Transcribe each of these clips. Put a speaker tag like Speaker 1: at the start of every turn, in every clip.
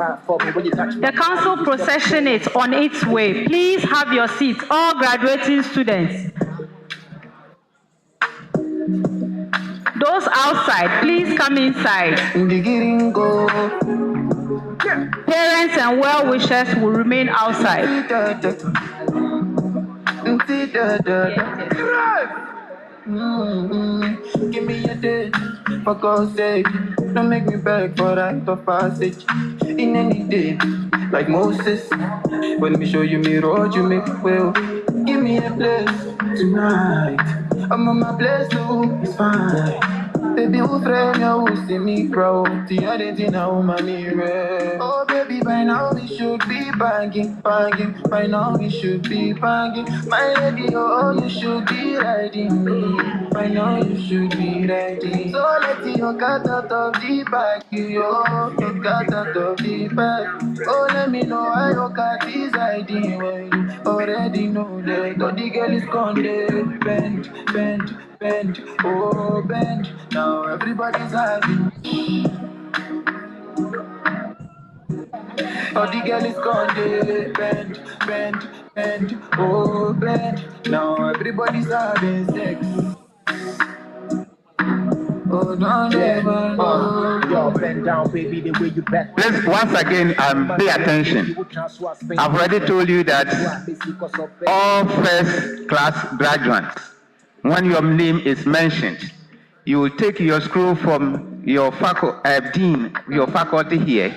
Speaker 1: The council procession is on its way. Please have your seats, all graduating students. Those outside, please come inside. Parents and well-wishers will remain outside.
Speaker 2: Give me a day, for God's sake. Don't make me beg for right of passage. In any day, like Moses. When we show you me road, you make it well. Give me a place tonight. I'm on my place, so it's fine. Baby, who frame you, who see me proud? The other thing I want my mirror. Oh, baby, by now we should be banging. By now we should be banging. My lady, oh, you should be riding me. By now you should be riding. So let your cat out of the bag, your cat out of the bag. Oh, let me know how your cat is hiding. Well, you already know that. Oh, the girl is gone there. Bend, oh bend. Now everybody's having. Oh, the girl is gone there. Bend, oh bend. Now everybody's having sex. Oh, don't ever know.
Speaker 3: Bend down, baby, the way you bend.
Speaker 4: Please, once again, pay attention. I've already told you that all first class graduates, when your name is mentioned, you will take your scroll from your dean, your faculty here.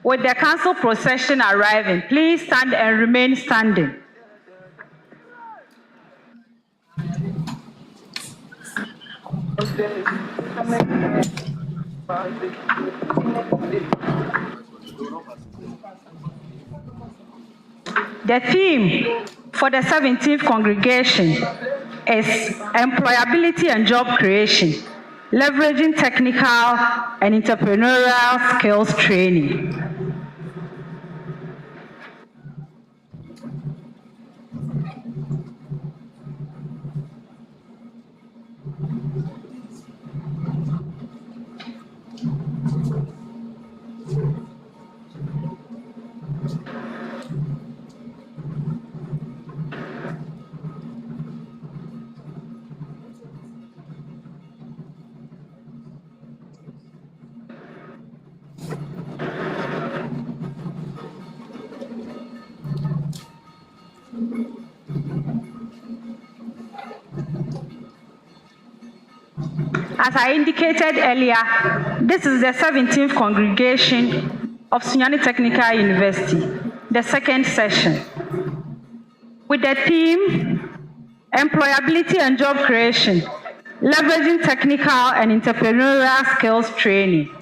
Speaker 1: With the council procession arriving, please stand and remain standing. The theme for the 17th congregation is employability and job creation, leveraging technical and entrepreneurial skills training. As I indicated earlier, this is the 17th congregation of Sunyani Technical University, the second session, with the theme, Employability and Job Creation, Leveraging Technical and Entrepreneurial Skills Training.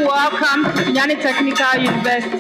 Speaker 1: welcome Sunyani Technical University.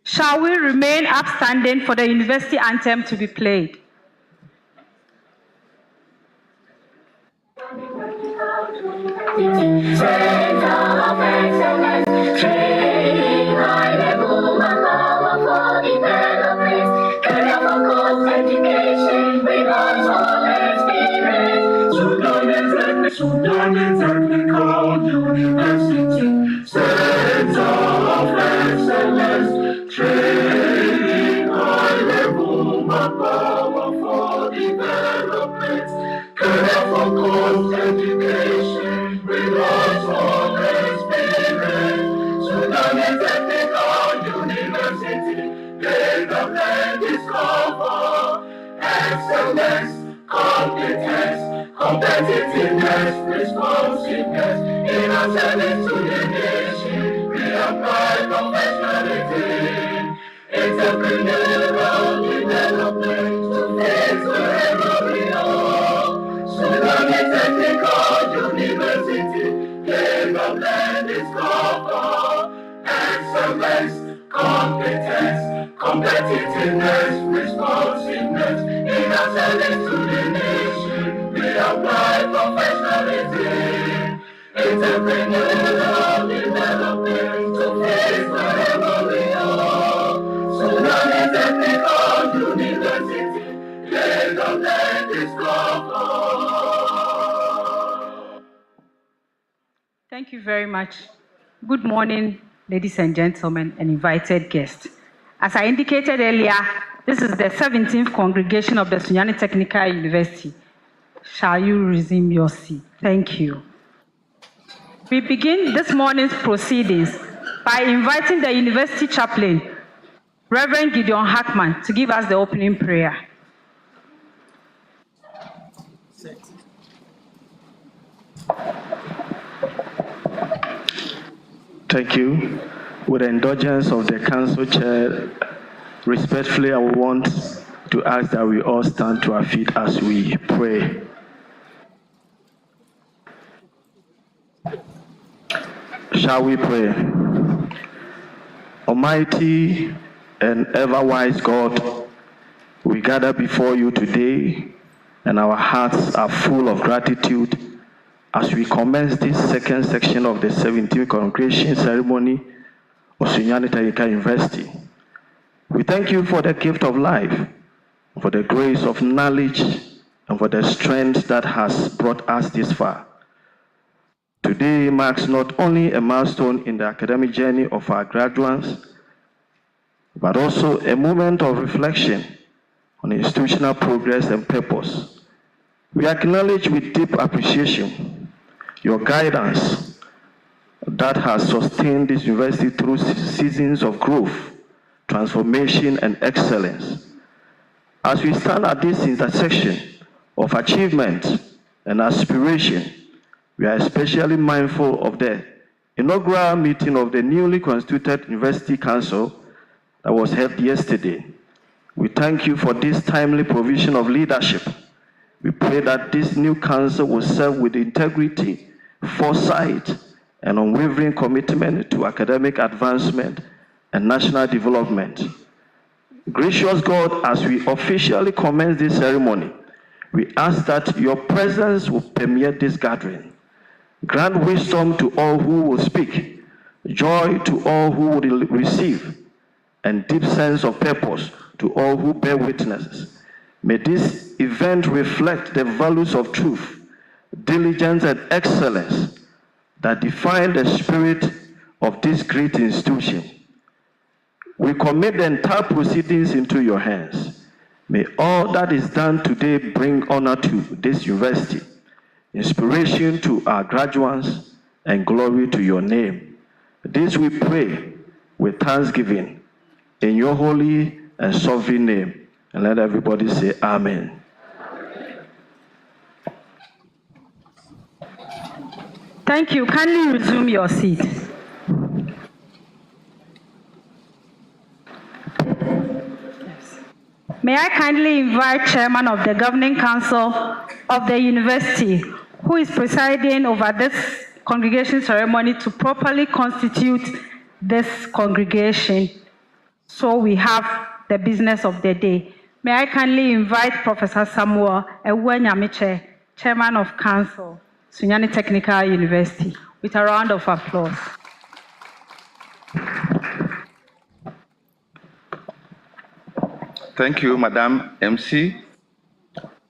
Speaker 1: Shall we remain upstanding for the university anthem to be played?
Speaker 5: Sunyani Technical University, Center of Excellence, training high level manpower for development, care for course education, without all experience. Sunyani Technical University, development, discover excellence, competence, competitiveness, responsiveness, in our service to the nation, we apply professionality, entrepreneurial development to face wherever we are. Sunyani Technical University, development, discover excellence, competence, competitiveness, responsiveness, in our service to the nation. We apply professionality, entrepreneurial development to face wherever we are. Sunyani Technical University, development, discover.
Speaker 1: Thank you very much. Good morning, ladies and gentlemen, and invited guests. As I indicated earlier, this is the 17th congregation of the Sunyani Technical University. Shall you resume your seat? Thank you. We begin this morning's proceedings by inviting the university chaplain, Reverend Gideon Hackman, to give us the opening prayer.
Speaker 6: Thank you. With the indulgence of the council chair, respectfully, I want to ask that we all stand to our feet as we pray. Shall we pray? Almighty and ever-wise God, we gather before you today, and our hearts are full of gratitude as we commence this second section of the 17th congregation ceremony of Sunyani Technical University. We thank you for the gift of life, for the grace of knowledge, and for the strength that has brought us this far. Today marks not only a milestone in the academic journey of our graduates, but also a moment of reflection on institutional progress and purpose. We acknowledge with deep appreciation your guidance that has sustained this university through seasons of growth, transformation, and excellence. As we stand at this intersection of achievement and aspiration, we are especially mindful of the inaugural meeting of the newly constituted University Council that was held yesterday. We thank you for this timely provision of leadership. We pray that this new council will serve with integrity, foresight, and unwavering commitment to academic advancement and national development. Gracious God, as we officially commence this ceremony, we ask that your presence will permeate this gathering. Grant wisdom to all who will speak, joy to all who will receive, and deep sense of purpose to all who bear witnesses. May this event reflect the values of truth, diligence, and excellence that define the spirit of this great institution. We commit the entire proceedings into your hands. May all that is done today bring honor to this university, inspiration to our graduates, and glory to your name. This we pray with thanksgiving in your holy and sovereign name. And let everybody say amen.
Speaker 1: Thank you. Kindly resume your seat. May I kindly invite Chairman of the Governing Council of the University, who is presiding over this congregation ceremony, to properly constitute this congregation so we have the business of the day. May I kindly invite Professor Samuel Ewenyamiche, Chairman of Council, Sunyani Technical University, with a round of applause.
Speaker 7: Thank you, Madam MC.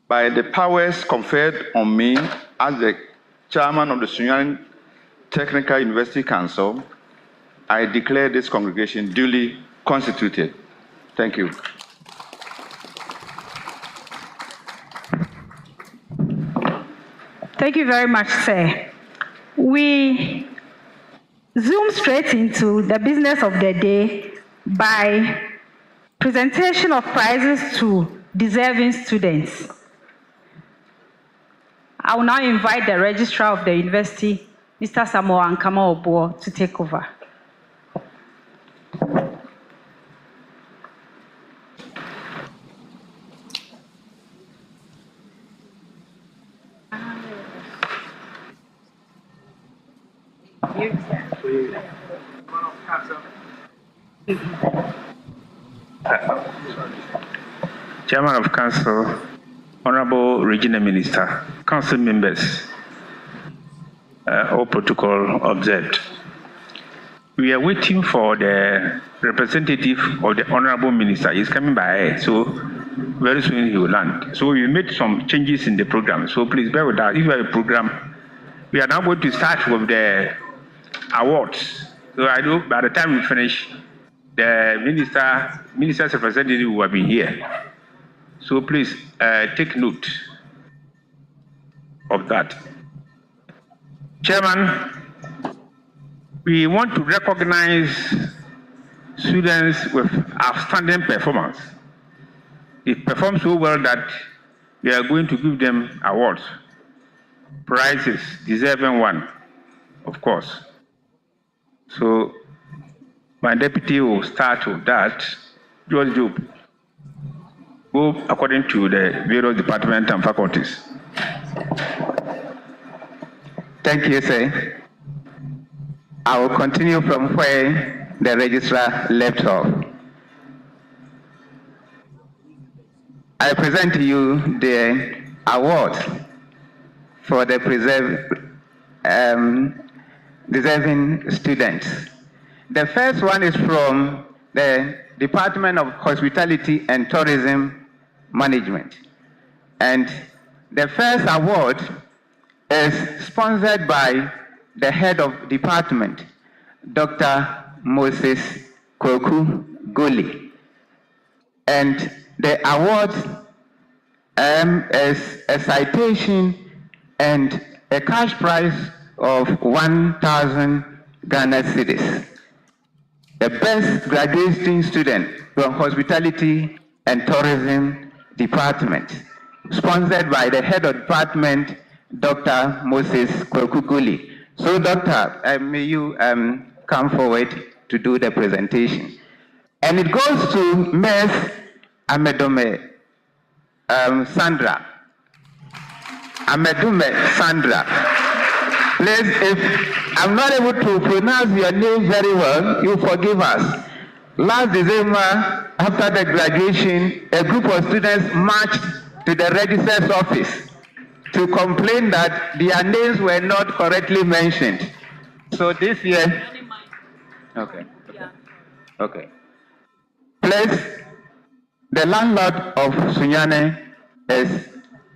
Speaker 7: By the powers conferred on me as the Chairman of the Sunyani Technical University Council, I declare this congregation duly constituted. Thank you.
Speaker 1: Thank you very much, sir. We zoom straight into the business of the day by presentation of prizes to deserving students. I will now invite the Registrar of the University, Mr. Samuel Ankama Obuo, to take over.
Speaker 8: Chairman of Council, Honorable Regional Minister, Council members, all protocol observed. We are waiting for the representative of the Honorable Minister. He's coming by, so very soon he will land. So we made some changes in the program, so please bear with us. If you have a program, we are now going to start with the awards. So I know by the time we finish, the minister's representative will be here. So please take note of that. Chairman, we want to recognize students with outstanding performance. They perform so well that we are going to give them awards, prizes, deserving one, of course. So my deputy will start with that. George Job, go according to the various departments and faculties.
Speaker 4: Thank you, sir. I will continue from where the registrar left off. I present to you the award for the deserving students. The first one is from the Department of Hospitality and Tourism Management. And the first award is sponsored by the head of department, Dr. Moses Kweku Goli. And the award is a citation and a cash prize of 1,000 Ghana cedis. The best graduating student from Hospitality and Tourism Department, sponsored by the head of department, Dr. Moses Kweku Goli. So, Doctor, may you come forward to do the presentation. And it goes to Ms. Amedome Sandra. Amedume Sandra. Please, if I'm not able to pronounce your name very well, you forgive us. Last December, after the graduation, a group of students marched to the registrar's office to complain that their names were not correctly mentioned. So this year, okay. Please, the landlord of Sunyani is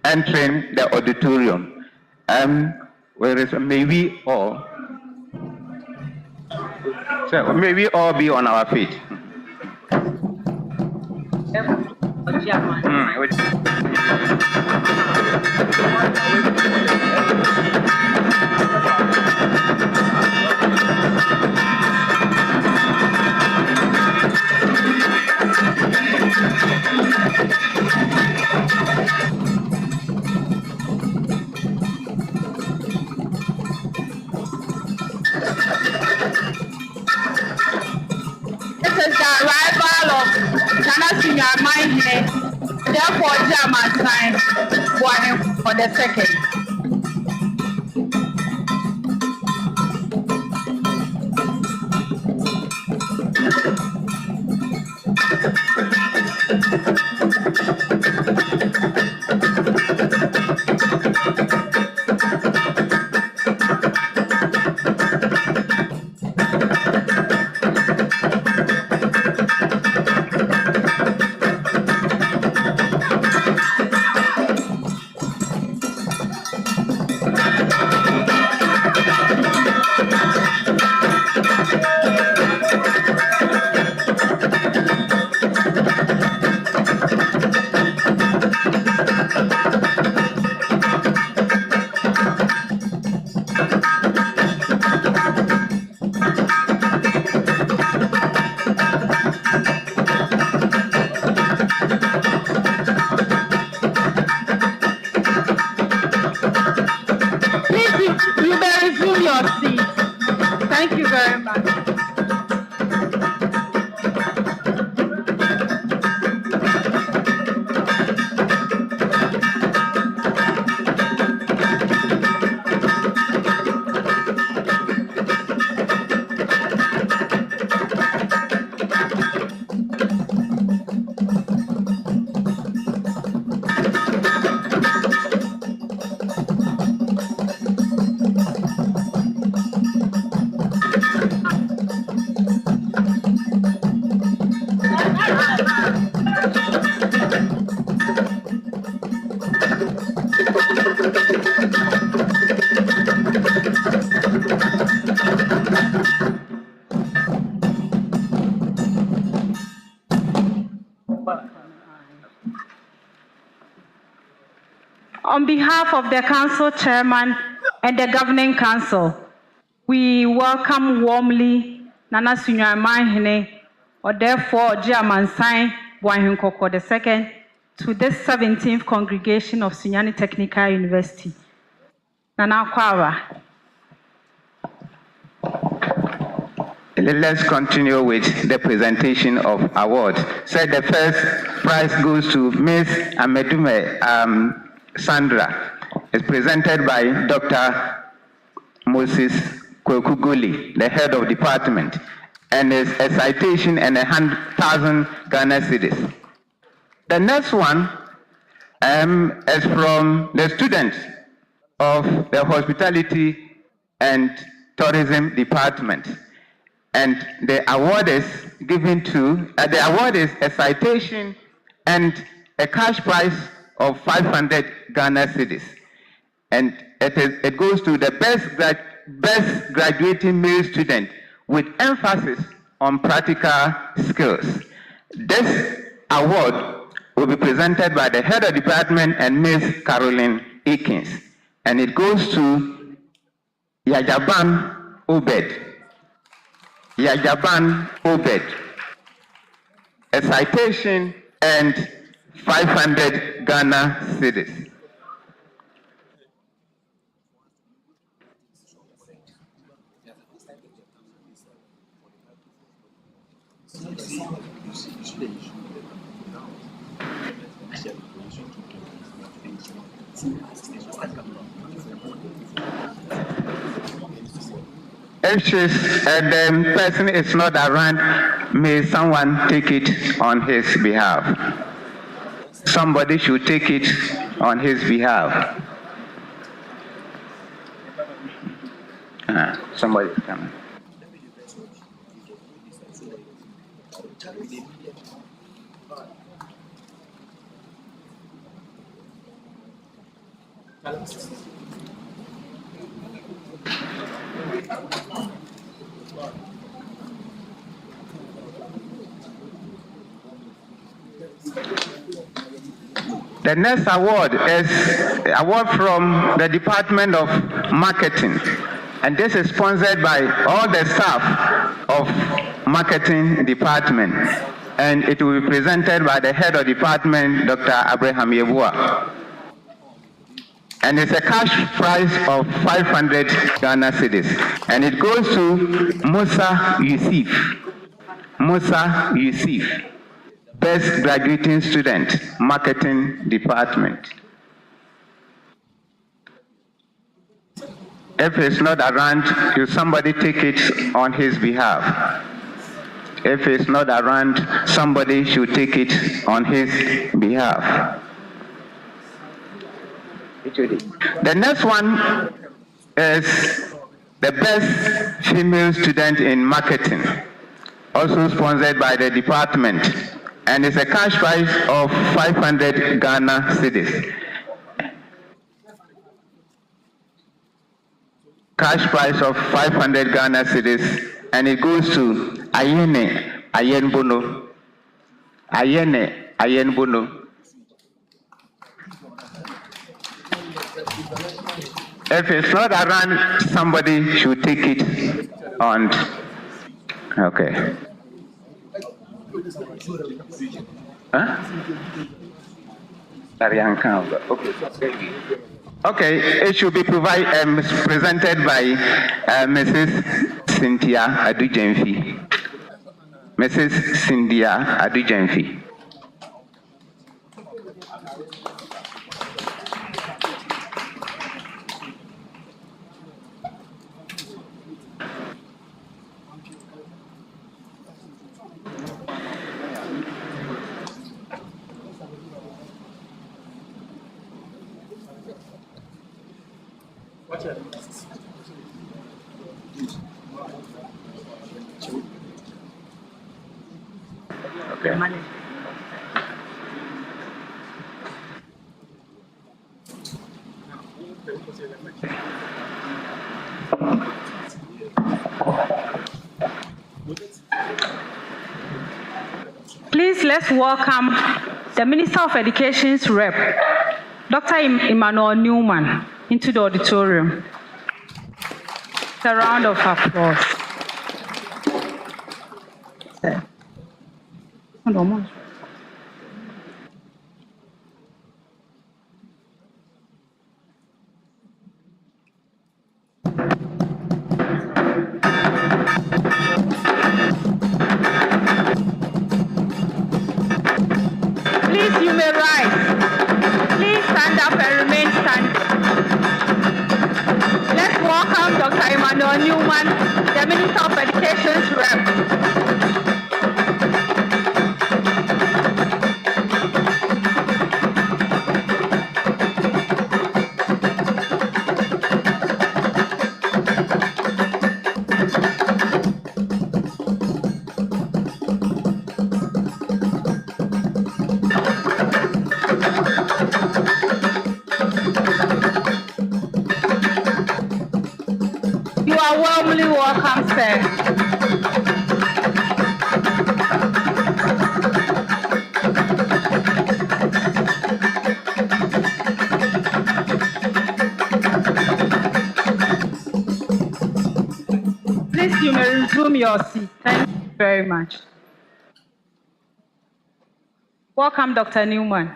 Speaker 4: entering the auditorium. May we all be on our feet.
Speaker 1: This is the arrival of Sunyani, therefore German sign for the second. Thank you very much. On behalf of the Council Chairman and the Governing Council, we welcome warmly Nana Sunyani, or therefore German sign Bwahinkoko II, to this 17th congregation of Sunyani Technical University. Nana Kwara.
Speaker 4: Let's continue with the presentation of awards. So the first prize goes to Ms. Amedume Sandra. It's presented by Dr. Moses Kwekuguli, the head of department, and is a citation and 100,000 Ghana cedis. The next one is from the students of the Hospitality and Tourism Department. And the award is given to, the award is a citation and a cash prize of 500 Ghana cedis. And it goes to the best graduating male student with emphasis on practical skills. This award will be presented by the head of department and Ms. Caroline Akins. And it goes to Gyabaah Obed. Gyabaah Obed. A citation and 500 Ghana cedis. If the person is not around, may someone take it on his behalf. Somebody should take it on his behalf. Somebody coming. The next award is award from the Department of Marketing, and this is sponsored by all the staff of Marketing Department, and it will be presented by the head of department, Dr. Abraham Yeboah. And it's a cash prize of 500 Ghana cedis, and it goes to Musa Yusuf. Musa Yusuf, Best Graduating Student, Marketing Department. If it's not around, will somebody take it on his behalf? If it's not around, somebody should take it on his behalf. The next one is the Best Female Student in Marketing, also sponsored by the department, and it's a cash prize of 500 Ghana cedis. Cash prize of 500 Ghana cedis, and it goes to Ayene Ayenbono. Ayene Ayenbono. If it's not around, somebody should take it on. Okay. Huh? Okay, it should be presented by Mrs. Cynthia Adujemfi. Mrs. Cynthia Adujemfi. Okay.
Speaker 1: Please, let's welcome the Minister of Education's rep, Dr. Emmanuel Newman, into the auditorium. A round of applause. Please, you may rise. Please stand up and remain standing. Let's welcome Dr. Emmanuel Newman, the Minister of Education's rep. You are warmly welcome, sir. Please, you may resume your seat. Thank you very much. Welcome, Dr. Newman.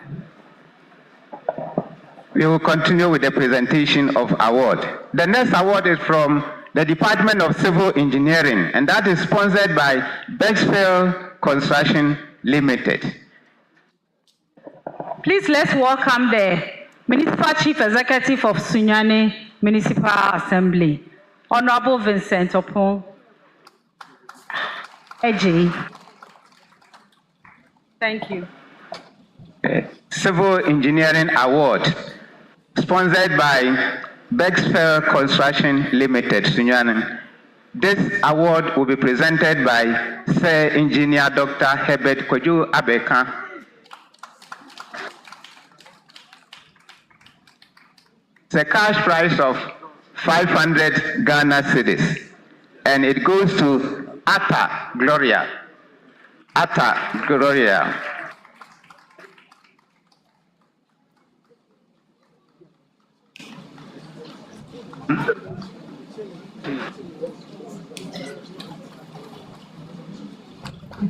Speaker 4: We will continue with the presentation of award. The next award is from the Department of Civil Engineering, and that is sponsored by Bexfield Construction Limited.
Speaker 1: Please, let's welcome the Municipal Chief Executive of Sunyani Municipal Assembly, Honorable Vincent Opon Eji. Thank you.
Speaker 4: Civil Engineering Award, sponsored by Bexfield Construction Limited, Sunyani. This award will be presented by Sir Engineer Dr. Herbert Kojo Abeka. It's a cash prize of 500 Ghana cedis, and it goes to Atta Gloria. Atta Gloria.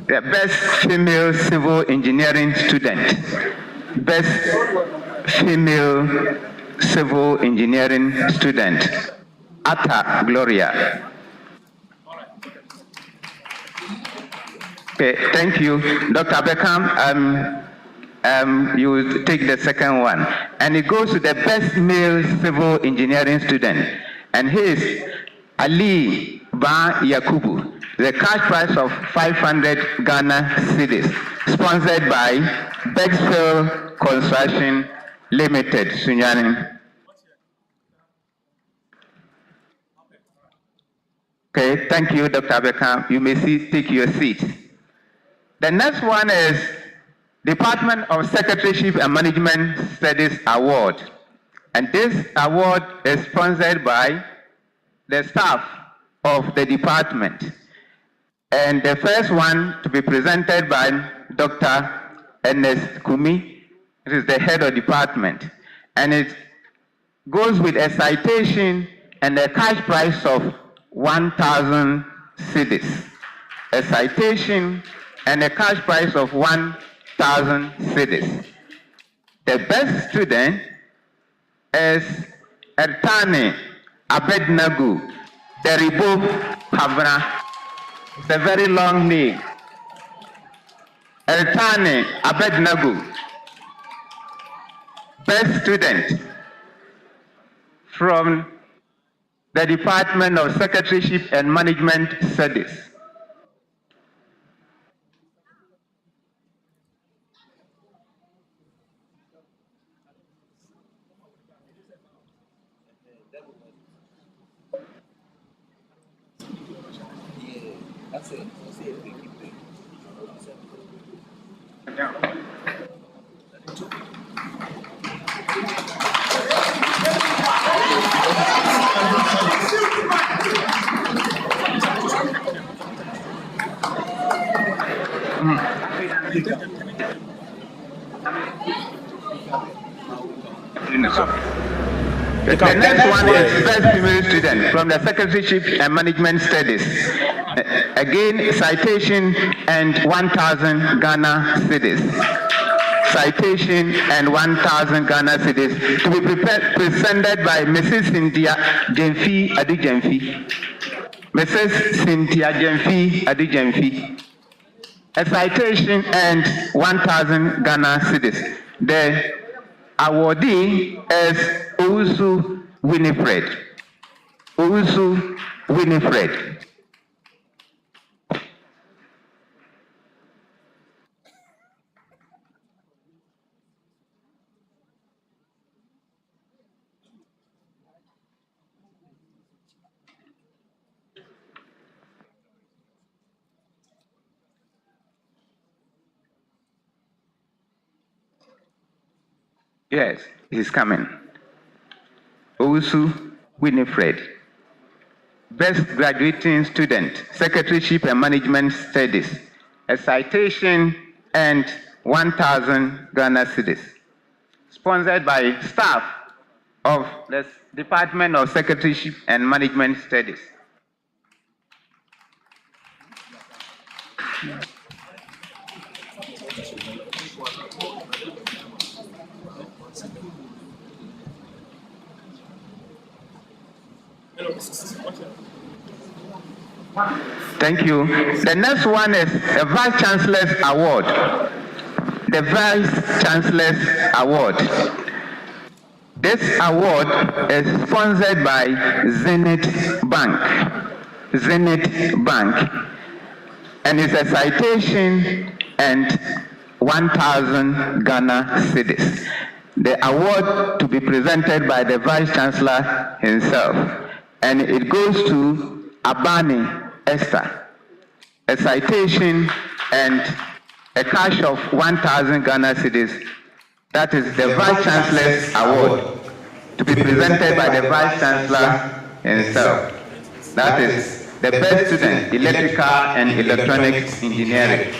Speaker 4: The best female civil engineering student. Best female civil engineering student. Atta Gloria. Okay, thank you. Dr. Beckham, you will take the second one. And it goes to the best male civil engineering student. And he is Ali Ba Yakubu. The cash prize of 500 Ghana cedis, sponsored by Bexfield Construction Limited, Sunyani. Okay, thank you, Dr. Beckham. You may take your seat. The next one is Department of Secretaryship and Management Studies Award. And this award is sponsored by the staff of the department. And the first one to be presented by Dr. Ernest Kumi, it is the head of department. And it goes with a citation and a cash prize of 1,000 cedis. A citation and a cash prize of 1,000 cedis. The best student is Ertani Abednagu Deribo Havana. It's a very long name. Ertani Abednagu, best student from the Department of Secretaryship and Management Studies. The next one is best female student from the Secretaryship and Management Studies. Again, citation and 1,000 Ghana cedis. Citation and 1,000 Ghana cedis to be presented by Mrs. Cynthia Jemfi Adijemfi. Mrs. Cynthia Jemfi Adijemfi. A citation and 1,000 Ghana cedis. The awardee is Owusu Winifred. Owusu Winifred. Yes, he's coming. Owusu Winifred, best graduating student, Secretaryship and Management Studies, a citation and 1,000 Ghana cedis, sponsored by staff of the Department of Secretaryship and Management Studies. Thank you. The next one is a Vice Chancellor's Award. The Vice Chancellor's Award. This award is sponsored by Zenith Bank. Zenith Bank. And it's a citation and 1,000 Ghana cedis. The award to be presented by the Vice Chancellor himself. And it goes to Abani Esther, a citation and a cash of 1,000 Ghana cedis. That is the Vice Chancellor's Award, to be presented by the Vice Chancellor himself. That is the best student, Electrical and Electronics Engineering.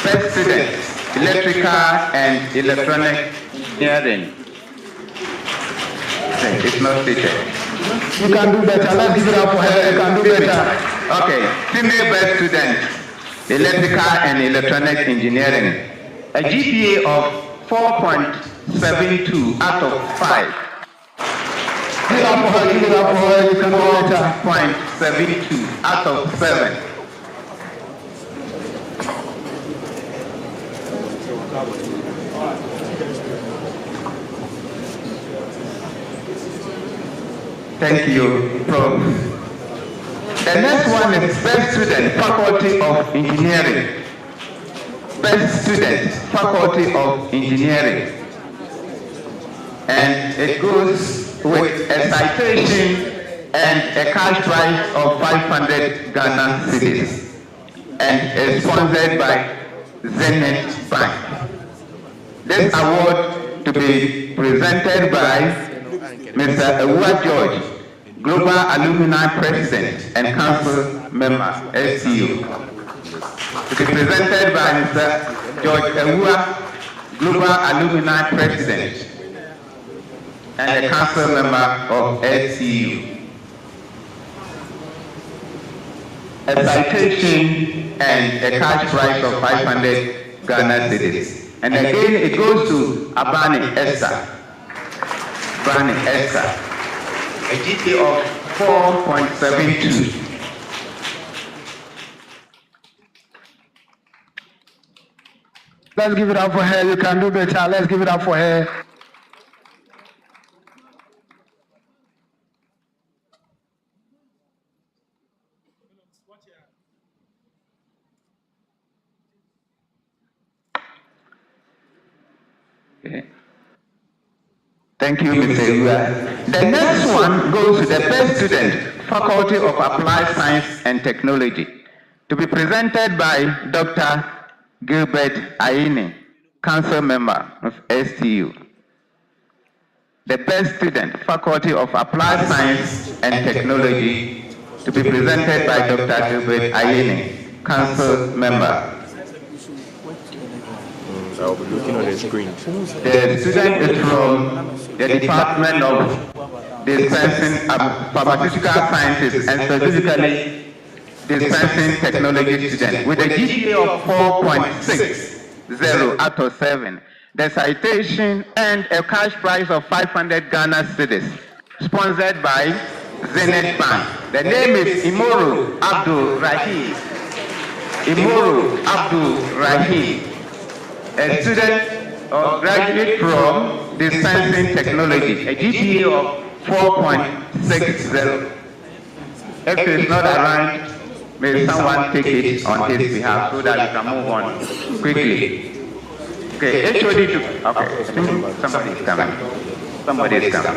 Speaker 4: Best student, Electrical and Electronic Engineering. It's not stated.
Speaker 9: You can do better. Let's give it up for her. You can do better.
Speaker 4: Okay, female best student, Electrical and Electronic Engineering. A GPA of 4.72 out of 5.
Speaker 9: Give it up for her. Give it up for her. You can do better.
Speaker 4: 4.72 out of 7. Thank you, Prof. The next one is Best Student, Faculty of Engineering. Best Student, Faculty of Engineering. And it goes with a citation and a cash prize of 500 Ghana cedis. And is sponsored by Zenith Bank. This award to be presented by Mr. Ewua George, Global Alumni President and Council Member, STU. To be presented by Mr. George Ewua, Global Alumni President and a Council Member of STU. A citation and a cash prize of 500 Ghana cedis. And again, it goes to Abani Esther. Abani Esther, a GPA of 4.72.
Speaker 9: Let's give it up for her. You can do better. Let's give it up for her.
Speaker 4: Okay. Thank you, Mr. Ewua. The next one goes to the Best Student, Faculty of Applied Science and Technology, to be presented by Dr. Gilbert Aini, Council Member of STU. The Best Student, Faculty of Applied Science and Technology, to be presented by Dr. Gilbert Aini, Council Member.
Speaker 10: I'll be looking on the screen.
Speaker 4: The student is from the Department of Dispensing Pharmaceutical Sciences and specifically Dispensing Technology student with a GPA of 4.60 out of 7. The citation and a cash prize of 500 Ghana cedis, sponsored by Zenith Bank. The name is Imoru Abdul Rahim. Imoru Abdul Rahim, a student or graduate from Dispensing Technology, a GPA of 4.60. If it is not around, may someone take it on his behalf so that we can move on quickly. Okay, HOD to, okay, somebody is coming. Somebody is coming.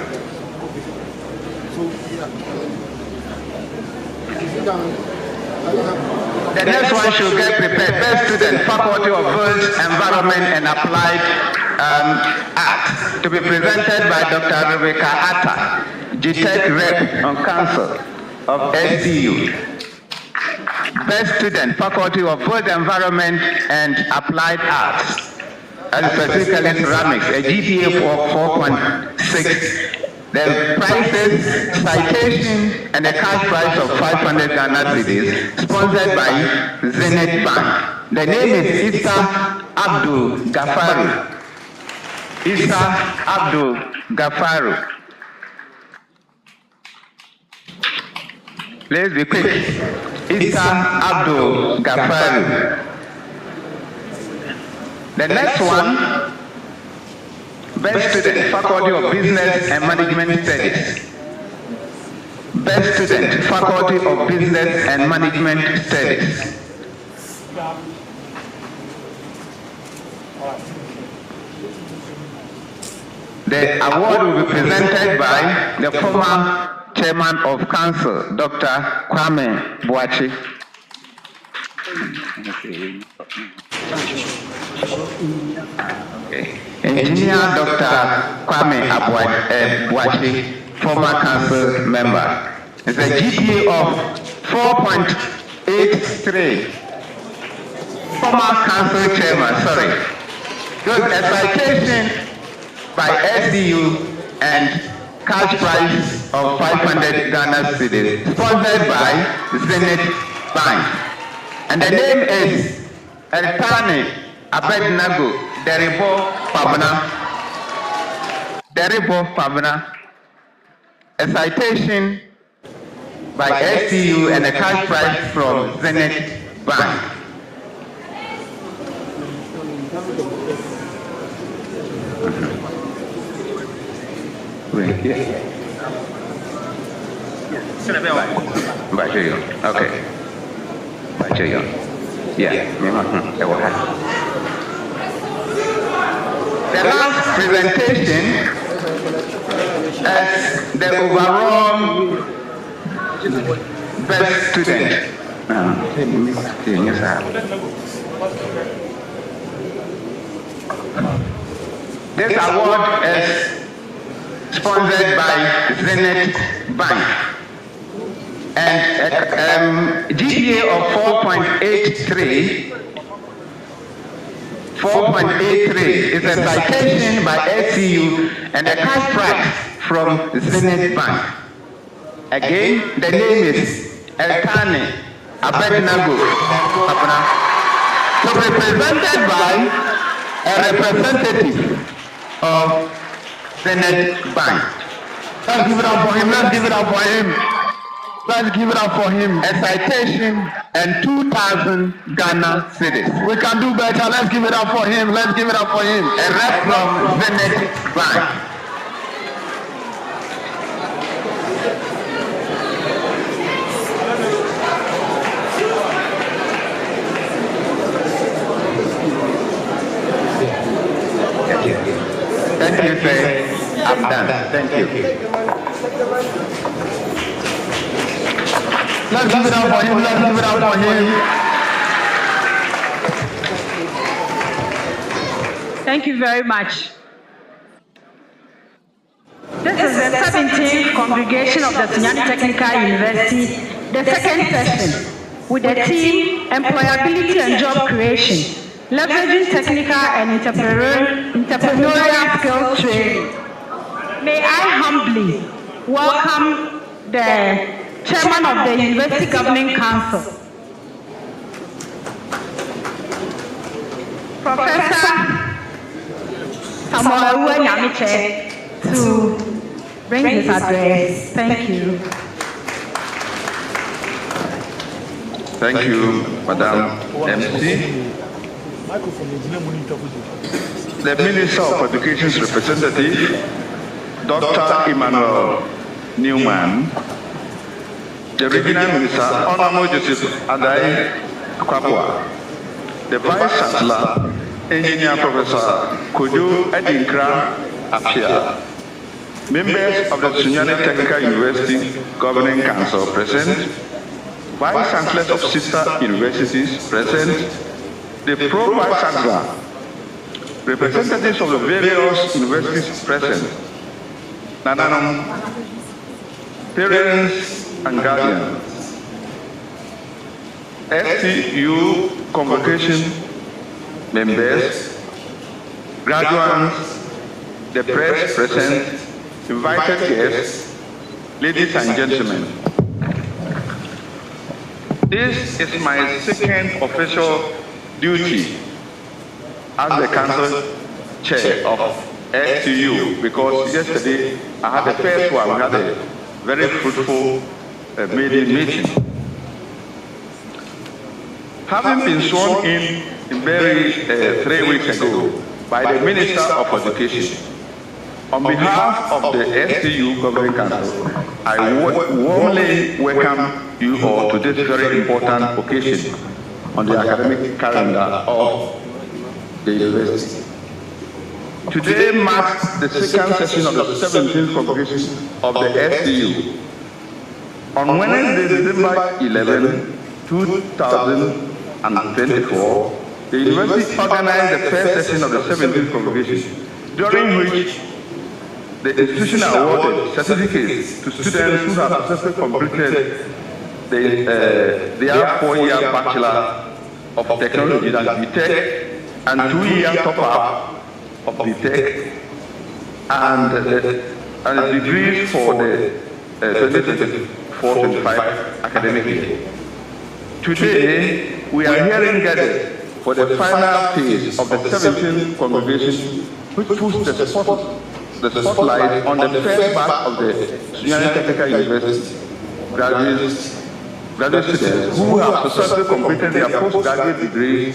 Speaker 4: The next one should get prepared. Best Student, Faculty of Built Environment and Applied Arts, to be presented by Dr. Rebecca Atta, GTech Rep on Council of STU. Best Student, Faculty of Built Environment and Applied Arts, and specifically ceramics, a GPA of 4.6. The prizes, citation, and a cash prize of 500 Ghana cedis, sponsored by Zenith Bank. The name is Issa Abdul Gafaru. Issa Abdul Gafaru. Let's be quick. Issa Abdul Gafaru. The next one, Best Student, Faculty of Business and Management Studies. Best Student, Faculty of Business and Management Studies. The award will be presented by the former Chairman of Council, Dr. Kwame Boachi. Okay. Engineer Dr. Kwame Boachi, former council member. It's a GPA of 4.83. Former council chairman, sorry. Good, a citation by STU and cash prize of 500 Ghana cedis, sponsored by Zenith Bank. And the name is Eltani Abednego Deribo Pabna. A citation by STU and a cash prize from Zenith Bank. Okay. Yeah. The last presentation as the overall best student. This award is sponsored by Zenith Bank and a GPA of 4.83. 4.83 is a citation by STU and a cash prize from Zenith Bank. Again, the name is Eltani Abednego Pabna. So represented by a representative of Zenith Bank. Let's give it up for him. Let's give it up for him. Let's give it up for him. A citation and 2,000 Ghana cedis. We can do better. Let's give it up for him. Let's give it up for him. A rep from Zenith Bank. Thank you, sir. I'm done. Thank you. Let's give it up for him. Let's give it up for him.
Speaker 1: Thank you very much. This is the 17th congregation of the Sunyani Technical University, the second session, with the theme Employability and Job Creation, leveraging technical and entrepreneurial skills training. May I humbly welcome the Chairman of the University Governing Council, Professor Samuel Nyamiche, to bring his address. Thank you.
Speaker 7: Thank you, Madam MC. The Minister of Education's representative, Dr. Emmanuel Newman, the Regional Minister, Honorable Joseph Adai Kwabwa, the Vice Chancellor, Engineer Professor Kojo Adinkra Apia, members of the Sunyani Technical University Governing Council present, Vice Chancellors of sister universities present, the Pro-Vice Chancellor, representatives of the various universities present, Nananum, parents and guardians, STU convocation members, graduates, the press present, invited guests, ladies and gentlemen. This is my second official duty as the council chair of STU, because yesterday I had the first one. We had a very fruitful meeting. Having been sworn in 3 weeks ago by the Minister of Education, on behalf of the STU Governing Council, I warmly welcome you all to this very important occasion on the academic calendar of the university. Today marks the second session of the 17th congregation of the STU, On Wednesday, December 11, 2024, the university organized the first session of the 17th convocation, during which the institution awarded certificates to students who have successfully completed their 4-year Bachelor of Technology, that's BTech, and 2-year top-up of BTech, and degrees for the 2024-25 academic year. Today, we are hearing gathered for the final phase of the 17th convocation, which puts the spotlight on the first batch of the Sunyani Technical University graduate students who have successfully completed their postgraduate degree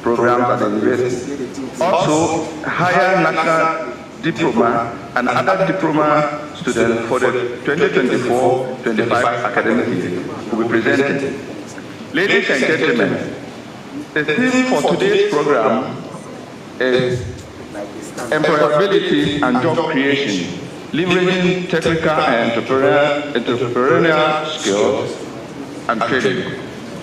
Speaker 7: programs at the university. Also, higher national diploma and other diploma students for the 2024-25 academic year will be presented. Ladies and gentlemen, the theme for today's program is Employability and Job Creation, Leveraging Technical and Entrepreneurial Skills and Training.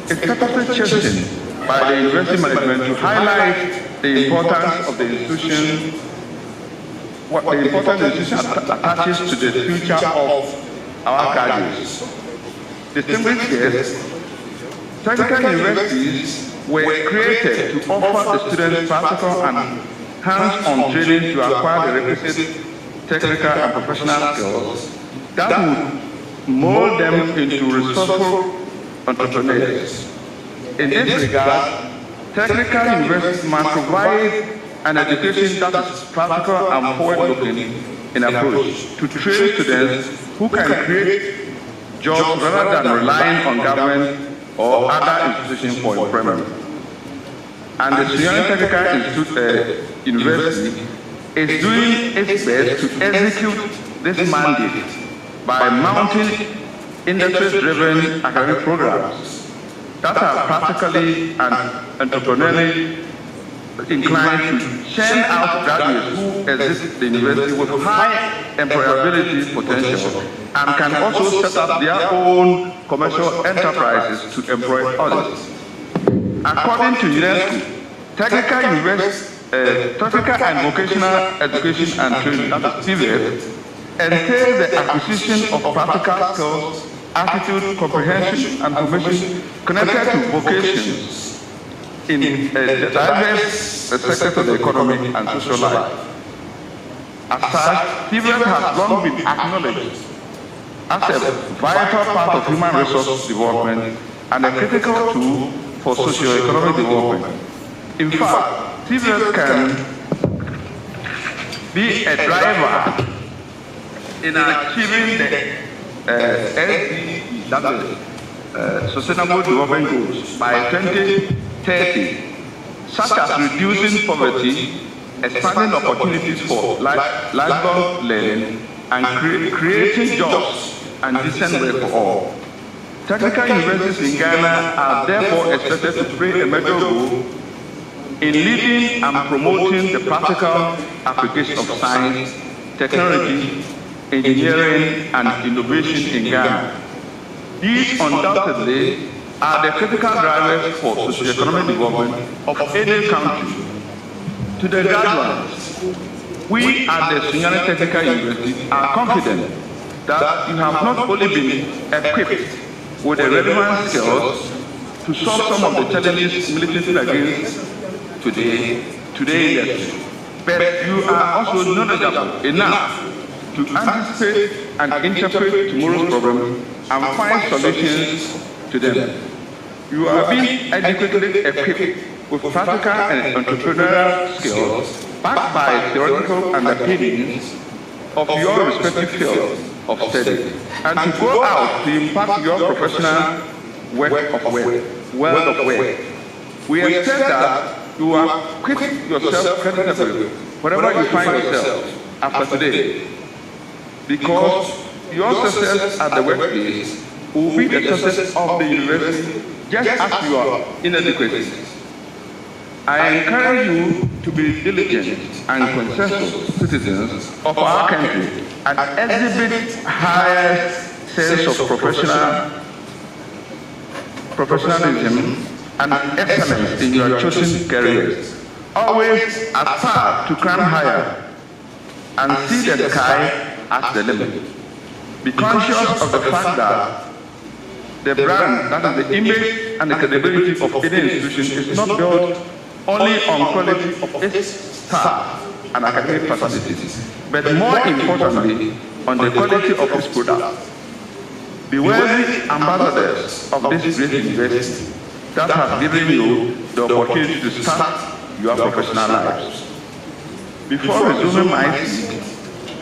Speaker 7: It's purposely chosen by the university management to highlight the importance of the institution, what the importance the institution attaches to the future of our graduates. Distinguished guests, technical universities were created to offer the students practical and hands-on training to acquire the requisite technical and professional skills that would mold them into resourceful entrepreneurs. In this regard, technical universities must provide an education that is practical and forward-looking in approach to train students who can create jobs rather than relying on government or other institutions for employment. And the Sunyani Technical University is doing its best to execute this mandate by mounting industry-driven academic programs that are practically and entrepreneurially inclined to churn out graduates who exist at the university with high employability potential and can also set up their own commercial enterprises to employ others. According to UNESCO, technical and vocational education and training, that is TVET, entails the acquisition of practical skills, attitude, comprehension, and formation connected to vocations in diverse sectors of the economy and social life. As such, TVET has long been acknowledged as a vital part of human resource development and a critical tool for socio-economic development. In fact, TVET can be a driver in achieving the SDG, that is, Sustainable Development Goals, by 2030, such as reducing poverty, expanding opportunities for lifelong learning, and creating jobs and decent work for all. Technical universities in Ghana are therefore expected to play a major role in leading and promoting the practical application of science, technology, engineering, and innovation in Ghana. These undoubtedly are the critical drivers for socio-economic development of any country. To the graduates, we at the Sunyani Technical University are confident that you have not only been equipped with the relevant skills to solve some of the challenges militating against today industry, but you are also knowledgeable enough to anticipate and interpret tomorrow's problems and find solutions to them. You are being adequately equipped with practical and entrepreneurial skills backed by theoretical underpinnings of your respective fields of study, and to go out to impact your professional world of work. We expect that you are equip yourself creditably wherever you find yourself after today, because your success at the workplace will be the success of the university, just as your inadequacies. I encourage you to be diligent and conscientious citizens of our country and exhibit highest sense of professionalism and excellence in your chosen careers. Always aspire to climb higher and see the sky as the limit. Be conscious of the fact that the brand, that is the image and the credibility of any institution, is not built only on quality of its staff and academic facilities, but more importantly, on the quality of its products. Be worthy ambassadors of this great university that has given you the opportunity to start your professional lives. Before resuming my speech,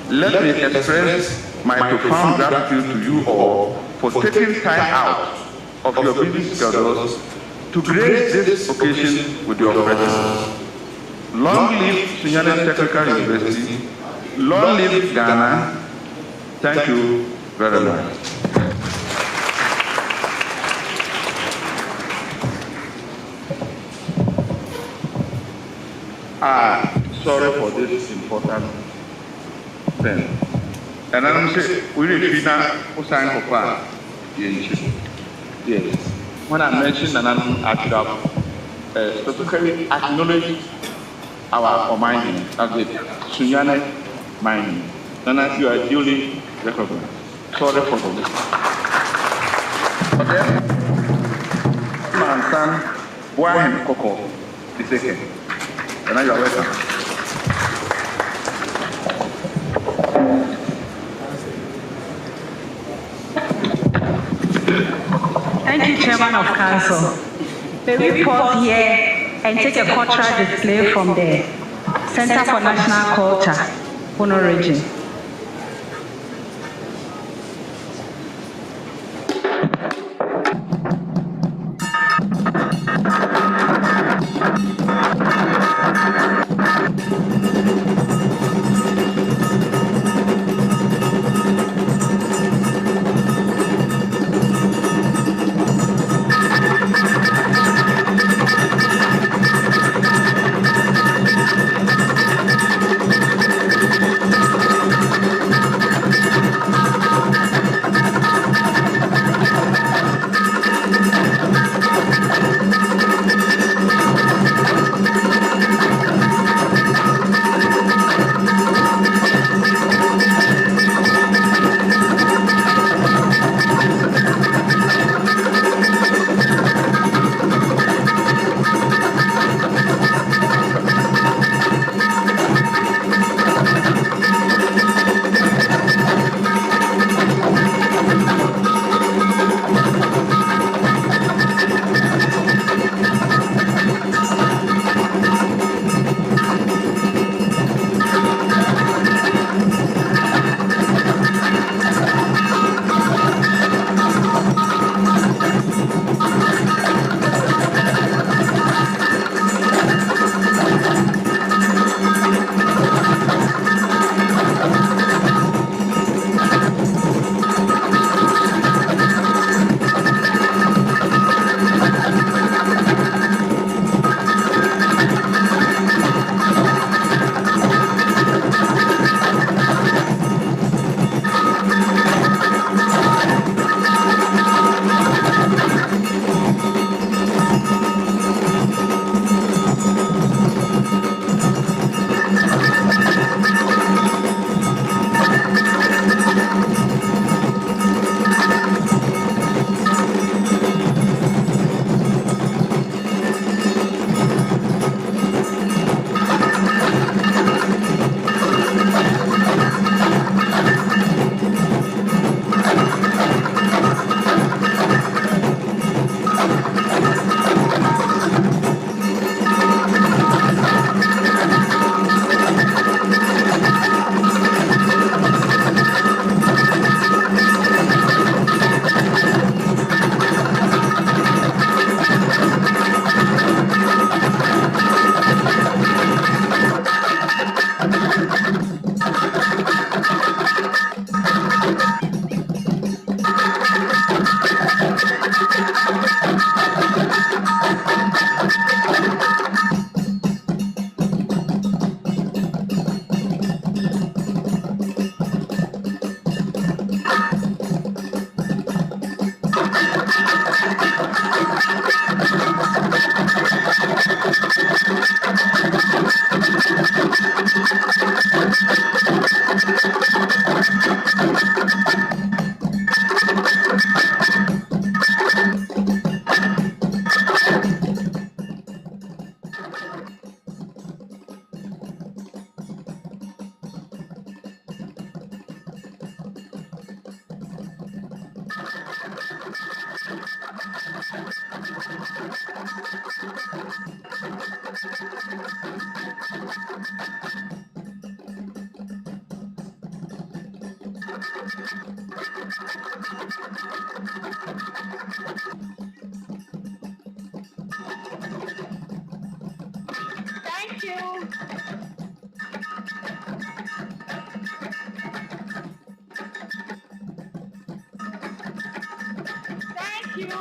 Speaker 7: let me express my profound gratitude to you all for taking time out of your busy schedules to grace this occasion with your presence. Long live Sunyani Technical University. Long live Ghana. Thank you very much. Sorry for this important thing. And I'm saying, we really feel sign for fun. Yes. When I mentioned and I should have specifically acknowledged our mining, as the Sunyani mining. And as you are duly recognized. Sorry for this. Okay. My son, Wahim Koko, the second. And now you are welcome.
Speaker 1: Thank you, Chairman of Council. May we pause here and take a cultural display from the Center for National Culture, Bono Region.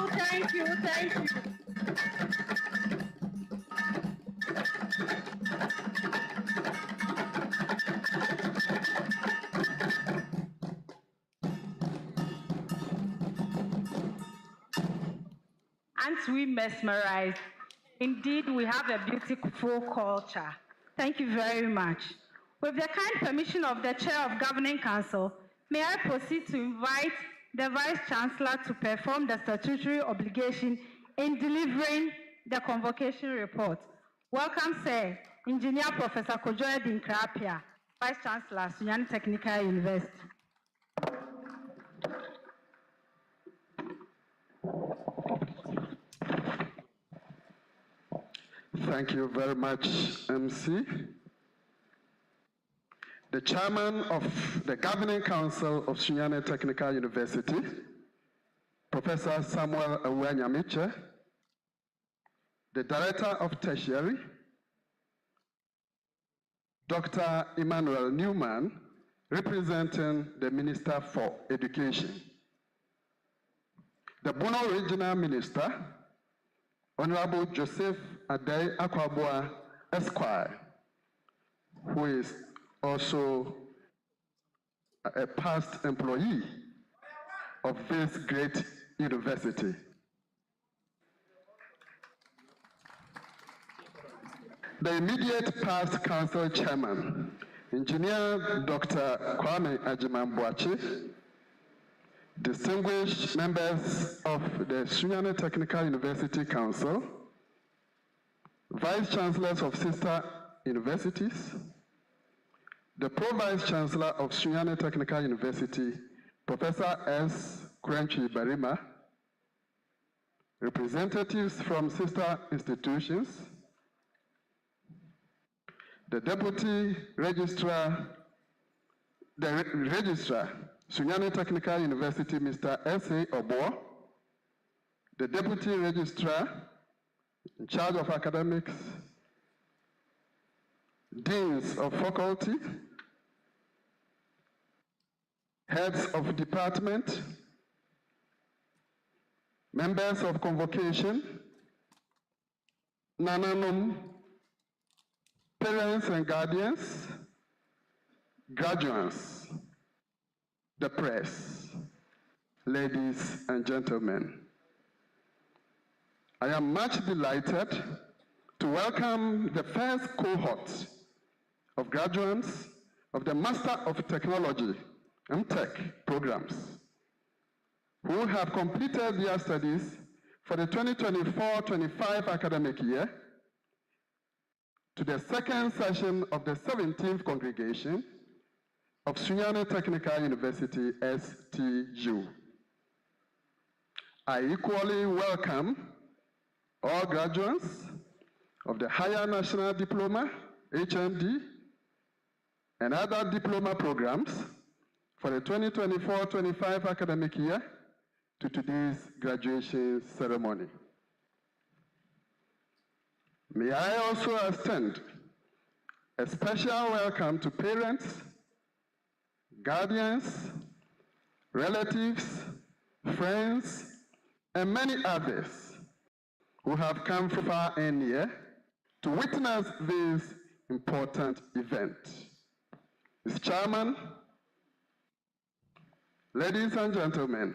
Speaker 1: thank you, thank you. Aren't we mesmerized? Indeed, we have a beautiful culture. Thank you very much. With the kind permission of the Chair of Governing Council, may I proceed to invite the Vice Chancellor to perform the statutory obligation in delivering the convocation report. Welcome, sir, Engineer Professor Kojoe Dinkrapia, Vice Chancellor, Sunyani Technical University.
Speaker 11: Thank you very much, MC. The Chairman of the Governing Council of Sunyani Technical University, Professor Samuel Awanyamiche, the Director of Tertiary, Dr. Emmanuel Newman, representing the Minister for Education, the Bono Regional Minister, Honorable Joseph Adai Akwabua Esquire, who is also a past employee of this great university. The immediate past council chairman, Engineer Dr. Kwame Ajimambuachi, distinguished members of the Sunyani Technical University Council, vice chancellors of sister universities, the Pro-Vice Chancellor of Sunyani Technical University, Professor S. Krenchi Barima, representatives from sister institutions, the Deputy Registrar, Registrar, Sunyani Technical University, Mr. S.A. Obo, the Deputy Registrar in charge of academics, deans of faculty, heads of department, members of convocation, Nananum, parents and guardians, graduates, the press, ladies and gentlemen. I am much delighted to welcome the first cohort of graduates of the Master of Technology, MTech programs, who have completed their studies for the 2024-25 academic year to the second session of the 17th congregation of Sunyani Technical University, STU. I equally welcome all graduates of the Higher National Diploma, HND, and other diploma programs for the 2024-25 academic year to today's graduation ceremony. May I also extend a special welcome to parents, guardians, relatives, friends, and many others who have come from far and near to witness this important event. Mr. Chairman, ladies and gentlemen,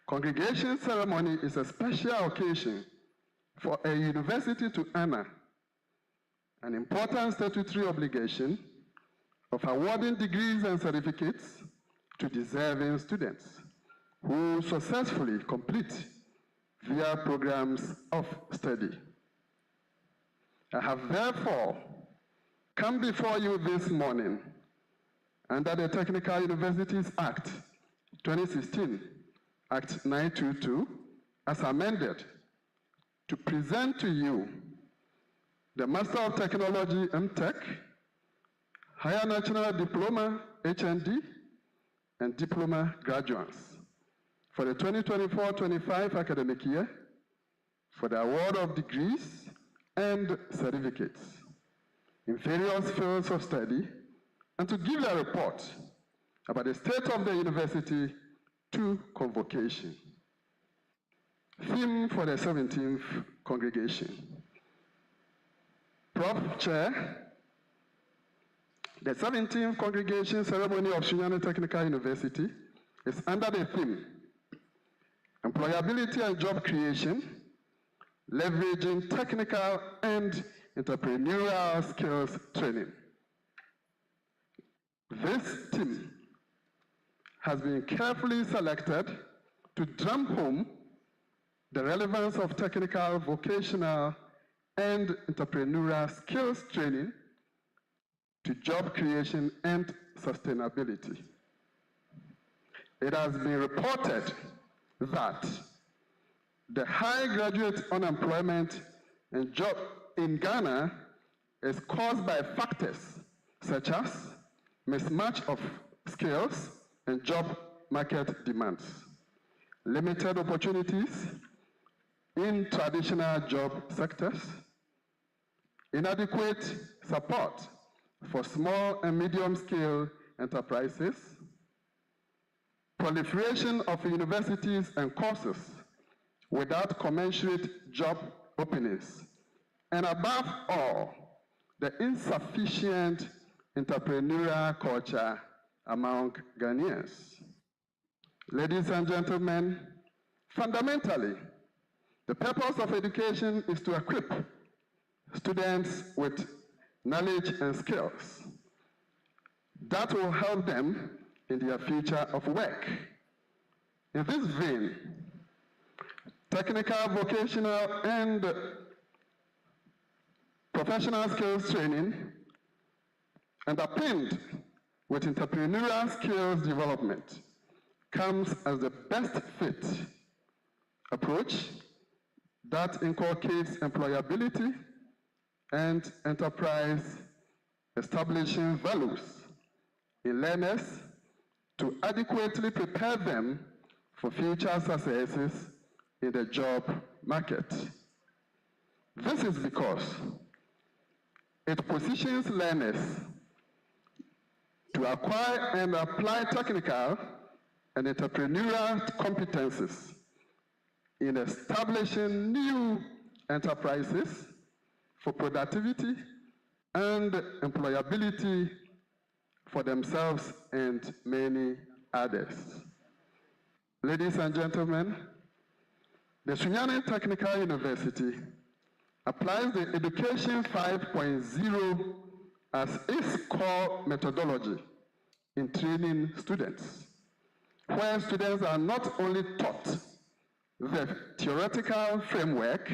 Speaker 11: congregation ceremony is a special occasion for a university to honor an important statutory obligation of awarding degrees and certificates to deserving students who successfully complete their programs of study. I have therefore come before you this morning under the Technical Universities Act 2016, Act 922, as amended, to present to you the Master of Technology, MTech, Higher National Diploma, HND, and Diploma graduates for the 2024-25 academic year for the award of degrees and certificates in various fields of study, and to give a report about the state of the university to convocation. Theme for the 17th congregation. Prof. Chair, the 17th congregation ceremony of Sunyani Technical University is under the theme Employability and Job Creation, Leveraging Technical and Entrepreneurial Skills Training. This theme has been carefully selected to drum home the relevance of technical, vocational, and entrepreneurial skills training to job creation and sustainability. It has been reported that the high graduate unemployment and job in Ghana is caused by factors such as mismatch of skills and job market demands, limited opportunities in traditional job sectors, inadequate support for small and medium-scale enterprises, proliferation of universities and courses without commensurate job openings, and above all, the insufficient entrepreneurial culture among Ghanaians. Ladies and gentlemen, fundamentally, the purpose of education is to equip students with knowledge and skills that will help them in their future of work. In this vein, technical, vocational, and professional skills training, underpinned with entrepreneurial skills development, comes as the best fit approach that inculcates employability and enterprise, establishing values in learners to adequately prepare them for future successes in the job market. This is because it positions learners to acquire and apply technical and entrepreneurial competencies in establishing new enterprises for productivity and employability for themselves and many others. Ladies and gentlemen, the Sunyani Technical University applies the Education 5.0 as its core methodology in training students, where students are not only taught the theoretical framework,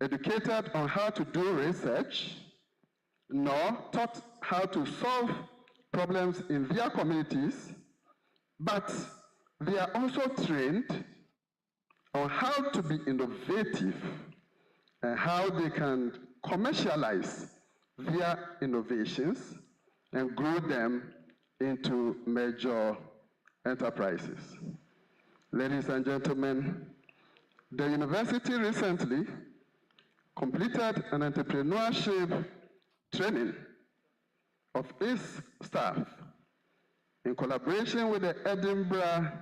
Speaker 11: educated on how to do research, nor taught how to solve problems in their communities, but they are also trained on how to be innovative and how they can commercialize their innovations and grow them into major enterprises. Ladies and gentlemen, the university recently completed an entrepreneurship training of its staff in collaboration with the Edinburgh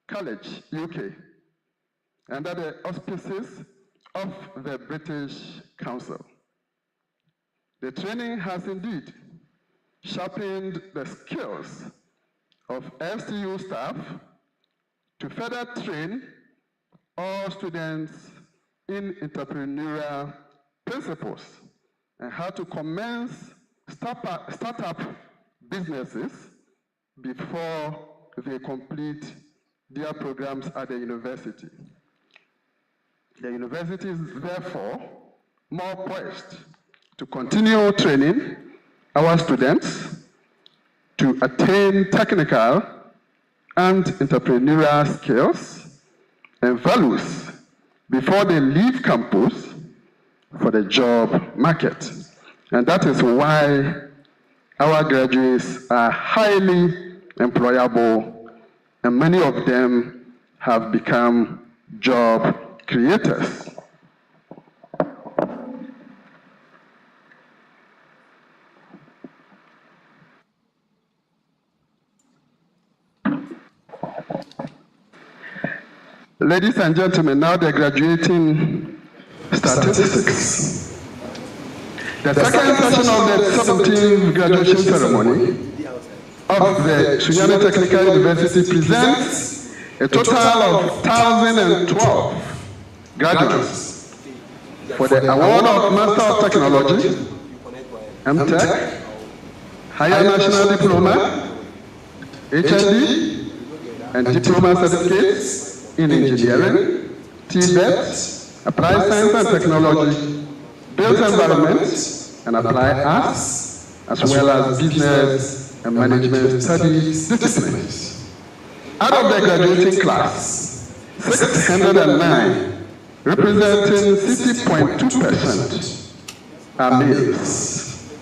Speaker 11: College, UK, under the auspices of the British Council. The training has indeed sharpened the skills of STU staff to further train all students in entrepreneurial principles and how to commence startup businesses before they complete their programs at the university. The university is therefore more poised to continue training our students to attain technical and entrepreneurial skills and values before they leave campus for the job market. And that is why our graduates are highly employable, and many of them have become job creators. Ladies and gentlemen, now the graduating statistics. The second session of the 17th graduation ceremony of the Sunyani Technical University presents a total of 1,012 graduates for the award of Master of Technology, MTech, Higher National Diploma, HND, and Diploma Certificates in Engineering, TVET, Applied Science and Technology, Built Environment, and Applied Arts, as well as Business and Management Studies disciplines. Out of the graduating class, 609, representing 60.2%, are males,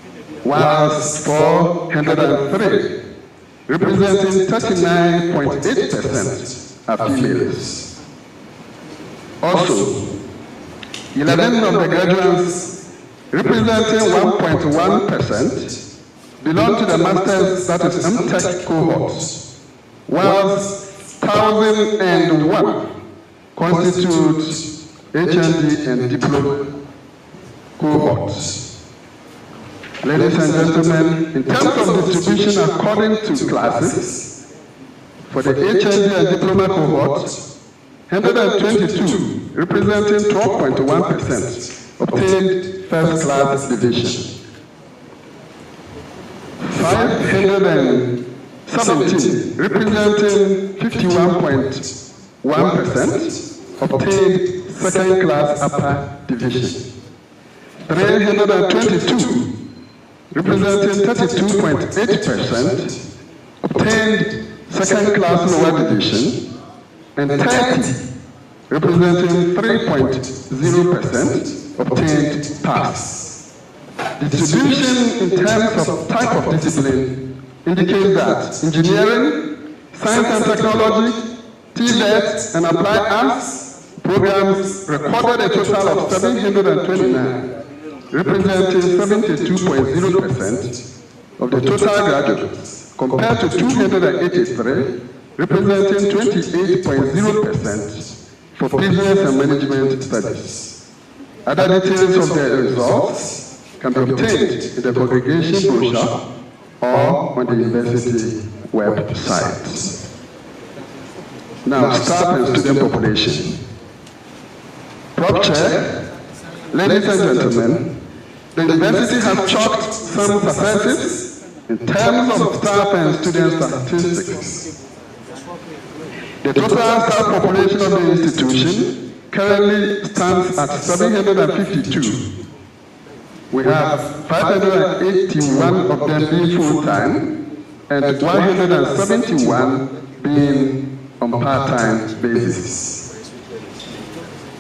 Speaker 11: whilst 403, representing 39.8%, are females. Also, 11 of the graduates, representing 1.1%, belong to the Masters, that is MTech cohort, whilst 1,001 constitute HND and Diploma cohorts. Ladies and gentlemen, in terms of distribution according to classes, for the HND and Diploma cohort, 122, representing 12.1%, obtained first class division. 517, representing 51.1%, obtained second class upper division. 322, representing 32.8%, obtained second class lower division, and 30, representing 3.0%, obtained pass. Distribution in terms of type of discipline indicates that engineering, science and technology, TVET, and applied arts programs recorded a total of 729, representing 72.0% of the total graduates, compared to 283, representing 28.0% for business and management studies. Other details of the results can be obtained in the congregation brochure or on the university website. Now, staff and student population. Prof Chair, ladies and gentlemen, the university has chalked some successes in terms of staff and student statistics. The total staff population of the institution currently stands at 752. We have 581 of them being full-time and 171 being on part-time basis.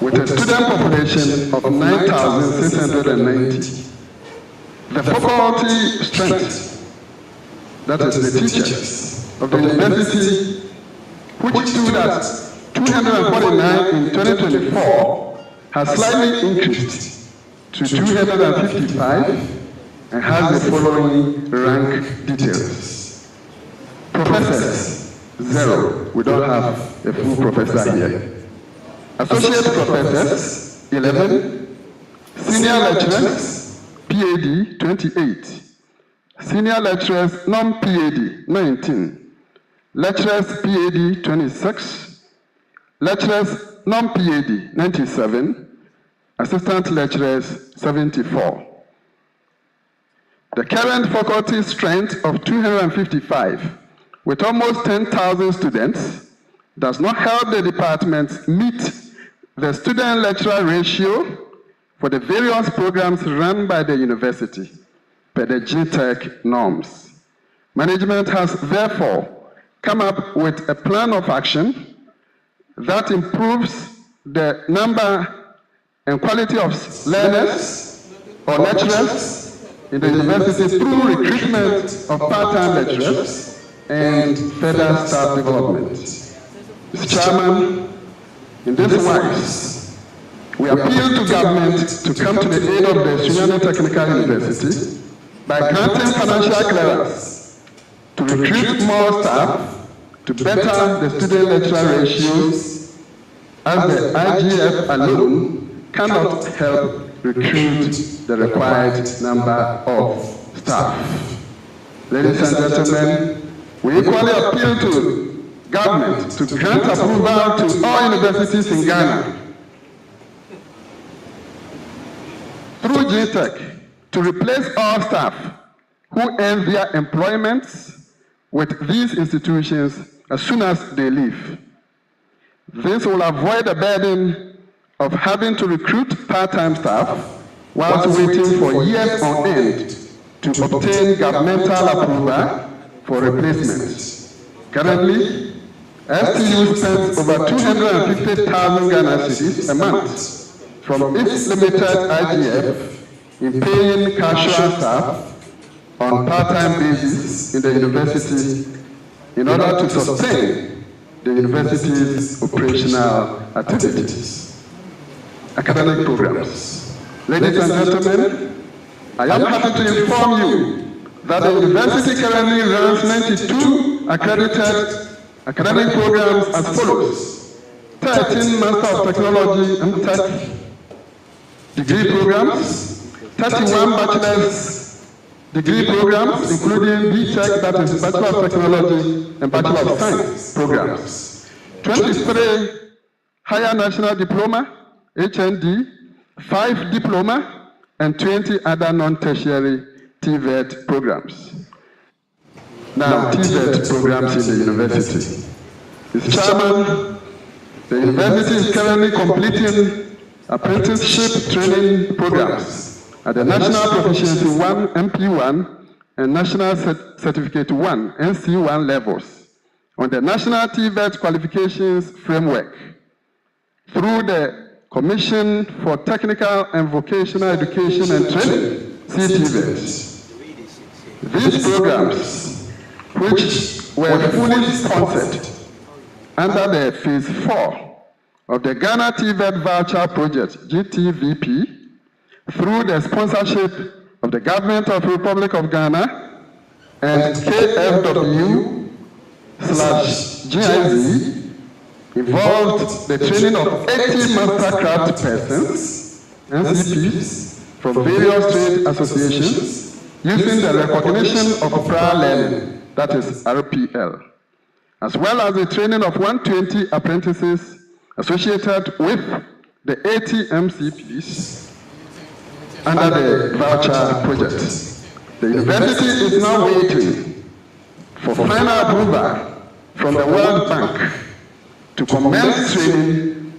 Speaker 11: With a student population of 9,690, the faculty strength, that is the teachers of the university, which stood at 249 in 2024, has slightly increased to 255 and has the following rank details. Professors, 0. We don't have a full professor here. Associate professors, 11. Senior lecturers, PhD, 28. Senior lecturers, non-PhD, 19. Lecturers, PhD, 26. Lecturers, non-PhD, 97. Assistant lecturers, 74. The current faculty strength of 255, with almost 10,000 students, does not help the department meet the student-lecturer ratio for the various programs run by the university per the GTech norms. Management has therefore come up with a plan of action that improves the number and quality of learners or lecturers in the university through recruitment of part-time lecturers and further staff development. Mr. Chairman, in this wise, we appeal to government to come to the aid of the Sunyani Technical University by granting financial clearance to recruit more staff, to better the student-lecturer ratios, as the IGF alone cannot help recruit the required number of staff. Ladies and gentlemen, we equally appeal to government to grant approval to all universities in Ghana through GTech to replace all staff who end their employments with these institutions as soon as they leave. This will avoid the burden of having to recruit part-time staff whilst waiting for years on end to obtain governmental approval for replacement. Currently, STU spends over 250,000 Ghana cedis a month from its limited IGF in paying casual staff on part-time basis in the university in order to sustain the university's operational activities. Academic programs. Ladies and gentlemen, I am happy to inform you that the university currently runs 92 accredited academic programs as follows: 13 Master of Technology and Tech degree programs, 31 bachelor's degree programs, including BTech, that is Bachelor of Technology and Bachelor of Science programs, 23 Higher National Diploma, HND, 5 Diploma, and 20 other non-tertiary TVET programs. Now, TVET programs in the university. Its chairman, the university is currently completing apprenticeship training programs at the National Proficiency 1, MP1, and National Certificate 1, NC1 levels on the National TVET Qualifications Framework through the Commission for Technical and Vocational Education and Training, CTVET. These programs, which were fully sponsored under the Phase 4 of the Ghana TVET Voucher Project, GTVP, through the sponsorship of the Government of the Republic of Ghana and KFW/GIZ, involved the training of 80 mastercraft persons, NCPs, from various trade associations using the recognition of prior learning, that is RPL, as well as the training of 120 apprentices associated with the 80 MCPs under the voucher project. The university is now waiting for final approval from the World Bank to commence training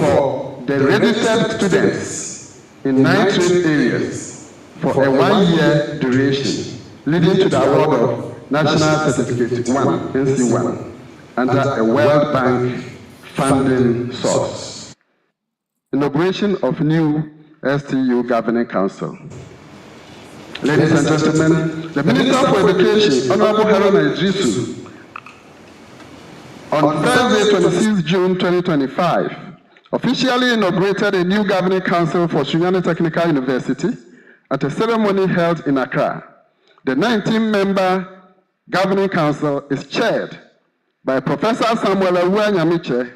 Speaker 11: for the registered students in 9 trade areas for a 1-year duration, leading to the award of National Certificate 1, NC1, under a World Bank funding source. Inauguration of new STU Governing Council. Ladies and gentlemen, the Minister for Education, Honorable Haruna Idrisu, on Thursday, 26 June 2025, officially inaugurated a new Governing Council for Sunyani Technical University at a ceremony held in Accra. The 19-member Governing Council is chaired by Professor Samuel Awuanyamiche,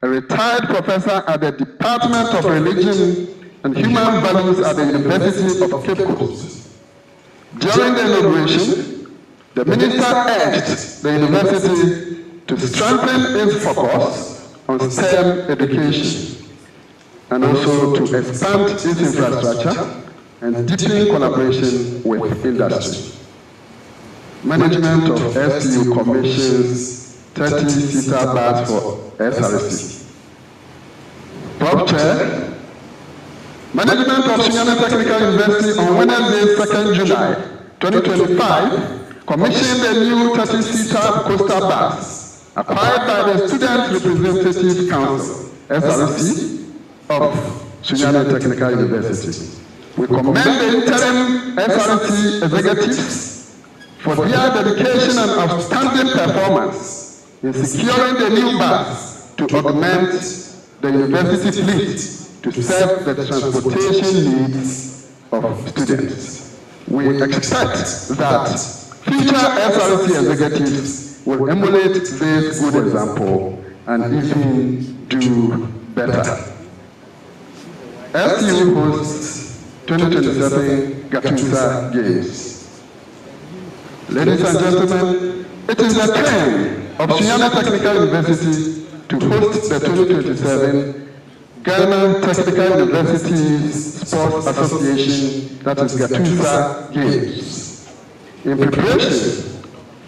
Speaker 11: a retired professor at the Department of Religion and Human Values at the University of Cape Coast. During the inauguration, the minister urged the university to strengthen its focus on STEM education and also to expand its infrastructure and deepen collaboration with industry. Management of STU commissions 30-seater bus for SRC. Prof Chair, Management of Sunyani Technical University on Wednesday, 2nd July 2025, commissioned a new 30-seater coaster bus acquired by the Student Representative Council, SRC, of Sunyani Technical University. We commend the interim SRC executives for their dedication and outstanding performance in securing the new bus to augment the university fleet to serve the transportation needs of students. We expect that future SRC executives will emulate this good example and even do better. STU hosts 2027 Gyabaah Games. Ladies and gentlemen, it is the turn of Sunyani Technical University to host the 2027 Ghana Technical Universities Sports Association, that is Gyabaah Games. In preparation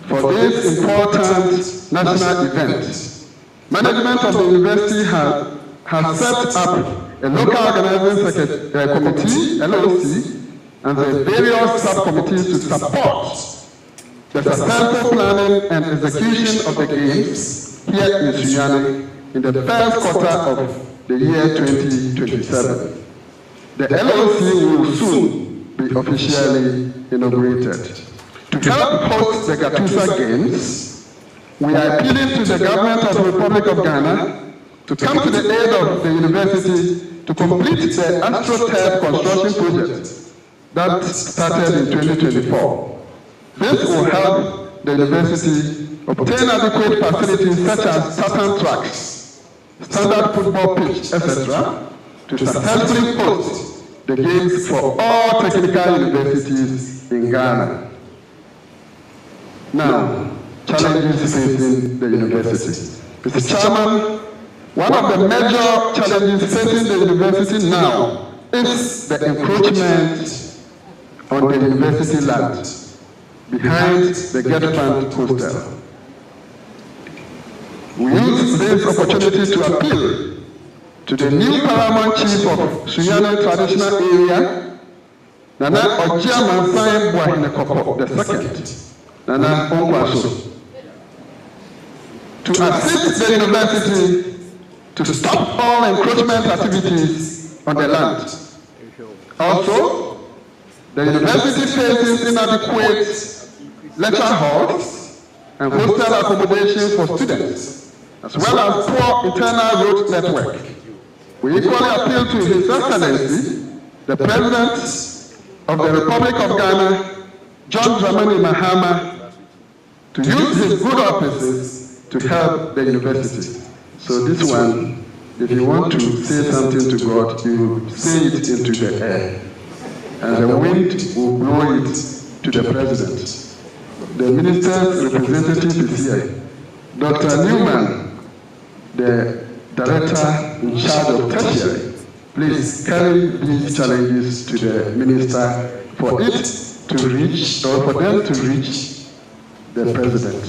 Speaker 11: for this important national event, management of the university has set up a local organizing committee, LOC, and the various subcommittees to support the successful planning and execution of the games here in Sunyani in the first quarter of the year 2027. The LOC will soon be officially inaugurated. To help host the Gyabaah Games, we are appealing to the government of the Republic of Ghana to come to the aid of the university to complete the AstroTurf construction project that started in 2024. This will help the university obtain adequate facilities such as tartan tracks, standard football pitch, etc., to successfully host the games for all technical universities in Ghana. Now, challenges facing the university. Mr. Chairman, one of the major challenges facing the university now is the encroachment on the university land behind the Gyabaah hostel. We use this opportunity to appeal to the new paramount chief of Sunyani traditional area, Nana Nsiah II, Nana Onkwaso, to assist the university to stop all encroachment activities on the land. Also, the university faces inadequate lecture halls and hostel accommodation for students, as well as poor internal road network. We equally appeal to His Excellency, the President of the Republic of Ghana, John Dramani Mahama, to use his good offices to help the university. So this one, if you want to say something to God, you say it into the air, and the wind will blow it to the President. The minister's representative is here. Dr. Newman, the Director in charge of tertiary, please carry these challenges to the Minister for it to reach, or for them to reach the President.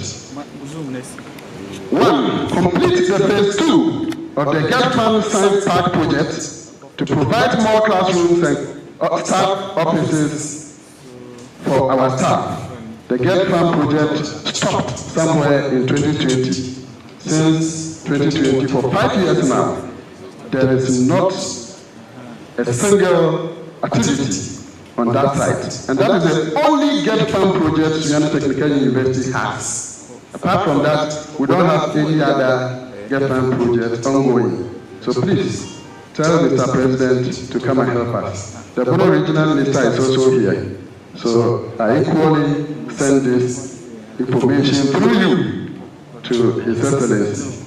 Speaker 11: 1. Complete the phase 2 of the Gyabaah Science Park project to provide more classrooms and staff offices for our staff. The Gyabaah project stopped somewhere in 2020. Since 2020, for 5 years now, there is not a single activity on that site. And that is the only Gyabaah project Sunyani Technical University has. Apart from that, we don't have any other Gyabaah project ongoing. So please, tell Mr. President to come and help us. The Bono Regional Minister is also here. So I equally send this information through you to His Excellency.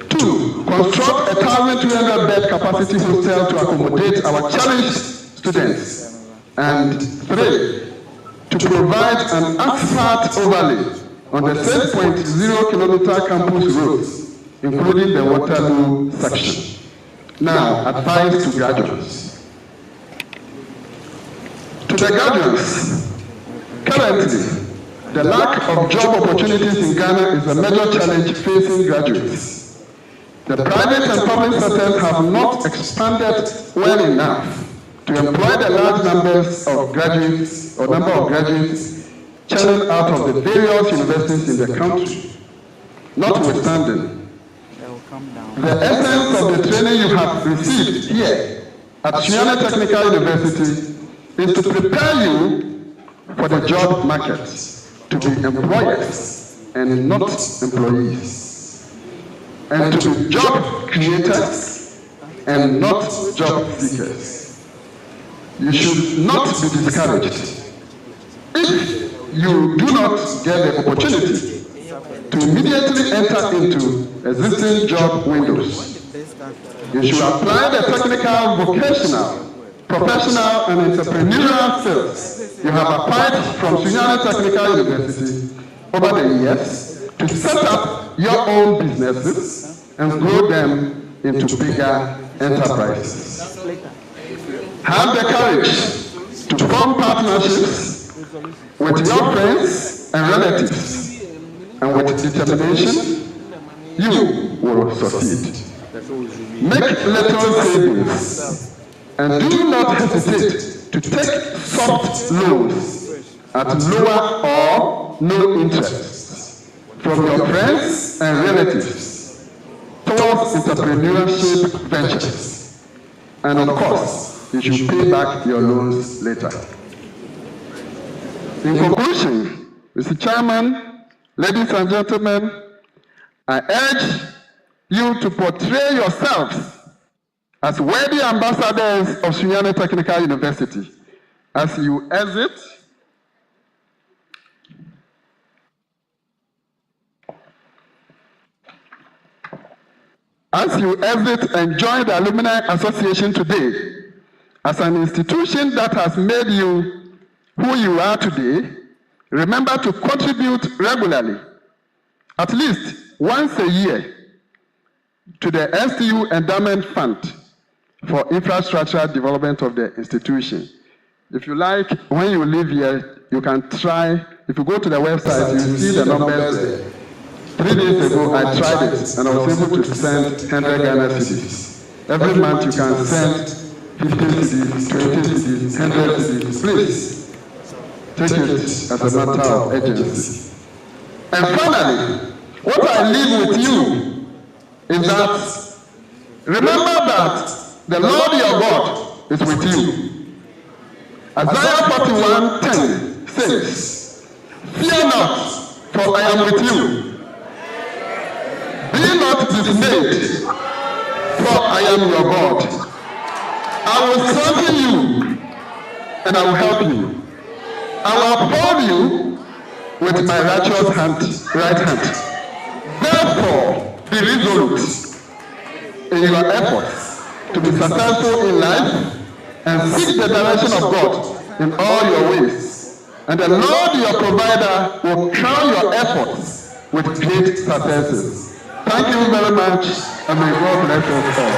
Speaker 11: 2. Construct a 1,200-bed capacity hostel to accommodate our challenged students. And 3. To provide an asphalt overlay on the 6.0-kilometer campus roads, including the Waterloo section. Now, advice to graduates. To the graduates, currently, the lack of job opportunities in Ghana is a major challenge facing graduates. The private and public sectors have not expanded well enough to employ the large numbers of graduates or number of graduates channeled out of the various universities in the country. Notwithstanding, the essence of the training you have received here at Sunyani Technical University is to prepare you for the job market, to be employers and not employees, and to be job creators and not job seekers. You should not be discouraged if you do not get the opportunity to immediately enter into existing job windows. You should apply the technical, vocational, professional, and entrepreneurial skills you have acquired from Sunyani Technical University over the years to set up your own businesses and grow them into bigger enterprises. Have the courage to form partnerships with your friends and relatives, and with determination, you will succeed. Make little savings and do not hesitate to take soft loans at lower or no interest from your friends and relatives towards entrepreneurship ventures. And of course, you should pay back your loans later. In conclusion, Mr. Chairman, ladies and gentlemen, I urge you to portray yourselves as worthy ambassadors of Sunyani Technical University as you exit and join the Alumni Association today as an institution that has made you who you are today. Remember to contribute regularly, at least once a year, to the STU Endowment Fund for infrastructural development of the institution. If you like, when you leave here, you can try. If you go to the website, you see the numbers there. 3 days ago, I tried it, and I was able to send 100 Ghana cedis. Every month, you can send 50 cedis, 20 cedis, 100 cedis. Please, take it as a matter of urgency. And finally, what I leave with you is that, remember that the Lord your God is with you. Isaiah 41:10 says, "Fear not, for I am with you. Be not dismayed, for I am your God. I will strengthen you, and I will help you. I will uphold you with my righteous right hand. Therefore, be resolute in your efforts to be successful in life and seek the direction of God in all your ways. And the Lord your provider will crown your efforts with great successes." Thank you very much, and may God bless us all.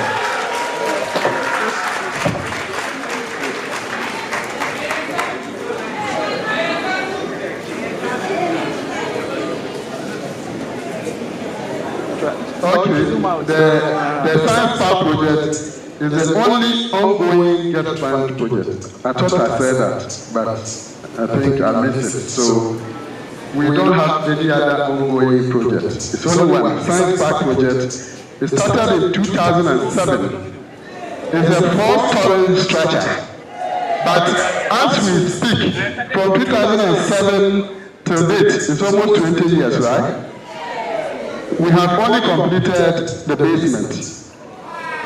Speaker 11: Okay, the Science Park project is the only ongoing Get Fund project. I thought I said that, but I think I missed it. So we don't have any other ongoing project. It's only one, Science Park project. It started in 2007. It's a 4-story structure. But as we speak, from 2007 till date, it's almost 20 years, right? We have only completed the basement.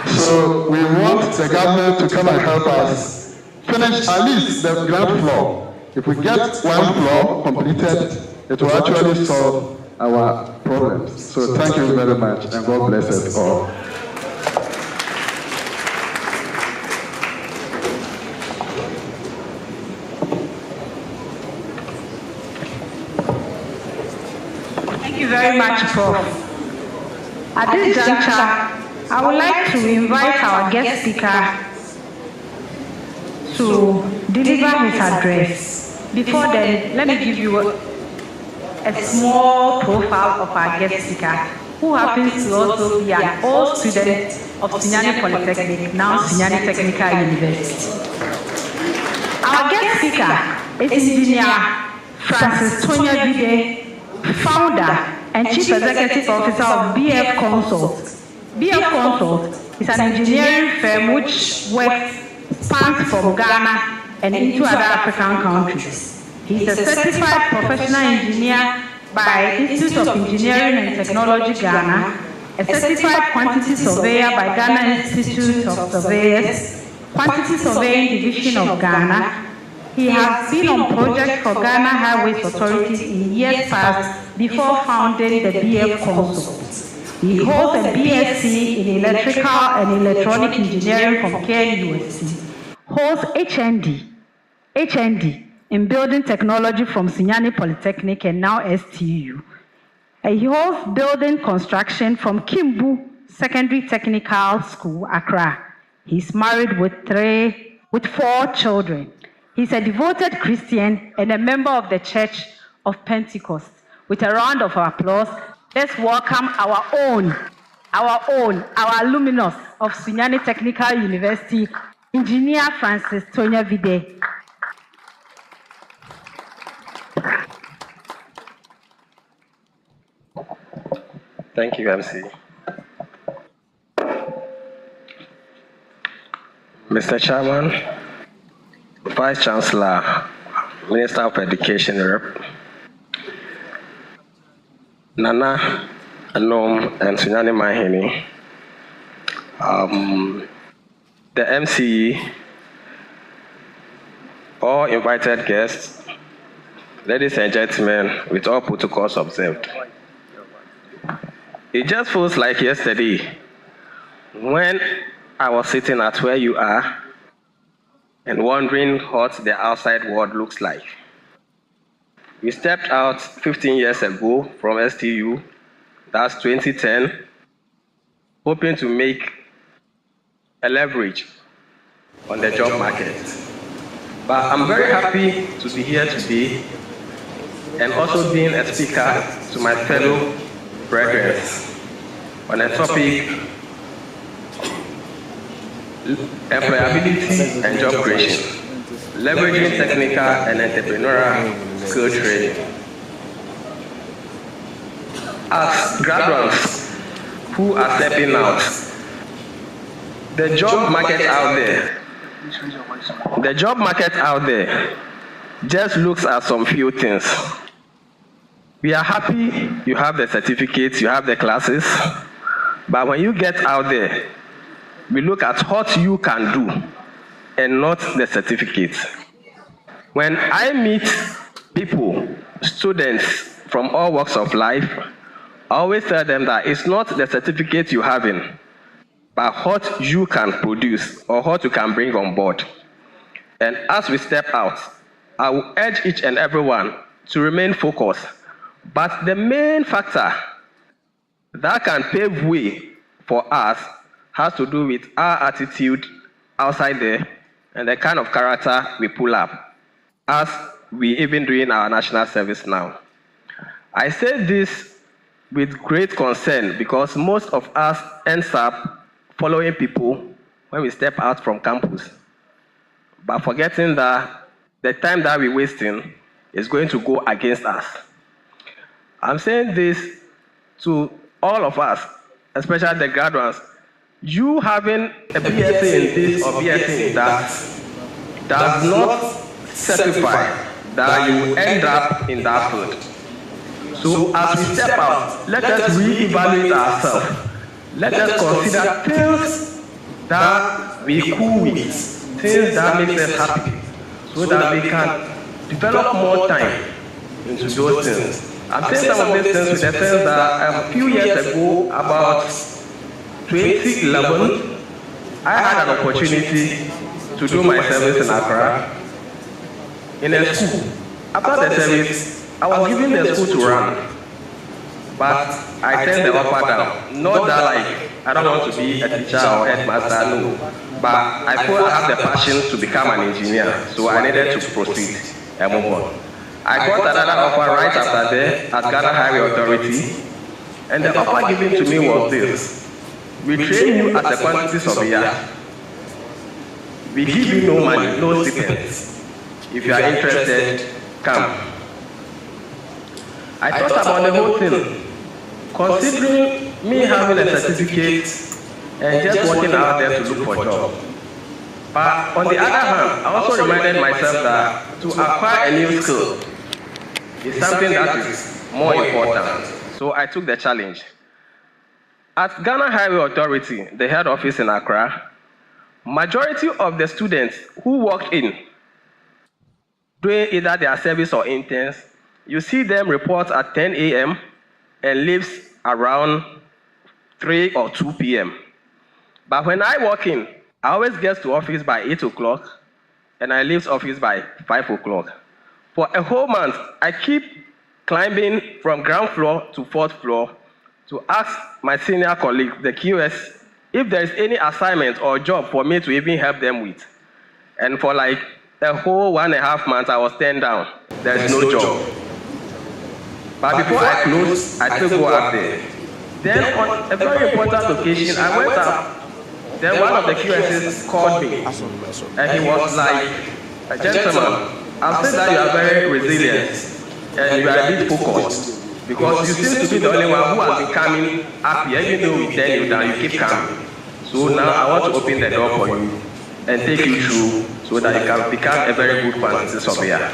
Speaker 11: So we want the government to come and help us finish at least the ground floor. If we get one floor completed, it will actually solve our problems. So thank you very much, and God bless us all.
Speaker 1: Thank you very much, Prof. At this juncture, I would like to invite our guest speaker to deliver his address. Before then, let me give you a small profile of our guest speaker, who happens to also be an old student of Sunyani Polytechnic, now Sunyani Technical University. Our guest speaker is Engineer Francis Tonya, founder and Chief Executive Officer of BF Consult. BF Consult is an engineering firm which spans from Ghana and into other African countries. He is a certified professional engineer by Institute of Engineering and Technology, Ghana, a certified quantity surveyor by Ghana Institute of Surveyors, Quantity Surveying Division of Ghana. He has been on projects for Ghana Highways Authorities in years past before founding the BF Consult. He holds a BSc in Electrical and Electronic Engineering from KNUST. Holds HND in Building Technology from Sunyani Polytechnic and now STU. And he holds Building Construction from Kimbu Secondary Technical School, Accra. He's married with 4 children. He's a devoted Christian and a member of the Church of Pentecost. With a round of applause, let's welcome our alumnus of Sunyani Technical University, Engineer Francis Tonya Vide.
Speaker 12: Thank you, MC. Mr. Chairman, Vice Chancellor, Minister of Education Rep, Nana, Anom, and Sunyani Mahini, the MCE, all invited guests, ladies and gentlemen, with all protocols observed. It just feels like yesterday when I was sitting at where you are and wondering what the outside world looks like. We stepped out 15 years ago from STU, that's 2010, hoping to make a leverage on the job market. But I'm very happy to be here today and also being a speaker to my fellow brethren on a topic, employability and job creation, leveraging technical and entrepreneurial skill training. As graduates who are stepping out, the job market out there just looks at some few things. We are happy you have the certificates, you have the classes, but when you get out there, we look at what you can do and not the certificates. When I meet people, students from all walks of life, I always tell them that it's not the certificate you have in, but what you can produce or what you can bring on board. And as we step out, I will urge each and everyone to remain focused. But the main factor that can pave way for us has to do with our attitude outside there and the kind of character we pull up, as we even doing our national service now. I say this with great concern because most of us ends up following people when we step out from campus, but forgetting that the time that we're wasting is going to go against us. I'm saying this to all of us, especially the graduates. You having a BSc in this or BSc in that does not certify that you will end up in that field. So as we step out, let us re-evaluate ourselves. Let us consider things that we cool with, things that make us happy, so that we can develop more time into those things. I'm saying some of these things with the sense that a few years ago, about 2011, I had an opportunity to do my service in Accra in a school. After the service, I was given the school to run, but I turned the offer down. Not that like I don't want to be a teacher or headmaster, no. But I thought I have the passion to become an engineer, so I needed to proceed and move on. I got another offer right after there at Ghana Highway Authority, and the offer given to me was this: we train you at the quantities of a year. We give you no money, no stipends. If you are interested, come. I thought about the whole thing, considering me having a certificate and just working out there to look for a job. But on the other hand, I also reminded myself that to acquire a new skill is something that is more important. So I took the challenge. At Ghana Highway Authority, the head office in Accra, majority of the students who walked in doing either their service or interns, you see them report at 10 a.m. and leaves around 3 or 2 p.m. But when I walk in, I always get to office by 8 o'clock, and I leave office by 5 o'clock. For a whole month, I keep climbing from ground floor to 4th floor to ask my senior colleague, the QS, if there is any assignment or job for me to even help them with. And for like a whole 1.5 months, I was turned down. There's no job. But before I closed, I still go up there. Then on a very important occasion, I went up. Then one of the QSs called me, and he was like, "Gentlemen, I've said that you are very resilient, and you are a bit focused, because you seem to be the only one who has been coming up here, even though we tell you that you keep coming. So now I want to open the door for you and take you through so that you can become a very good quantity surveyor."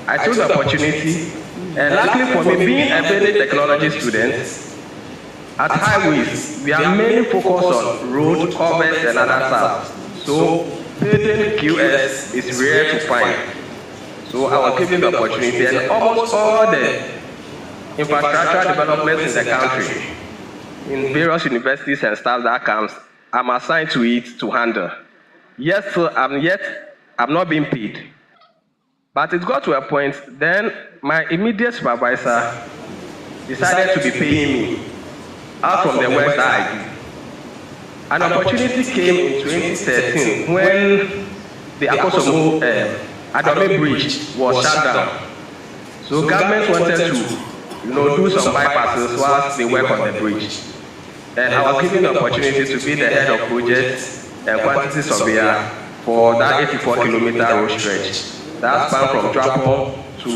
Speaker 12: I took the opportunity, and luckily for me, being a building technology student, at highways, we are mainly focused on road, culverts, and other stuff. So building QS is rare to find. So I was given the opportunity, and almost all the infrastructure developments in the country, in various universities and staff that comes, I'm assigned to it to handle. Yes, so I'm not being paid. But it got to a point, then my immediate supervisor decided to be paying me out from the work that I do. An opportunity came in 2013 when the Akosomo Adome Bridge was shut down. So government wanted to do some bypasses whilst they work on the bridge. And I was given the opportunity to be the head of project and quantity surveyor for that 84-kilometer road stretch. That span from Gyabaah to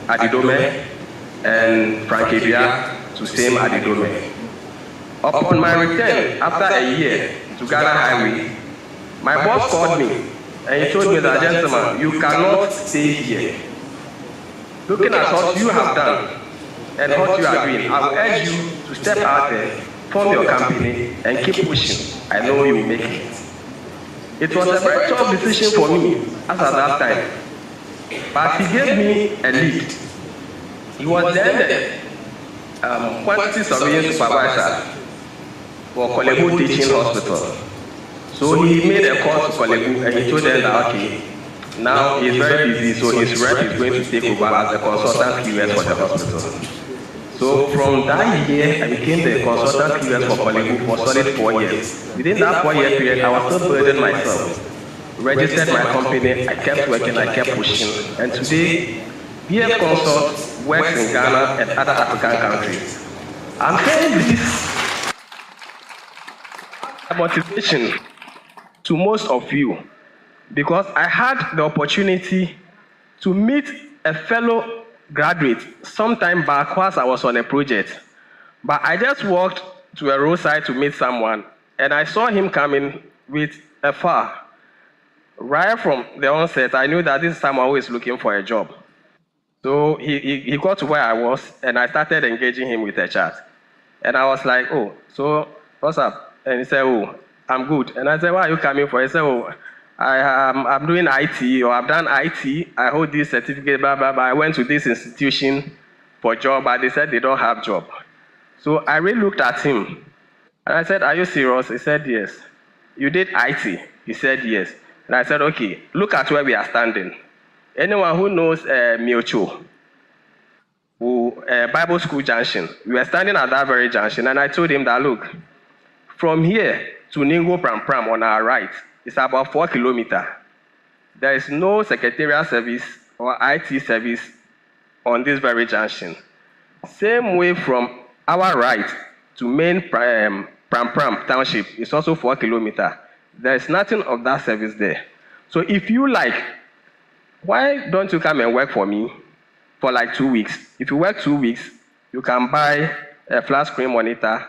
Speaker 12: Adidome and Frankebia to same Adidome. Upon my return, after a year to Ghana Highway, my boss called me and he told me that, "Gentlemen, you cannot stay here. Looking at what you have done and what you are doing, I will urge you to step out there, form your company, and keep pushing. I know you will make it." It was a very tough decision for me as at that time, but he gave me a lead. He was then the quantity surveillance supervisor for Kolegu Teaching Hospital. So he made a call to Kolegu and he told them that, okay, now he's very busy, so his rep is going to take over as the consultant QS for the hospital. So from that year, I became the consultant QS for Kolegu for solid 4 years. Within that 4-year period, I was still building myself, registered my company, I kept working, I kept pushing, and today, BF Consult works in Ghana and other African countries. I'm saying this motivation to most of you because I had the opportunity to meet a fellow graduate sometime back whilst I was on a project. But I just walked to a roadside to meet someone and I saw him coming with a far. Right from the onset, I knew that this is someone who is looking for a job. So he got to where I was and I started engaging him with a chat. And I was like, "Oh, so what's up?" And he said, "Oh, I'm good." And I said, "Where are you coming for?" He said, "Oh, I'm doing IT, or I've done IT. I hold this certificate, blah, blah, blah. I went to this institution for a job, but they said they don't have job." So I really looked at him. And I said, "Are you serious?" He said, "Yes." "You did IT?" He said, "Yes." And I said, "Okay, look at where we are standing. Anyone who knows Miocho, Bible School Junction, we were standing at that very junction, and I told him that, look, from here to Ningo Pram Pram on our right, it's about 4 kilometers. There is no secretarial service or IT service on this very junction. Same way from our right to main Pram Pram Township, it's also 4 kilometers. There is nothing of that service there. So if you like, why don't you come and work for me for like 2 weeks? If you work 2 weeks, you can buy a flat screen monitor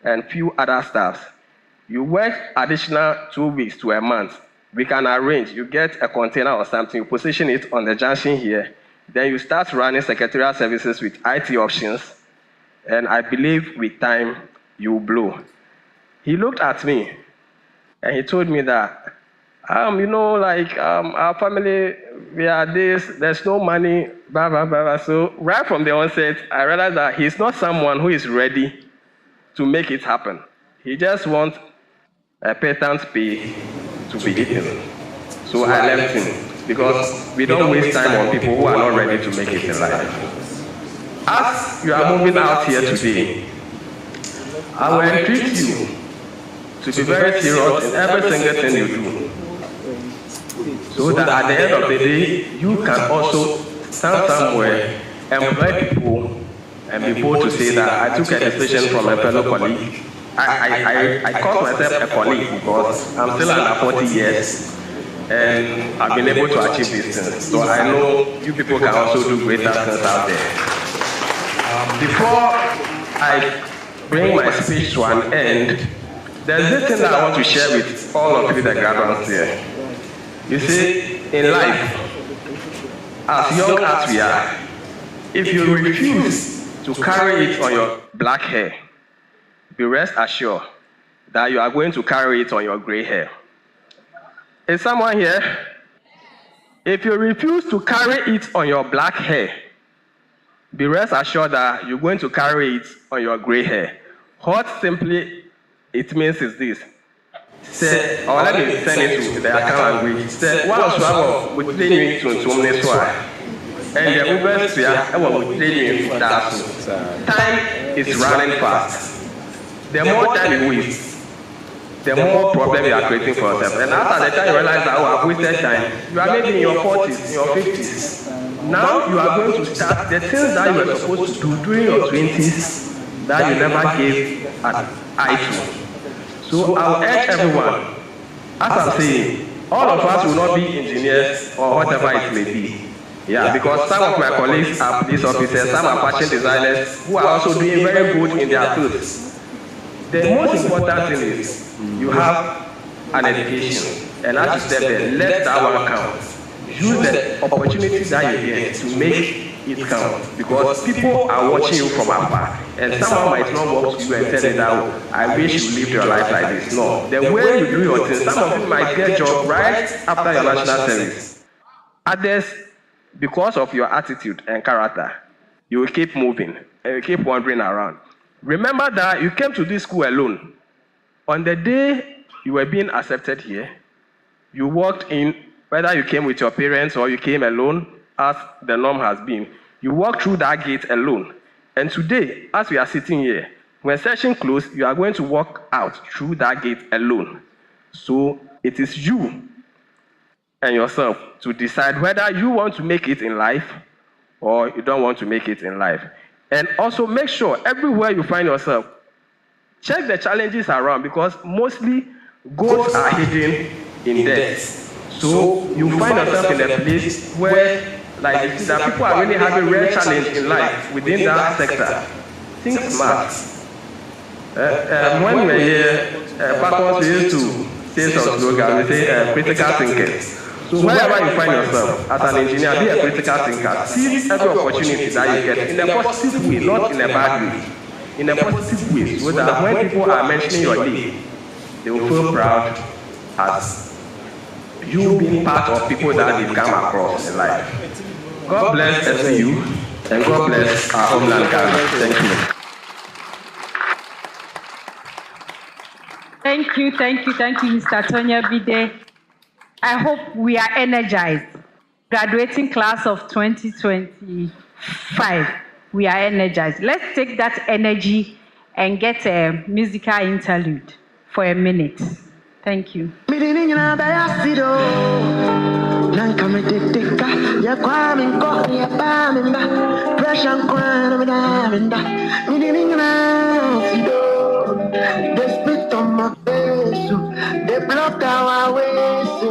Speaker 12: and few other stuffs. You work additional 2 weeks to a month. We can arrange, you get a container or something, you position it on the junction here, then you start running secretarial services with IT options, and I believe with time, you will blow." He looked at me, and he told me that, our family, we are this, there's no money, blah, blah, blah, blah. So right from the onset, I realized that he's not someone who is ready to make it happen. He just wants a patent pay to be eaten. So I left him because we don't waste time on people who are not ready to make it in life. As you are moving out here today, I will entreat you to be very serious in every single thing you do, so that at the end of the day, you can also stand somewhere, employ people, and be able to say that I took a decision from a fellow colleague. I call myself a colleague because I'm still under 40 years and I've been able to achieve these things. So I know you people can also do greater things out there. Before I bring my speech to an end, there's this thing that I want to share with all of you, the graduates here. You see, in life, as young as we are, if you refuse to carry it on your black hair, be rest assured that you are going to carry it on your gray hair. Is someone here? If you refuse to carry it on your black hair, be rest assured that you're going to carry it on your gray hair. What simply it means is this. Say, or let me send it to the account language. Say, one swallow with training to this one. And the Uber sphere with training that. Time is running fast. The more time you waste, the more problem you are creating for yourself. And after the time you realize that, oh, I've wasted time, you are maybe in your 40s, in your 50s. Now you are going to start the things that you were supposed to do during your 20s that you never gave an eye to. So I'll urge everyone, as I'm saying, all of us will not be engineers or whatever it may be. Yeah, because some of my colleagues are police officers, some are fashion designers who are also doing very good in their fields. The most important thing is you have an education, and as you said there, let that one count. Use the opportunity that you get to make it count, because people are watching you from afar, and someone might not walk to you and tell you that, oh, I wish you lived your life like this. No, the way you do your things, some of you might get a job right after your national service. Others, because of your attitude and character, you will keep moving and you keep wandering around. Remember that you came to this school alone. On the day you were being accepted here, you walked in, whether you came with your parents or you came alone, as the norm has been, you walked through that gate alone. And today, as we are sitting here, when session closed, you are going to walk out through that gate alone. So it is you and yourself to decide whether you want to make it in life or you don't want to make it in life. And also make sure everywhere you find yourself, check the challenges around, because mostly goals are hidden in debt. So you find yourself in a place where, like, that people are really having a real challenge in life within that sector. Think smart. When we were here, backwards we used to say some slogan, we say critical thinkers. So wherever you find yourself, as an engineer, be a critical thinker. Seize every opportunity that you get in a positive way, not in a bad way. In a positive way, so that when people are mentioning your name, they will feel proud as you being part of people that they've come across in life. God bless STU, and God bless our homeland Ghana. Thank you.
Speaker 1: Thank you, Mr. Tonya Bide. I hope we are energized. Graduating class of 2025, we are energized. Let's take that energy and get a musical interlude for a minute. Thank you.
Speaker 5: They blocked our way, so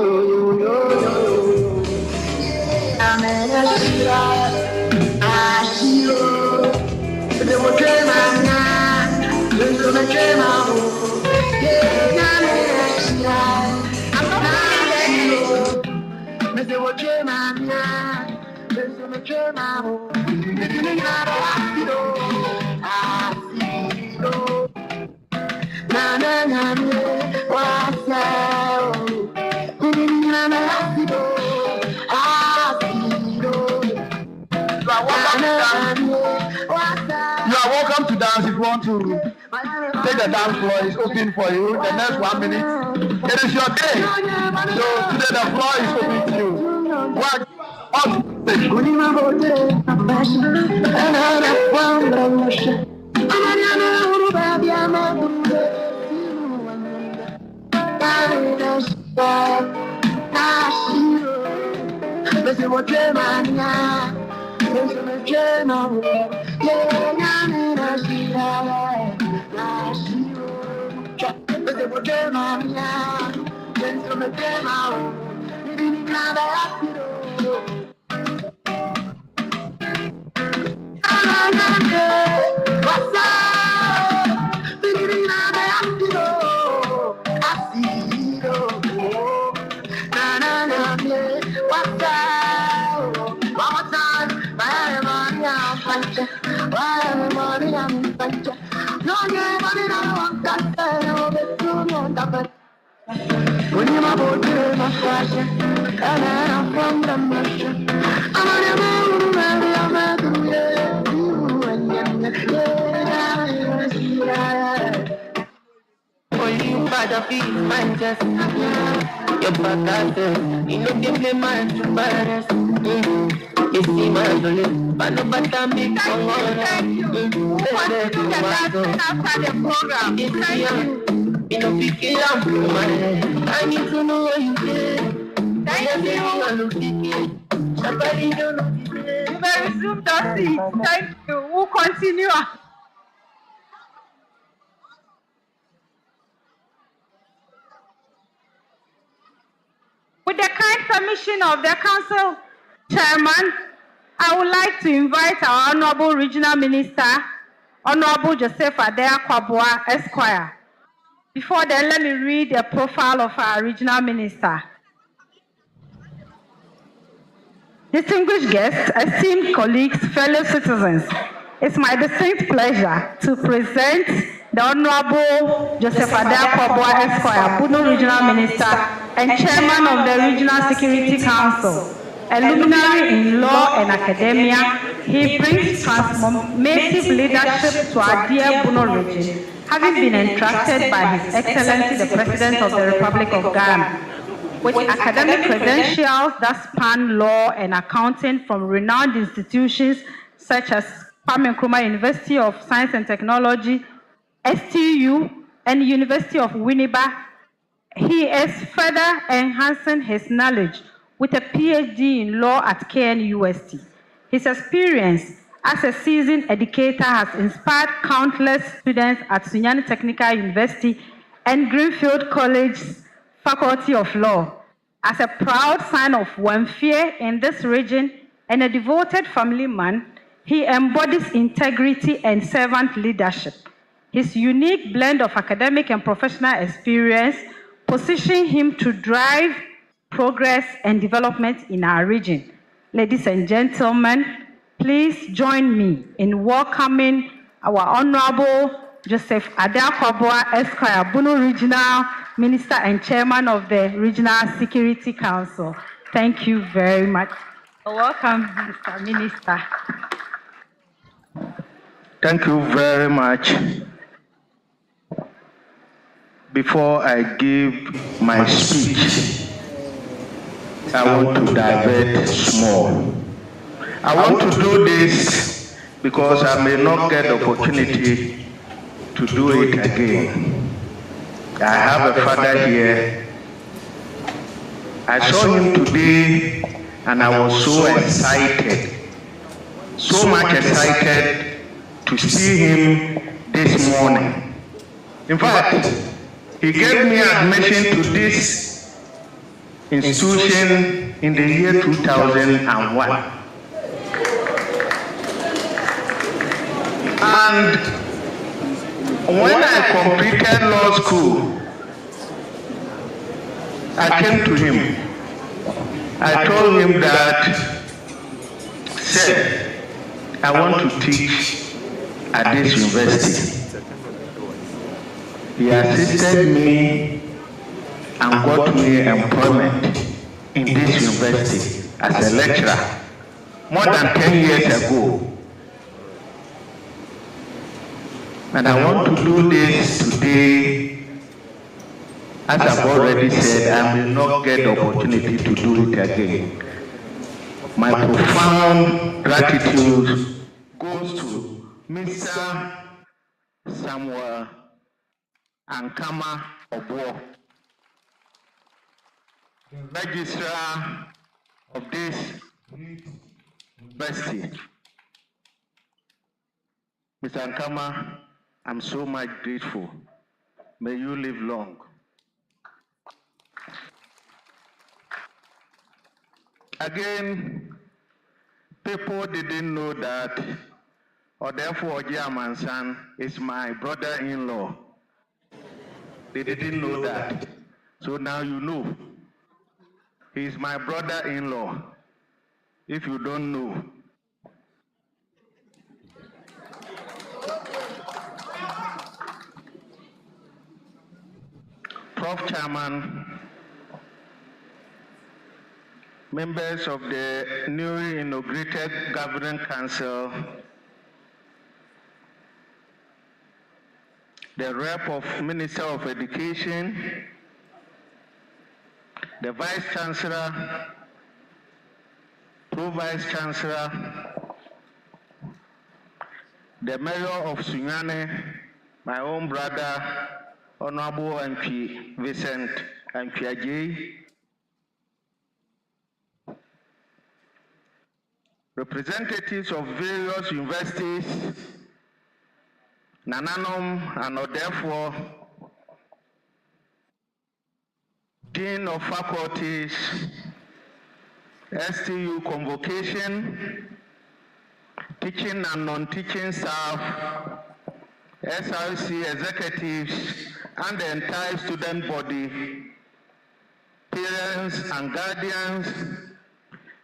Speaker 5: I'm in a shot. I see you. They will dream I'm not. They will dream I'm yeah, I'm in a shot. I'm not. They will dream I'm not. They will dream I'm I see you. Na na na what's now? You are welcome to dance.
Speaker 9: Girls, if you want to take the dance floor, it's open for you. The next 1 minute, it is your day. So today the floor is open to you. What?
Speaker 5: I need to know where you did. Thank you.
Speaker 1: You may resume your seat. Thank you. We'll continue. With the kind permission of the Council Chairman, I would like to invite our Honorable Regional Minister, Honorable Joseph Adea Gyabaah, Esquire. Before then, let me read the profile of our Regional Minister. Distinguished guests, esteemed colleagues, fellow citizens, it's my distinct pleasure to present the Honorable Joseph Adea Gyabaah, Esquire, Bunu Regional Minister and Chairman of the Regional Security Council. A luminary in law and academia, he brings transformative leadership to our dear Bunu region, having been entrusted by His Excellency the President of the Republic of Ghana with academic credentials that span law and accounting from renowned institutions such as Kwame Nkrumah University of Science and Technology, STU, and University of Winnipeg. He is further enhancing his knowledge with a PhD in law at KNUST. His experience as a seasoned educator has inspired countless students at Sunyani Technical University and Greenfield College's Faculty of Law. As a proud son of Wamfie in this region and a devoted family man, he embodies integrity and servant leadership. His unique blend of academic and professional experience positions him to drive progress and development in our region. Ladies and gentlemen, please join me in welcoming our Honorable Joseph Adea Gyabaah, Esquire, Bunu Regional Minister and Chairman of the Regional Security Council. Thank you very much. Welcome, Mr. Minister.
Speaker 13: Thank you very much. Before I give my speech, I want to divert small. I want to do this because I may not get the opportunity to do it again. I have a father here. I saw him today and I was so excited, so much excited to see him this morning. In fact, he gave me admission to this institution in the year 2001. And when I completed law school, I came to him. I told him that, sir, I want to teach at this university. He assisted me and got me employment in this university as a lecturer more than 10 years ago. And I want to do this today. As I've already said, I may not get the opportunity to do it again. My profound gratitude goes to Mr. Samuel Ankama Obo, registrar of this university. Mr. Ankama, I'm so much grateful. May you live long. Again, people didn't know that, or therefore Gyabaah son is my brother-in-law. They didn't know that. So now you know. He is my brother-in-law. If you don't know. Prof. Chairman, members of the newly inaugurated Governing Council, the rep of Minister of Education, the Vice Chancellor, Pro-Vice Chancellor, the Mayor of Sunyani, my own brother, Honorable MP Vincent Nsiah, representatives of various universities, Nananom and therefore Dean of Faculties, STU Convocation, teaching and non-teaching staff, SRC executives, and the entire student body, parents and guardians,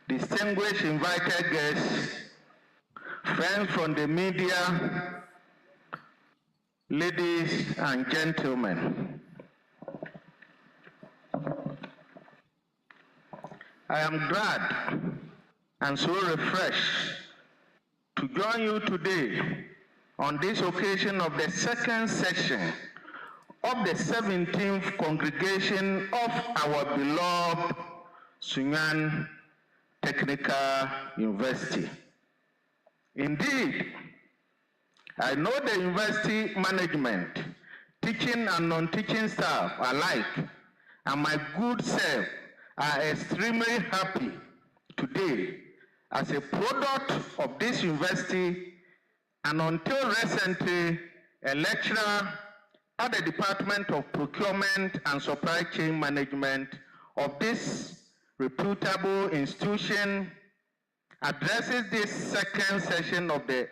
Speaker 13: distinguished invited guests, friends from the media, ladies and gentlemen. I am glad and so refreshed to join you today on this occasion of the second session of the 17th congregation of our beloved Sunyani Technical University. Indeed, I know the university management, teaching and non-teaching staff alike, and my good self are extremely happy today as a product of this university and until recently a lecturer at the Department of Procurement and Supply Chain Management of this reputable institution, addresses this second session of the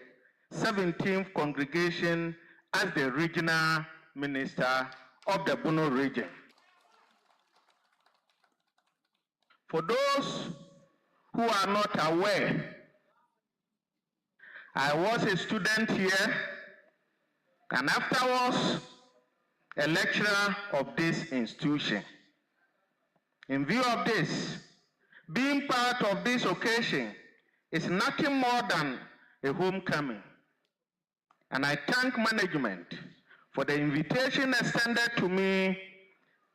Speaker 13: 17th congregation as the regional minister of the Bono region. For those who are not aware, I was a student here and afterwards a lecturer of this institution. In view of this, being part of this occasion is nothing more than a homecoming. And I thank management for the invitation extended to me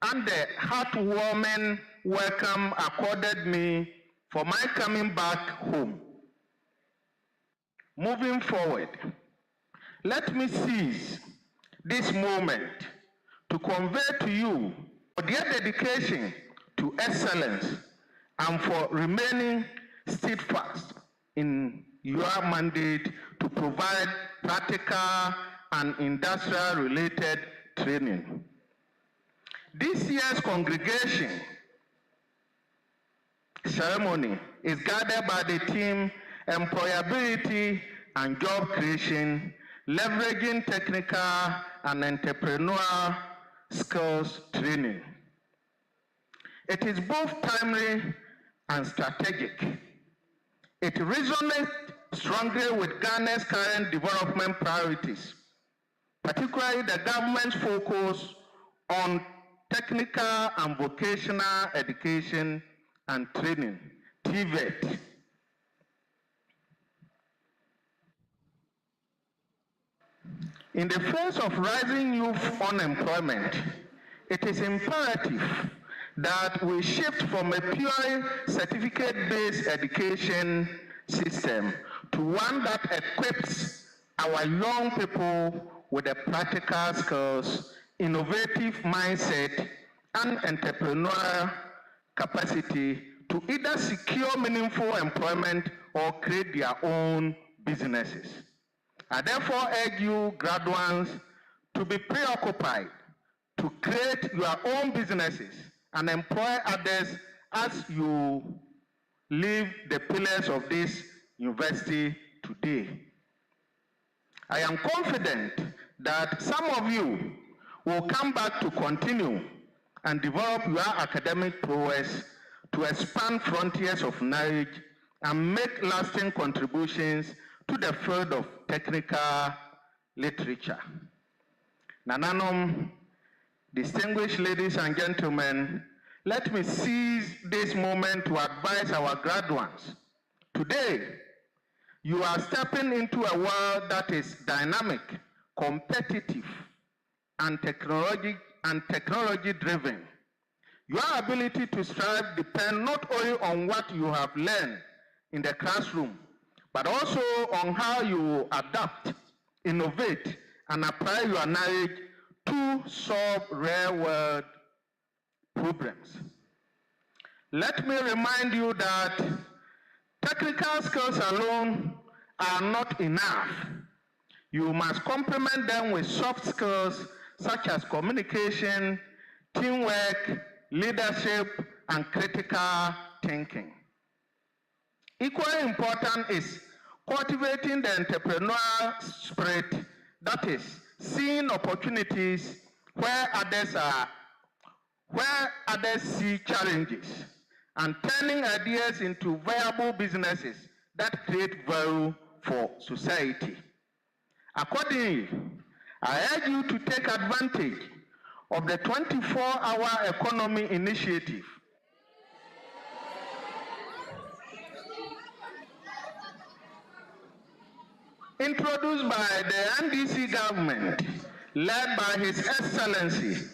Speaker 13: and the heartwarming welcome accorded me for my coming back home. Moving forward, let me seize this moment to convey to you their dedication to excellence and for remaining steadfast in your mandate to provide practical and industrial-related training. This year's congregation ceremony is guided by the theme Employability and Job Creation, Leveraging Technical and Entrepreneurial Skills Training. It is both timely and strategic. It resonates strongly with Ghana's current development priorities, particularly the government's focus on technical and vocational education and training, TVET. In the face of rising youth unemployment, it is imperative that we shift from a purely certificate-based education system to one that equips our young people with the practical skills, innovative mindset, and entrepreneurial capacity to either secure meaningful employment or create their own businesses. I therefore urge you, graduates, to be preoccupied to create your own businesses and employ others as you leave the pillars of this university today. I am confident that some of you will come back to continue and develop your academic prowess to expand frontiers of knowledge and make lasting contributions to the field of technical literature. Nananom, distinguished ladies and gentlemen, let me seize this moment to advise our graduates. Today, you are stepping into a world that is dynamic, competitive, and technology-driven. Your ability to strive depends not only on what you have learned in the classroom, but also on how you adapt, innovate, and apply your knowledge to solve real-world problems. Let me remind you that technical skills alone are not enough. You must complement them with soft skills such as communication, teamwork, leadership, and critical thinking. Equally important is cultivating the entrepreneurial spirit, that is, seeing opportunities where others see challenges, and turning ideas into viable businesses that create value for society. Accordingly, I urge you to take advantage of the 24-hour economy initiative introduced by the NDC government, led by His Excellency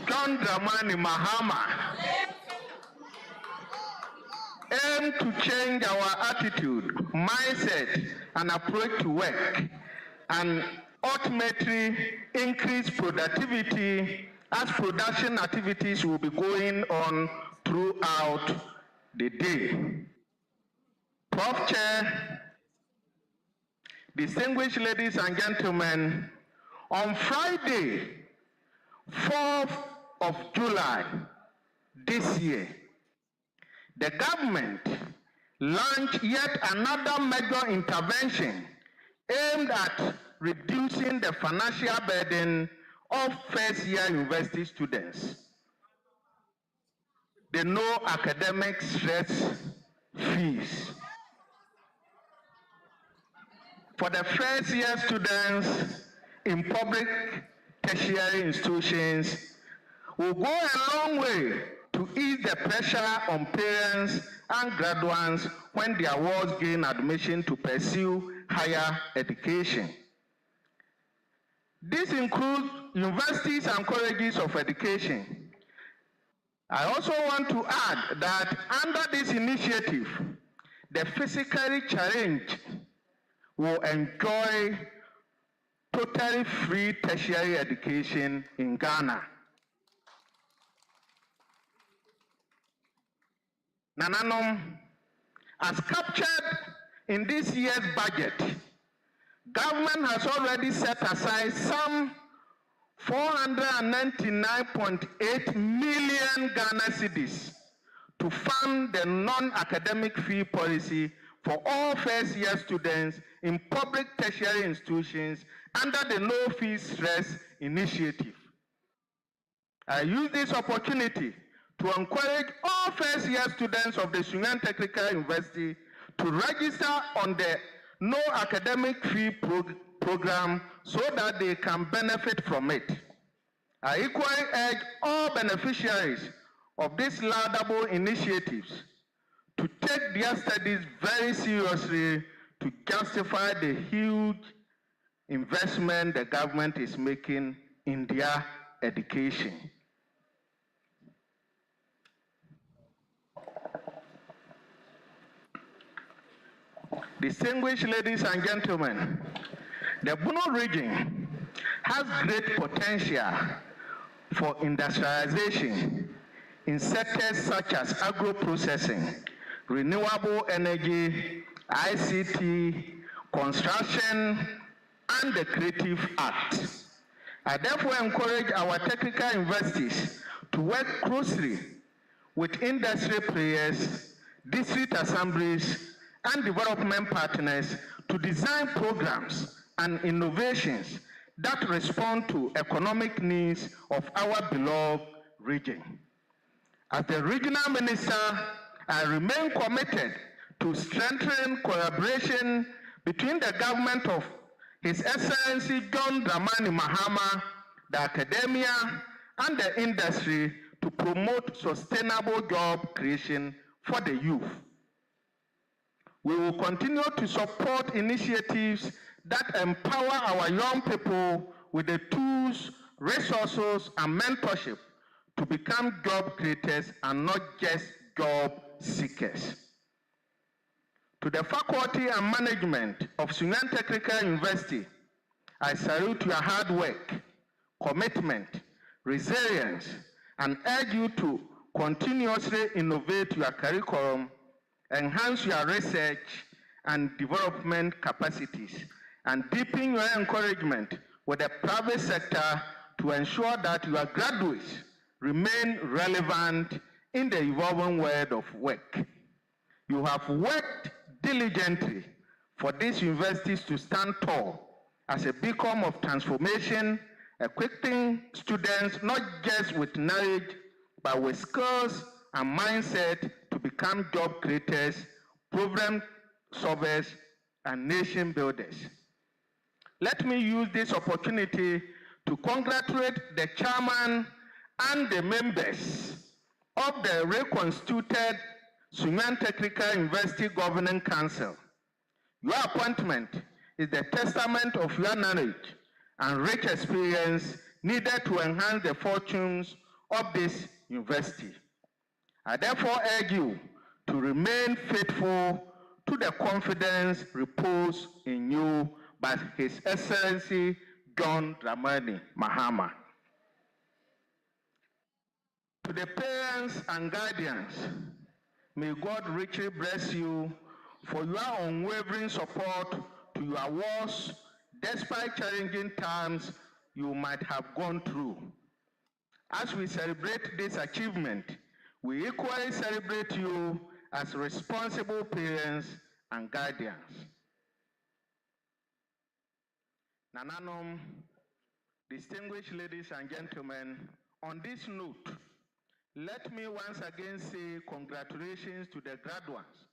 Speaker 13: John Dramani Mahama, aim to change our attitude, mindset, and approach to work, and ultimately increase productivity as production activities will be going on throughout the day. Prof. Chair, distinguished ladies and gentlemen, on Friday, 4th of July this year, the government launched yet another major intervention aimed at reducing the financial burden of first-year university students. The no academic stress fees. For the first-year students in public tertiary institutions, will go a long way to ease the pressure on parents and graduates when their wards gain admission to pursue higher education. This includes universities and colleges of education. I also want to add that under this initiative, the physically challenged will enjoy totally free tertiary education in Ghana. Nananom, as captured in this year's budget, government has already set aside some 499.8 million Ghana cedis to fund the non-academic fee policy for all first-year students in public tertiary institutions under the No Fee Stress initiative. I use this opportunity to encourage all first-year students of the Sunyani Technical University to register on the No Academic Fee program so that they can benefit from it. I equally urge all beneficiaries of these laudable initiatives to take their studies very seriously to justify the huge investment the government is making in their education. Distinguished ladies and gentlemen, the Bono region has great potential for industrialization in sectors such as agro-processing, renewable energy, ICT, construction, and the creative arts. I therefore encourage our technical universities to work closely with industry players, district assemblies, and development partners to design programs and innovations that respond to economic needs of our beloved region. As the regional minister, I remain committed to strengthening collaboration between the government of His Excellency John Dramani Mahama, the academia, and the industry to promote sustainable job creation for the youth. We will continue to support initiatives that empower our young people with the tools, resources, and mentorship to become job creators and not just job seekers. To the faculty and management of Sunyani Technical University, I salute your hard work, commitment, resilience, and urge you to continuously innovate your curriculum, enhance your research and development capacities, and deepen your encouragement with the private sector to ensure that your graduates remain relevant in the evolving world of work. You have worked diligently for these universities to stand tall as a beacon of transformation, equipping students not just with knowledge, but with skills and mindset to become job creators, problem solvers, and nation builders. Let me use this opportunity to congratulate the chairman and the members of the reconstituted Sunyani Technical University Governing Council. Your appointment is the testament of your knowledge and rich experience needed to enhance the fortunes of this university. I therefore urge you to remain faithful to the confidence reposed in you by His Excellency John Dramani Mahama. To the parents and guardians, may God richly bless you for your unwavering support to your wards despite challenging times you might have gone through. As we celebrate this achievement, we equally celebrate you as responsible parents and guardians. Nananom, distinguished ladies and gentlemen, on this note, let me once again say congratulations to the graduates.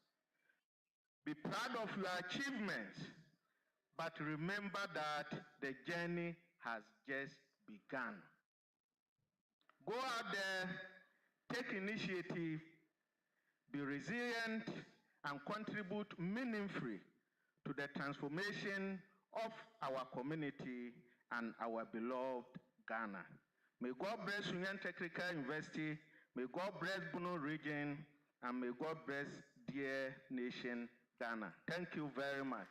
Speaker 13: Be proud of your achievements, but remember that the journey has just begun. Go out there, take initiative, be resilient, and contribute meaningfully to the transformation of our community and our beloved Ghana. May God bless Sunyani Technical University, may God bless Bono region, and may God bless dear nation Ghana. Thank you very much.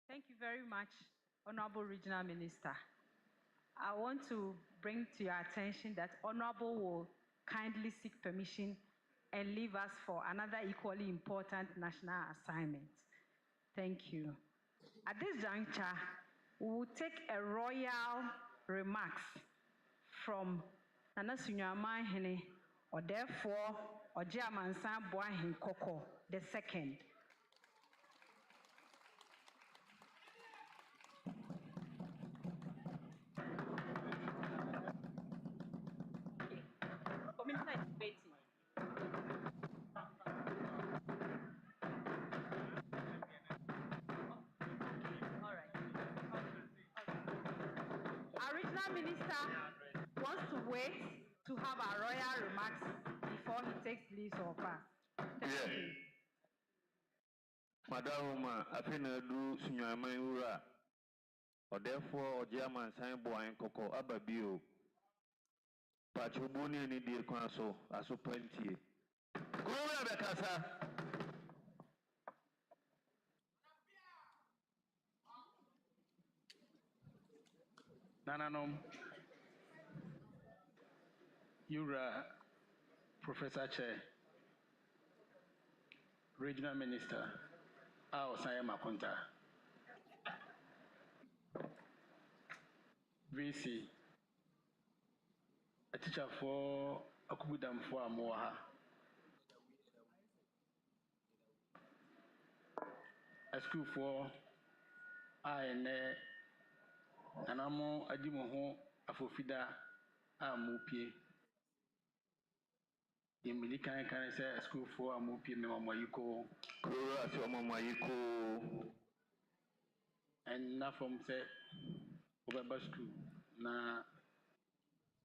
Speaker 1: Thank you very much, Honorable Regional Minister. I want to bring to your attention that Honorable will kindly seek permission and leave us for another equally important national assignment. Thank you. At this juncture, we will take a royal remarks from Nana Sunyani or therefore Gyabaah Boahin Koko the second. Minister wants to wait to have our royal remarks before he takes leave of us. Thank you.
Speaker 13: Madam, I think I do Sunyani Ura. Or therefore, or German sign boy and cocoa ababio. Pachubuni ni dear council, as so plenty. Go the casa.
Speaker 3: Nananom, Yura, Professor Chair, Regional Minister, Nsiah Makonta, VC, a teacher for Akubudam for Amoha, a school for I Anamo Adimoho Afofida Amupie. In Milikan can say a school for Amupie Mamayuko. And now from say over school na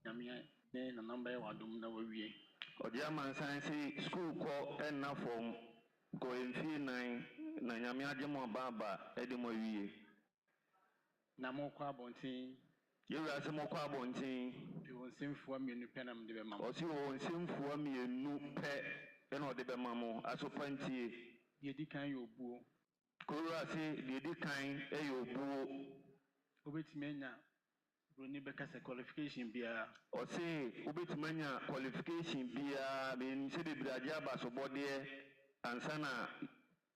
Speaker 3: Yamia then a number of Adum Nawawi.
Speaker 13: Or German science school call and now from going fee 9 Nanyamia Jamo Baba Edimoye.
Speaker 3: Namokwa Bontin.
Speaker 13: You are some more bonting.
Speaker 3: You will sing for me in Penam de Bemam.
Speaker 13: Or you will sing for me a new pet and all the Bemamo as a plenty.
Speaker 3: Ye decan your boo.
Speaker 13: Kura say the decline a your boo.
Speaker 3: Obitimena Runibecas qualification beer.
Speaker 13: Or say Ubitimania qualification beer being said the Gyabaah so body and Sana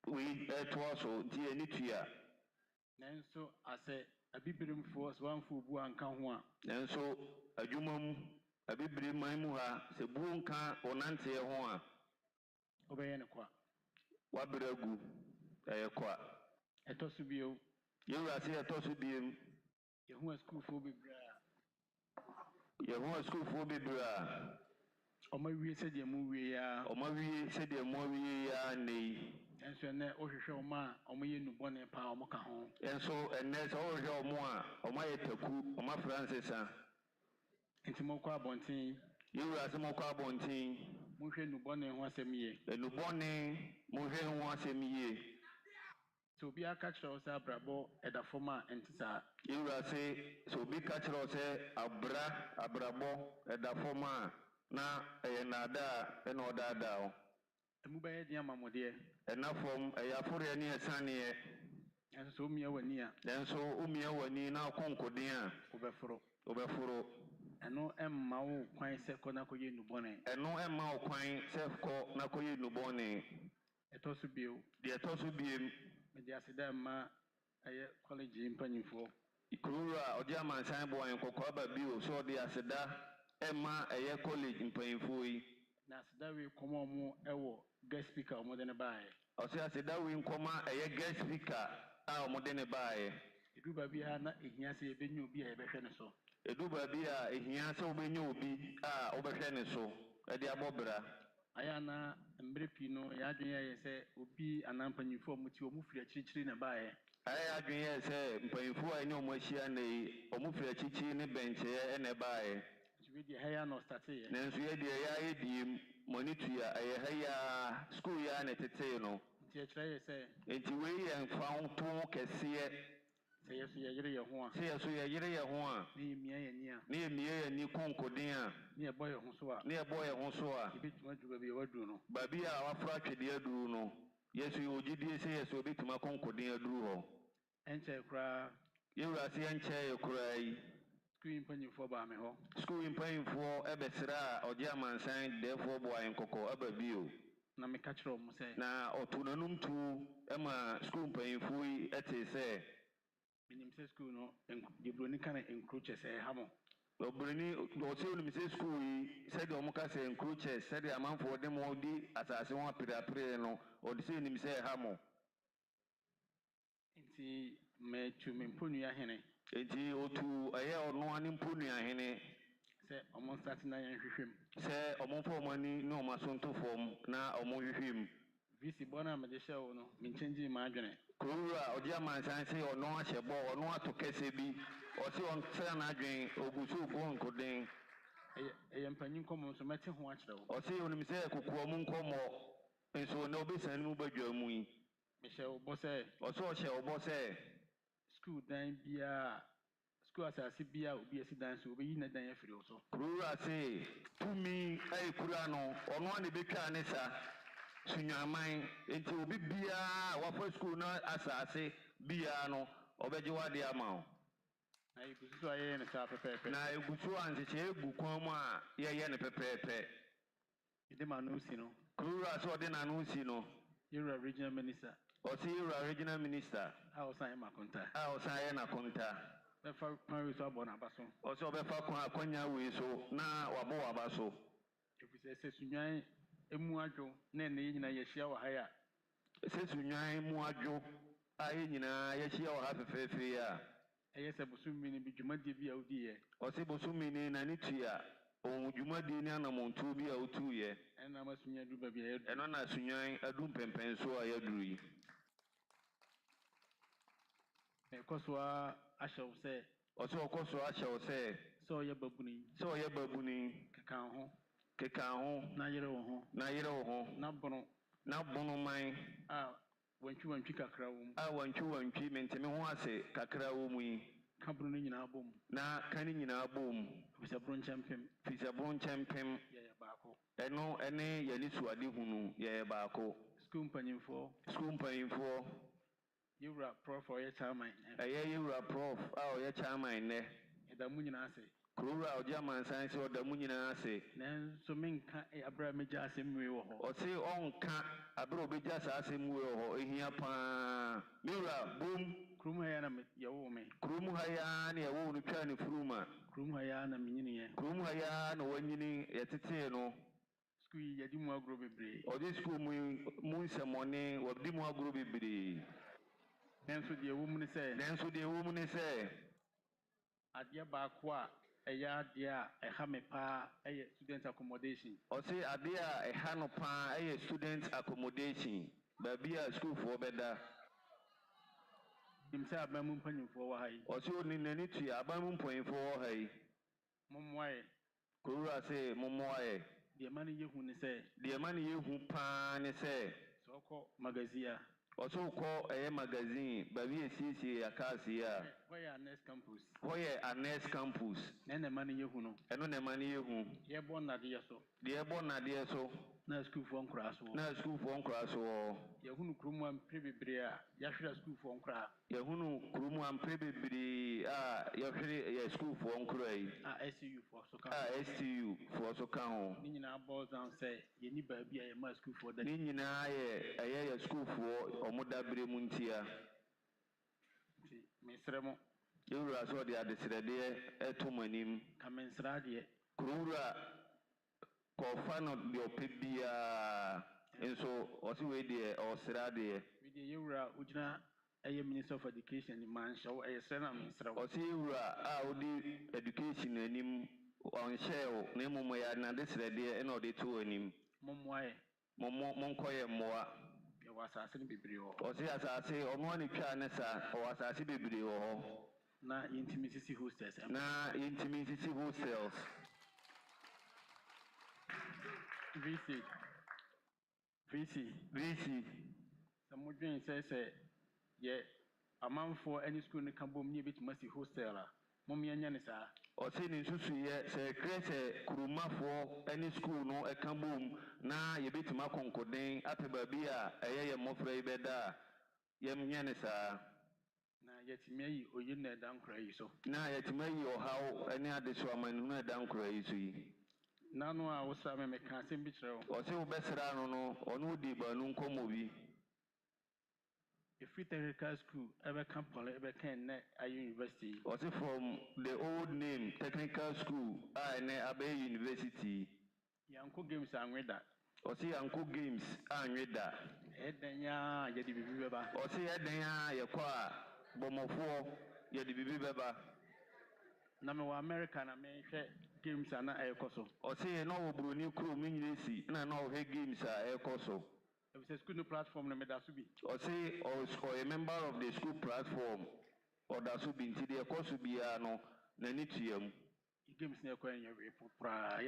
Speaker 13: we also Dignitary.
Speaker 3: Then so I say a bibrim force one for boo and canwa.
Speaker 13: And so a jumum a bibrim maimuha se bunka or Nante hoa.
Speaker 3: Obey qua.
Speaker 13: What bregu a qua.
Speaker 3: A tossubio.
Speaker 13: You are say a tossubium.
Speaker 3: You who are school for bibra.
Speaker 13: You want school for bibra.
Speaker 3: Or my said your movie,
Speaker 13: or my said your movie, nay.
Speaker 3: And so now, oh, show ma, or me in bonnet power mocha home.
Speaker 13: And so, and there's all your more, or my taku, or my Francis.
Speaker 3: Into Moka Bontin.
Speaker 13: You are some more bonting.
Speaker 3: Mushe no bonnet once a me.
Speaker 13: The Lubone, Mushe once a me.
Speaker 3: So be a catcher or brabo at the former Nsiah.
Speaker 13: You are say, so be catcher or say, abrabo at the former. Na nada and order down.
Speaker 3: A mobile dear mamma dear.
Speaker 13: Enough from a Yafuri near Sunny.
Speaker 3: And so me over near.
Speaker 13: Then so Umia when you now concordia. Overfuro.
Speaker 3: And no Mao quite second Nakoye Nubone.
Speaker 13: And no Mao quine self call Nakoye Nubone.
Speaker 3: A toss bill.
Speaker 13: The toss will be
Speaker 3: the Asidama a college in Pennyfo.
Speaker 13: Kurura or German sign boy and Cocoba Bill so the Asida. Emma a college in Painfui.
Speaker 3: Nasda will come on more guest speaker more than a buy.
Speaker 13: Or say I said that we come a guest speaker more than a buy.
Speaker 3: It do be a not Ignasi Benu be a beneso.
Speaker 13: It do be a Ignacio Benu be over Geneso, a diabobra.
Speaker 3: Ayana and Brepino, Yadria say, would be an ampany for which you move your chichi in a buy.
Speaker 13: I agree, say, Painfui, I know Moshiane, or move your chichi in a bench and a buy.
Speaker 3: With the hair no started.
Speaker 13: Nancy, the monitor, a higher school yarn at the tail.
Speaker 3: Teacher say,
Speaker 13: it's way and found two can see it.
Speaker 3: Say, yes, you're one.
Speaker 13: Say, so you're one.
Speaker 3: Near me,
Speaker 13: Near me, and you concordia.
Speaker 3: near boy Honsua.
Speaker 13: Near boy, Honsua.
Speaker 3: A bit much to be a word, no.
Speaker 13: Baby, our fracture, dear Bruno. Yes, you would say, so bit to my concordia, Druho.
Speaker 3: Enter cry.
Speaker 13: You are seeing chair cry.
Speaker 3: Screen penny for Bamiho.
Speaker 13: School in paying for Ebesra or German sign, therefore, boy and cocoa, Abbeview.
Speaker 3: Na me catch room say.
Speaker 13: Na otunanum to Emma school paying fui at say.
Speaker 3: Minim say school no, and the Bruni can encroach say hamo.
Speaker 13: Bruni, or say, Mrs. School said the Omocas and Cruches said the amount for them all the as I say one prayer no, or the same say hamo.
Speaker 3: Inti me to me punya hene.
Speaker 13: Eti otu aye ono ani punya hene.
Speaker 3: Say almost 39 hwehwem.
Speaker 13: Say omo for money no masonto form na omo hwehwem.
Speaker 3: Visi bona me de show no, me change my adwene.
Speaker 13: Kurura odia man san say ono ahye bo ono atokese bi. O say on say na adwen ogusu ko nkoden.
Speaker 3: mpanyin komo so mete ho akere wo.
Speaker 4: Ose onim se kokoa mu nkomo enso na obesan mu badwa mu yi.
Speaker 3: Me hye obo se.
Speaker 4: Ose o hye obo se
Speaker 3: School dan bia school asase bia obi esi dan so obi yi na dan afiri wo so.
Speaker 4: Kurura se tumi ai kura no ono ane betwa ne sa sunyaman enti obi bia wafa school na asase bia no obeje wade ama o.
Speaker 3: Na igusu aye ne sa pepepe.
Speaker 4: Na igusu ancheche egu kwan mu a ye ne pepepe.
Speaker 3: Ide ma no si no.
Speaker 4: Kurura so de na no si no.
Speaker 3: You're a regional minister.
Speaker 4: O si you're a regional minister.
Speaker 3: I was saying makonta.
Speaker 4: I was saying na konta.
Speaker 3: Be fa kwan we so abona baso.
Speaker 4: O so be fa kwan akonya we so na wabo wabaso.
Speaker 3: If we say sunyan emu adwo na ne nyina ye hia wa ha ya.
Speaker 4: Se sunyan emu adwo ayi nyina ye hia wa ha fefefe ya.
Speaker 3: Eye se bosumi ni bi dwumade bi a odi ye.
Speaker 4: O se bosumi ni na ni tua o dwumade ni anamontu bi a otu ye.
Speaker 3: Ena ma sunyan du ba bi ya.
Speaker 4: Eno na sunyan adu pempen so a yaduru yi.
Speaker 3: Ekoso ahyew se
Speaker 4: o se okoso ahyew se
Speaker 3: so ye babuni.
Speaker 4: So ye babuni
Speaker 3: keka ho.
Speaker 4: Keka ho
Speaker 3: Na yere wo ho.
Speaker 4: Na yere wo ho.
Speaker 3: Na bono
Speaker 4: man
Speaker 3: wantwi kakra wo mu.
Speaker 4: Wantwi menteme ho ase kakra wo mu yi.
Speaker 3: Kabro ni nyina bom.
Speaker 4: Na kan nyina bom.
Speaker 3: Fisabron champion. Ye baako.
Speaker 4: Eno ene ye ni suade hunu ye baako.
Speaker 3: School mpanyimfo. Yura Prof or ye chairman.
Speaker 4: Yura Prof ye chairman ne.
Speaker 3: Edamu nyina ase.
Speaker 4: Kurura o German science o damu nyina ase.
Speaker 3: Nanso menka abra meja asemwe wo ho.
Speaker 4: O se onka abra obeja sa asemwe wo ho ehia pa. Yura boom.
Speaker 3: Krumu haya na yawo me.
Speaker 4: Krumu haya ne yawo no twa ne fruma.
Speaker 3: Krumu haya na minyini ye.
Speaker 4: Krumu haya no wanyini yetete no.
Speaker 3: School yadi mu agro bebre.
Speaker 4: O de school mu nsemone wabdi mu agro bebre.
Speaker 3: Nanso de wo mu ne se. Adia baako a eya dia eha me pa eye student accommodation.
Speaker 4: O se adia eha no pa eye student accommodation. Ba bia school for beda.
Speaker 3: Imse abamu mpanyimfo wa hai.
Speaker 4: O se oni nani tu abamu mpanyimfo wa hai.
Speaker 3: Momwae.
Speaker 4: Kurura se momwae.
Speaker 3: De mani yehu ne se.
Speaker 4: De mani yehu pa ne se.
Speaker 3: Soko magazine.
Speaker 4: O so ko magazine ba bi esiesie yakase ya.
Speaker 3: Where next campus.
Speaker 4: Ene
Speaker 3: mani yehu no.
Speaker 4: Eno ne mani yehu.
Speaker 3: Ye bon na de so.
Speaker 4: Na school for nkra so.
Speaker 3: Ye hunu krumu am prebebre a ya hwera school for nkra.
Speaker 4: Ye hunu krumu am prebebre a ya hwere ya school for nkra yi.
Speaker 3: STU for so ka.
Speaker 4: STU for so ka ho.
Speaker 3: Ni nyina boils down say ye ni ba bia ye ma school for that.
Speaker 4: Ni nyina ye school for omodabre mu ntia.
Speaker 3: Mesremo.
Speaker 4: Yura so de adesrede etomanim.
Speaker 3: Ka mensra de.
Speaker 4: Kurura ko no de opebia enso osi we de osra de.
Speaker 3: We de yura ujina aye Minister of Education ni man show aye sena mensra.
Speaker 4: Osi yura a odi education anim on share na mumo ya na desrede e na ode to anim.
Speaker 3: Momwae.
Speaker 4: Monkoye moa.
Speaker 3: Ye wasase ni bebre ho.
Speaker 4: Osi asase ono ani twa ne sa o wasase bebre ho.
Speaker 3: Na intimacy hostels. VC. Some dream says yeah, a man for any school in Cambom near bit must hostel. Mommy and Yanisa.
Speaker 4: Or saying Susu, say, create Kuruma for any school no a Cambom. Na ye bit Macon Coding, Apple Babia, a year more beda. Yem Yanisa.
Speaker 3: Na yet me or you need down cry so.
Speaker 4: Na yet me or how any other woman no down crazy.
Speaker 3: Now no, I was some mechanic betrayal.
Speaker 4: Or say, Besserano or no deba no comobi.
Speaker 3: A free technical school ever come ever can at university.
Speaker 4: Or say from the old name technical school, I Abbey University.
Speaker 3: Yanko games are with that.
Speaker 4: Or say Uncle Games and read that.
Speaker 3: Edenya yedi bibeba.
Speaker 4: Or say Edenya yakwa bomofo yedi bibeba.
Speaker 3: Na me wa America na me hwe games ana ekoso.
Speaker 4: Or say no Bruni crew minisi na no he games are ekoso.
Speaker 3: If it's a school platform na me da subi.
Speaker 4: Or say or a member of the school platform or da subi nti de ekoso bia no na nitiem.
Speaker 3: games near Queen, your report.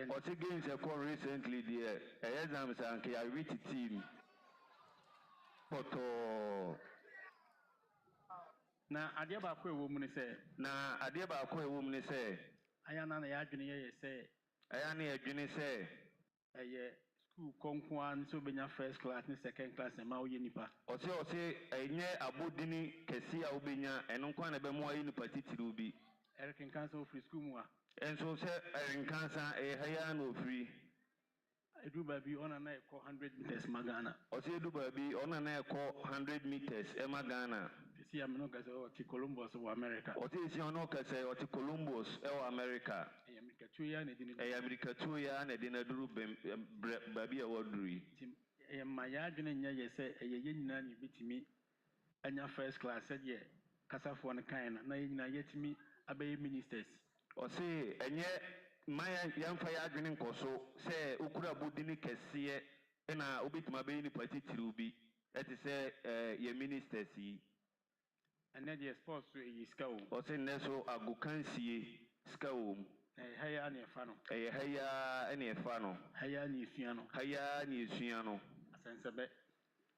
Speaker 4: What games you call recently, dear? Exams and I read the team. Photo.
Speaker 3: Na adeɛ baako a ɛwɔ mu ne sɛ aya na yɛ adwene yɛ sɛ ɛyɛ school kɔnkoa ne sɛ wobɛnya first class ne second class ɛma woyɛ nipa
Speaker 4: ɔse ɛnyɛ abodini kɛse a wobɛnya ɛno nkwa na ɛbɛma woayɛ nipa titiriw bi
Speaker 3: ɛrekenka sɛ wofiri school mu a
Speaker 4: ɛnso sɛ ɛrenka sa ɛyɛ ha yɛ na ofiri
Speaker 3: ɛduru baabi ɔna na ɛkɔ 100 meters ma Ghana
Speaker 4: ɔse ɛduru baabi ɔna na ɛkɔ 100 meters ɛma Ghana
Speaker 3: ɛsi ya meno kɛsɛ ɔte Columbus wɔ America
Speaker 4: ɔte ɛsi ɔno kɛsɛ ɔte Columbus ɛwɔ America
Speaker 3: ɛyɛ Amerikatuo ya na ɛdi ne
Speaker 4: ɛyɛ Amerikatuo ya na ɛdi na duru baabi a wɔduru yi
Speaker 3: ɛyɛ ma yɛ adwene nyɛ yɛ sɛ ɛyɛ yɛ nyinaa ne yɛbɛtumi anya first class sɛdeɛ kasafoɔ no kan na yɛ nyinaa yɛtumi abɛyɛ ministers
Speaker 4: ɔse ɛnyɛ Maya yamfa ya adwene nkɔ so sɛ okura bodini kɛseɛ na obetuma bɛyɛ nipa titiriw bi ɛte sɛ yɛ ministers yi
Speaker 3: ɛnɛ deɛ sports so ɛyɛ sika o
Speaker 4: ɔse nnɛ so agokansie sika wɔ mu
Speaker 3: ɛyɛ ya ne ɛfa no
Speaker 4: ɛyɛ ha ya ne ɛfa no
Speaker 3: ha ya ne esua no
Speaker 4: ha ya ne esua no
Speaker 3: asɛnsɛbɛ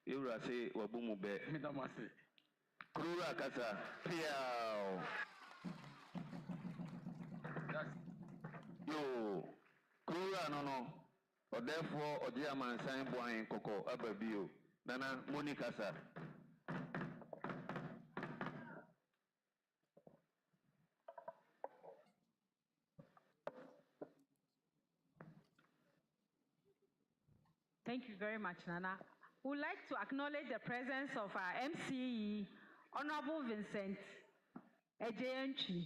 Speaker 4: ewura se wabu mu bɛ
Speaker 3: medam ase
Speaker 4: kurura kasa piao yo kurura no ɔdɛfoɔ ɔgye amansan boan kɔkɔ aba bio nana Monica sa
Speaker 1: Thank you very much, Nana. We would like to acknowledge the presence of our MCE, Honorable Vincent Ejeyanchi.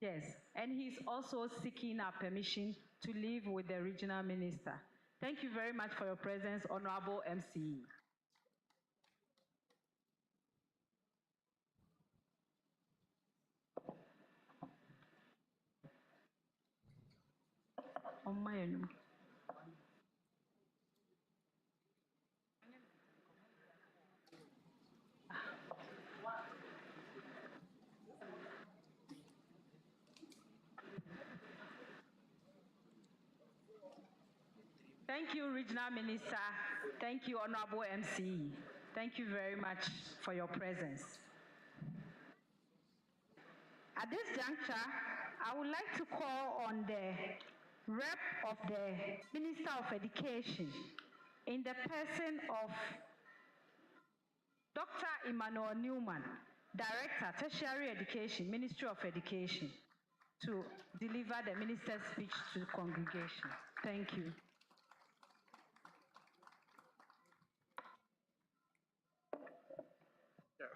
Speaker 1: Yes, and he's also seeking our permission to leave with the regional minister. Thank you very much for your presence, Honorable MCE. On my own. Thank you, Regional Minister. Thank you, Honorable MCE. Thank you very much for your presence. At this juncture, I would like to call on the rep of the Minister of Education in the person of Dr. Emmanuel Newman, Director, Tertiary Education, Ministry of Education, to deliver the minister's speech to the congregation. Thank you.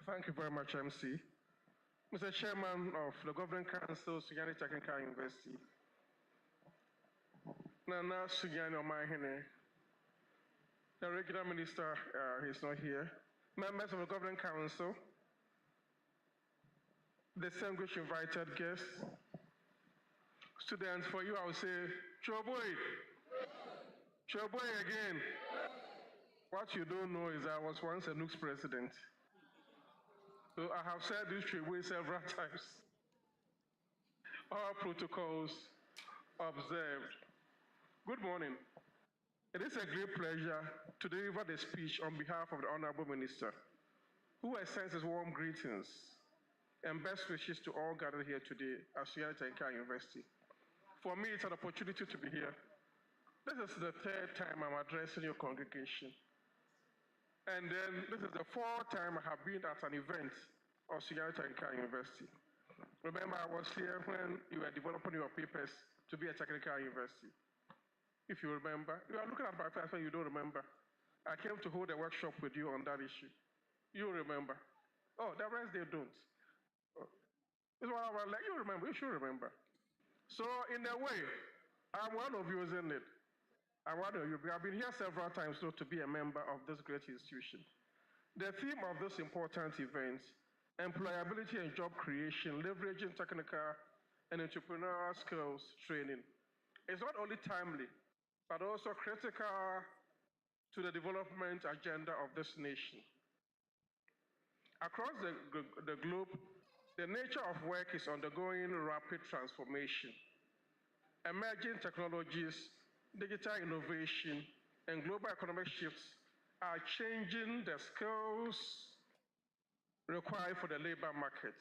Speaker 14: Thank you very much, MC. Mr. Chairman of the Governing Council, Sunyani Technical University, Nana Sunyani Omahene, the regular minister is not here, members of the Governing Council, the distinguished invited guests, students, for you I will say, Choboy again. What you don't know is I was once a NUCS president. So I have said this Choboy several times. All protocols observed. Good morning. It is a great pleasure to deliver the speech on behalf of the Honorable Minister, who extends his warm greetings and best wishes to all gathered here today at Sunyani Technical University. For me, it's an opportunity to be here. This is the third time I'm addressing your congregation. And then this is the fourth time I have been at an event of Sunyani Technical University. Remember, I was here when you were developing your papers to be a technical university. If you remember, you are looking at my face and you don't remember. I came to hold a workshop with you on that issue. You remember. Oh, the rest they don't. Oh. It's what I was like, you remember, you should remember. So in a way, I'm one of you, isn't it? I'm one of you. I've been here several times so to be a member of this great institution. The theme of this important event, employability and job creation, leveraging technical and entrepreneurial skills training, is not only timely, but also critical to the development agenda of this nation. Across the globe, the nature of work is undergoing rapid transformation. Emerging technologies, digital innovation, and global economic shifts are changing the skills required for the labor market.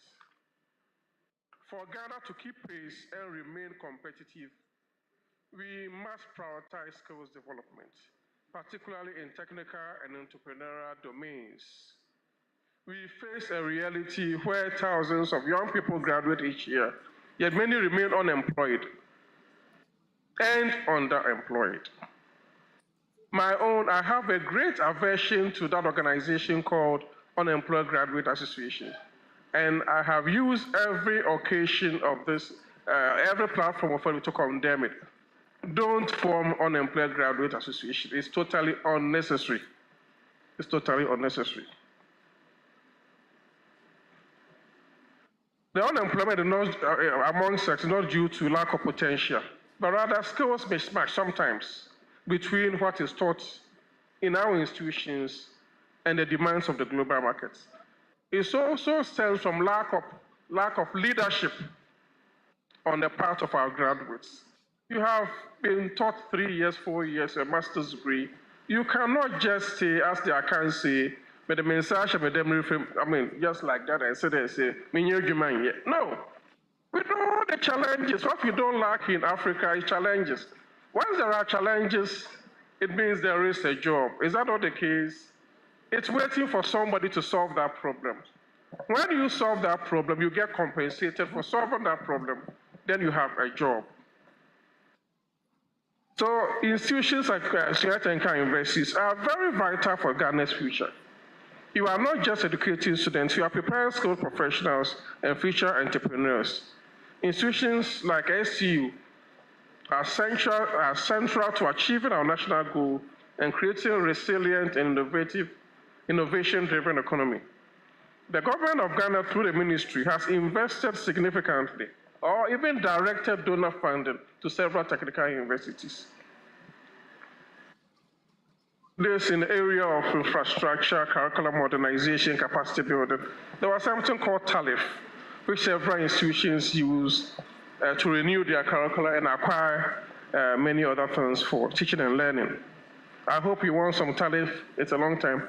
Speaker 14: For Ghana to keep pace and remain competitive, we must prioritize skills development, particularly in technical and entrepreneurial domains. We face a reality where thousands of young people graduate each year, yet many remain unemployed and underemployed. I have a great aversion to that organization called Unemployed Graduate Association. And I have used every occasion of this, every platform of it to condemn it. Don't form Unemployed Graduate Association. It's totally unnecessary. It's totally unnecessary. The unemployment among sex is not due to lack of potential, but rather skills mismatch sometimes between what is taught in our institutions and the demands of the global markets. It also stems from lack of leadership on the part of our graduates. You have been taught 3 years, 4 years, a master's degree. You cannot just say, as the account say, but the Nsiah, just like that, and say, no. We know the challenges. What we don't lack in Africa is challenges. Once there are challenges, it means there is a job. Is that not the case? It's waiting for somebody to solve that problem. When you solve that problem, you get compensated for solving that problem, then you have a job. So institutions like Sunyani Technical Universities are very vital for Ghana's future. You are not just educating students, you are preparing skilled professionals and future entrepreneurs. Institutions like STU are central to achieving our national goal and creating a resilient and innovation-driven economy. The government of Ghana, through the ministry, has invested significantly or even directed donor funding to several technical universities. This in the area of infrastructure, curriculum modernization, capacity building. There was something called TALIF, which several institutions use to renew their curricula and acquire many other things for teaching and learning. I hope you want some TALIF. It's a long time.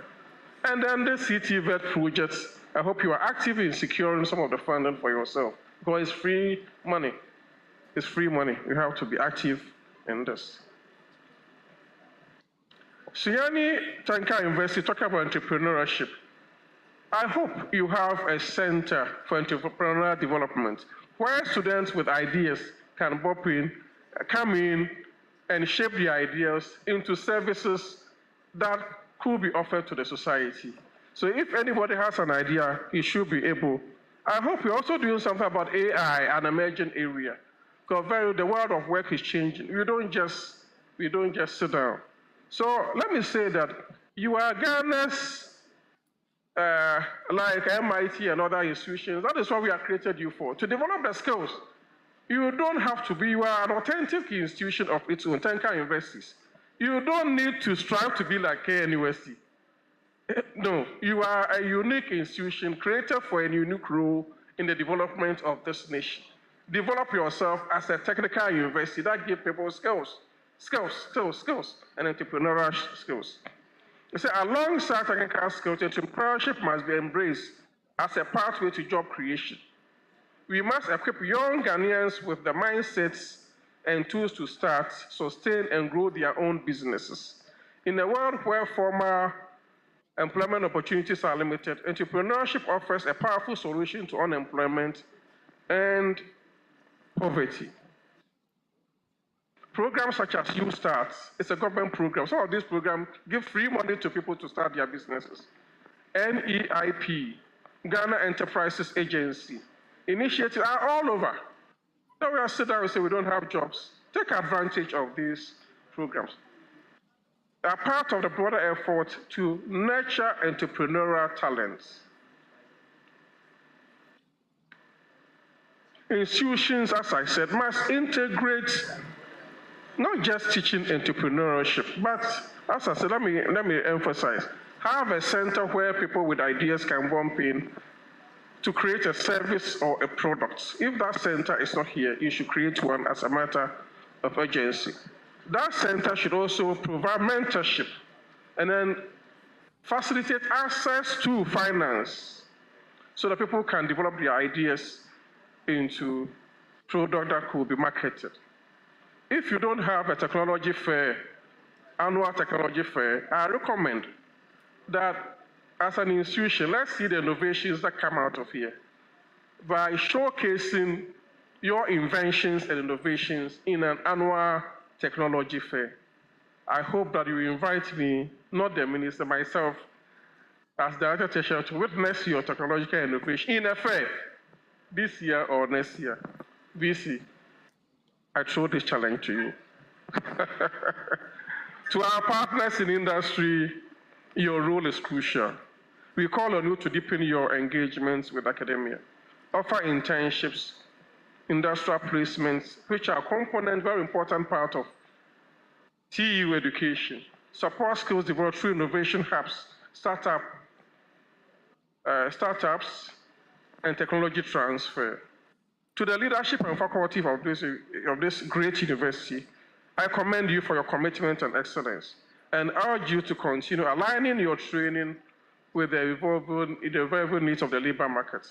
Speaker 14: And then the CTVET projects, I hope you are active in securing some of the funding for yourself, because it's free money. It's free money. You have to be active in this. Sunyani Technical University, talking about entrepreneurship. I hope you have a center for entrepreneurial development where students with ideas can come in and shape the ideas into services that could be offered to the society. So if anybody has an idea, he should be able. I hope you're also doing something about AI, an emerging area, because the world of work is changing. We don't just sit down. So let me say that you are Ghana's, like MIT and other institutions. That is what we have created you for, to develop the skills. You don't have to be, you are an authentic institution of its own, technical universities. You don't need to strive to be like KNUST. No, you are a unique institution created for a unique role in the development of this nation. Develop yourself as a technical university that gives people skills, and entrepreneurial skills. They say alongside technical skills, entrepreneurship must be embraced as a pathway to job creation. We must equip young Ghanaians with the mindsets and tools to start, sustain, and grow their own businesses. In a world where formal employment opportunities are limited, entrepreneurship offers a powerful solution to unemployment and poverty. Programs such as You Start, it's a government program. Some of these programs give free money to people to start their businesses. NEIP, Ghana Enterprises Agency, initiatives are all over. Now we are sitting down and say we don't have jobs. Take advantage of these programs. They are part of the broader effort to nurture entrepreneurial talents. Institutions, as I said, must integrate not just teaching entrepreneurship, but as I said, let me emphasize, Have a center where people with ideas can bump in to create a service or a product. If that center is not here, you should create one as a matter of urgency. That center should also provide mentorship and then facilitate access to finance so that people can develop their ideas into product that could be marketed. If you don't have a technology fair, annual technology fair, I recommend that as an institution, let's see the innovations that come out of here by showcasing your inventions and innovations in an annual technology fair. I hope that you invite me, not the minister, myself, as Director Tertiary, to witness your technological innovation in a fair this year or next year. VC, I throw this challenge to you. To our partners in industry, your role is crucial. We call on you to deepen your engagements with academia, offer internships, industrial placements, which are a component, very important part of TU education, support skills developed through innovation hubs, startups, and technology transfer. To the leadership and faculty of this great university, I commend you for your commitment and excellence and urge you to continue aligning your training with the evolving needs of the labor market.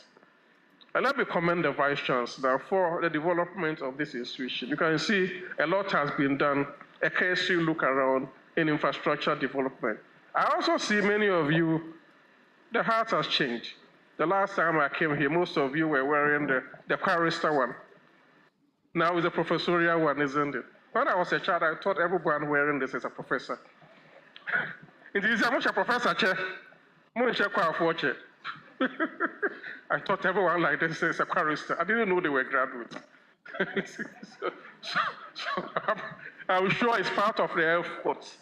Speaker 14: And let me commend the Vice Chancellor for the development of this institution. You can see a lot has been done, a cursory look around in infrastructure development. I also see many of you, the heart has changed. The last time I came here, most of you were wearing the chorister one. Now it's a professorial one, isn't it? When I was a child, I thought everyone wearing this is a professor. It is a professor chair. I thought everyone like this is a chorister. I didn't know they were graduates. I'm sure it's part of the efforts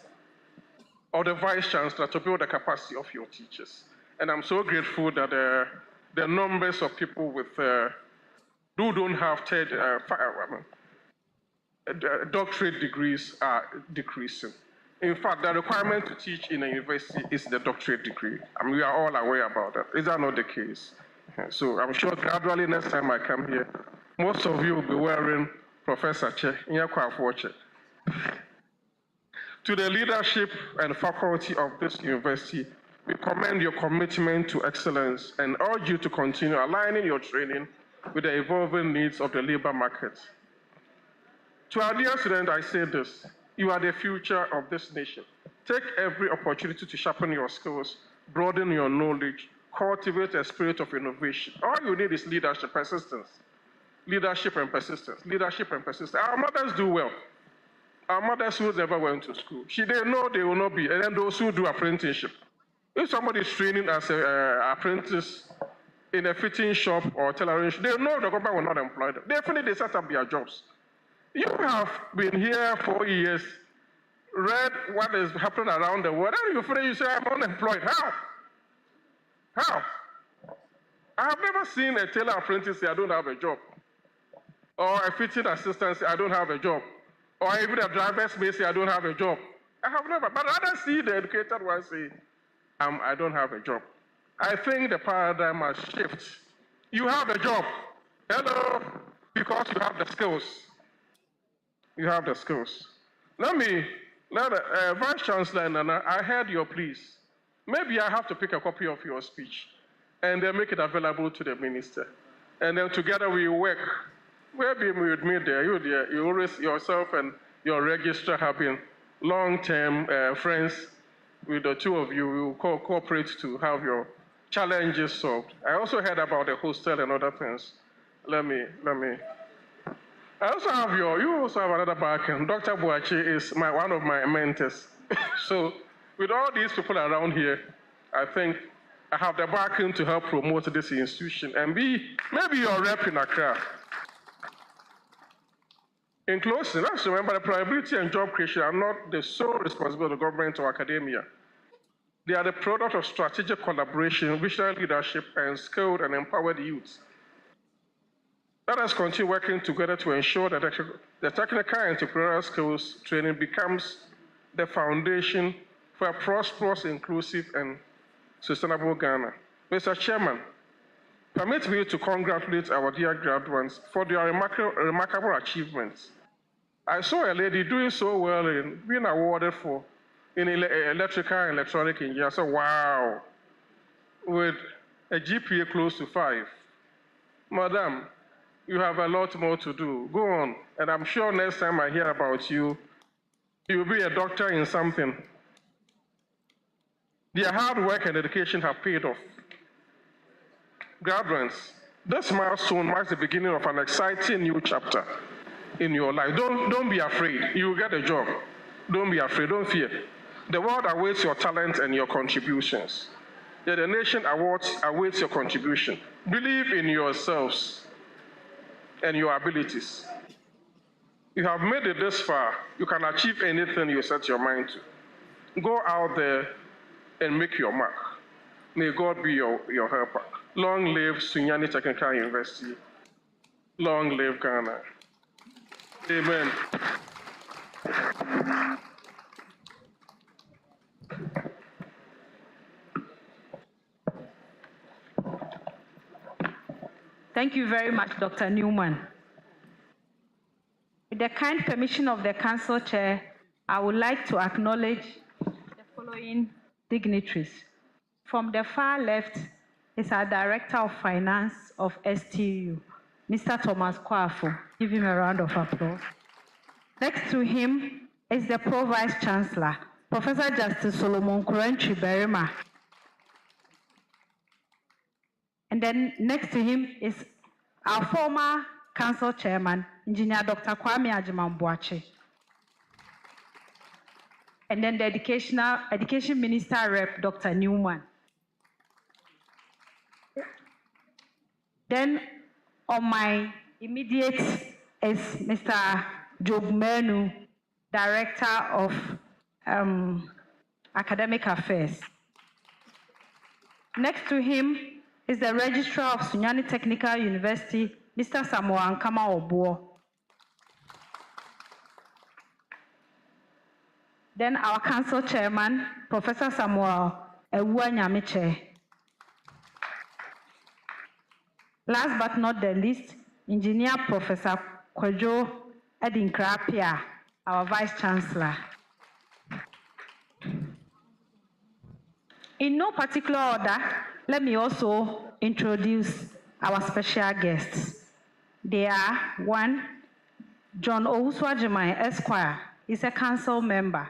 Speaker 14: of the Vice Chancellor to build the capacity of your teachers. And I'm so grateful that the numbers of people with who don't have doctorate degrees are decreasing. In fact, the requirement to teach in a university is the doctorate degree. I mean, we are all aware about that. Is that not the case? So I'm sure gradually next time I come here, most of you will be wearing Professor Che, Che. To the leadership and faculty of this university, we commend your commitment to excellence and urge you to continue aligning your training with the evolving needs of the labor market. To our dear students, I say this. You are the future of this nation. Take every opportunity to sharpen your skills, broaden your knowledge, cultivate a spirit of innovation. All you need is leadership, persistence. Leadership and persistence. Leadership and persistence. Our mothers do well. Our mothers who never went to school. They know they will not be. And then those who do apprenticeship. If somebody is training as an apprentice in a fitting shop or tailoring shop, they know the government will not employ them. Definitely they set up their jobs. You have been here 4 years, read what is happening around the world, and you finish, you say, I'm unemployed. How? How? I have never seen a tailor apprentice say, I don't have a job. Or a fitting assistant say, I don't have a job. Or even a driver's mate say, I don't have a job. I have never, but rather see the educated one say, I don't have a job. I think the paradigm has shifted. You have a job. Hello, because you have the skills. You have the skills. Vice Chancellor Nana, I heard your pleas. Maybe I have to pick a copy of your speech and then make it available to the minister. And then together we work. Maybe with me there, you always, yourself and your registrar have been long-term friends. With the two of you, we will cooperate to have your challenges solved. I also heard about the hostel and other things. I also have you also have another background. Dr. Buachi is one of my mentors. So with all these people around here, I think I have the backing to help promote this institution and be maybe your rep in Accra. In closing, let's remember employability and job creation are not the sole responsibility of the government or academia. They are the product of strategic collaboration, visionary leadership, and skilled and empowered youth. Let us continue working together to ensure that the technical and entrepreneurial skills training becomes the foundation for a prosperous, inclusive, and sustainable Ghana. Mr. Chairman, permit me to congratulate our dear graduates for their remarkable achievements. I saw a lady doing so well in being awarded for in electrical and electronic engineering. So wow, with a GPA close to 5. Madam, you have a lot more to do. Go on, and I'm sure next time I hear about you, you'll be a doctor in something. Their hard work and dedication have paid off. Graduates, this milestone marks the beginning of an exciting new chapter in your life. Don't be afraid. You will get a job. Don't be afraid. Don't fear. The world awaits your talent and your contributions. The nation awaits your contribution. Believe in yourselves and your abilities. You have made it this far. You can achieve anything you set your mind to. Go out there and make your mark. May God be your helper. Long live Sunyani Technical University. Long live Ghana. Amen.
Speaker 1: Thank you very much, Dr. Newman. With the kind permission of the Council Chair, I would like to acknowledge the following dignitaries. From the far left is our Director of Finance of STU, Mr. Thomas Kwafo. Give him a round of applause. Next to him is the Pro-Vice Chancellor, Professor Justice Solomon Kurentri Berima. And then next to him is our former Council Chairman, Engineer Dr. Kwame Agyeman-Boakye. And then the Education Minister Rep, Dr. Newman. Then on my immediate is Mr. Job Menu, Director of Academic Affairs. Next to him is the Registrar of Sunyani Technical University, Mr. Samuel Ankama Obuo. Then our Council Chairman, Professor Samuel Ewuanyamiche. Last but not the least, Engineer Professor Kojo Edinkrapia, our Vice Chancellor. In no particular order, let me also introduce our special guests. They are 1, John Owusu-Agyeman, Esquire, is a council member.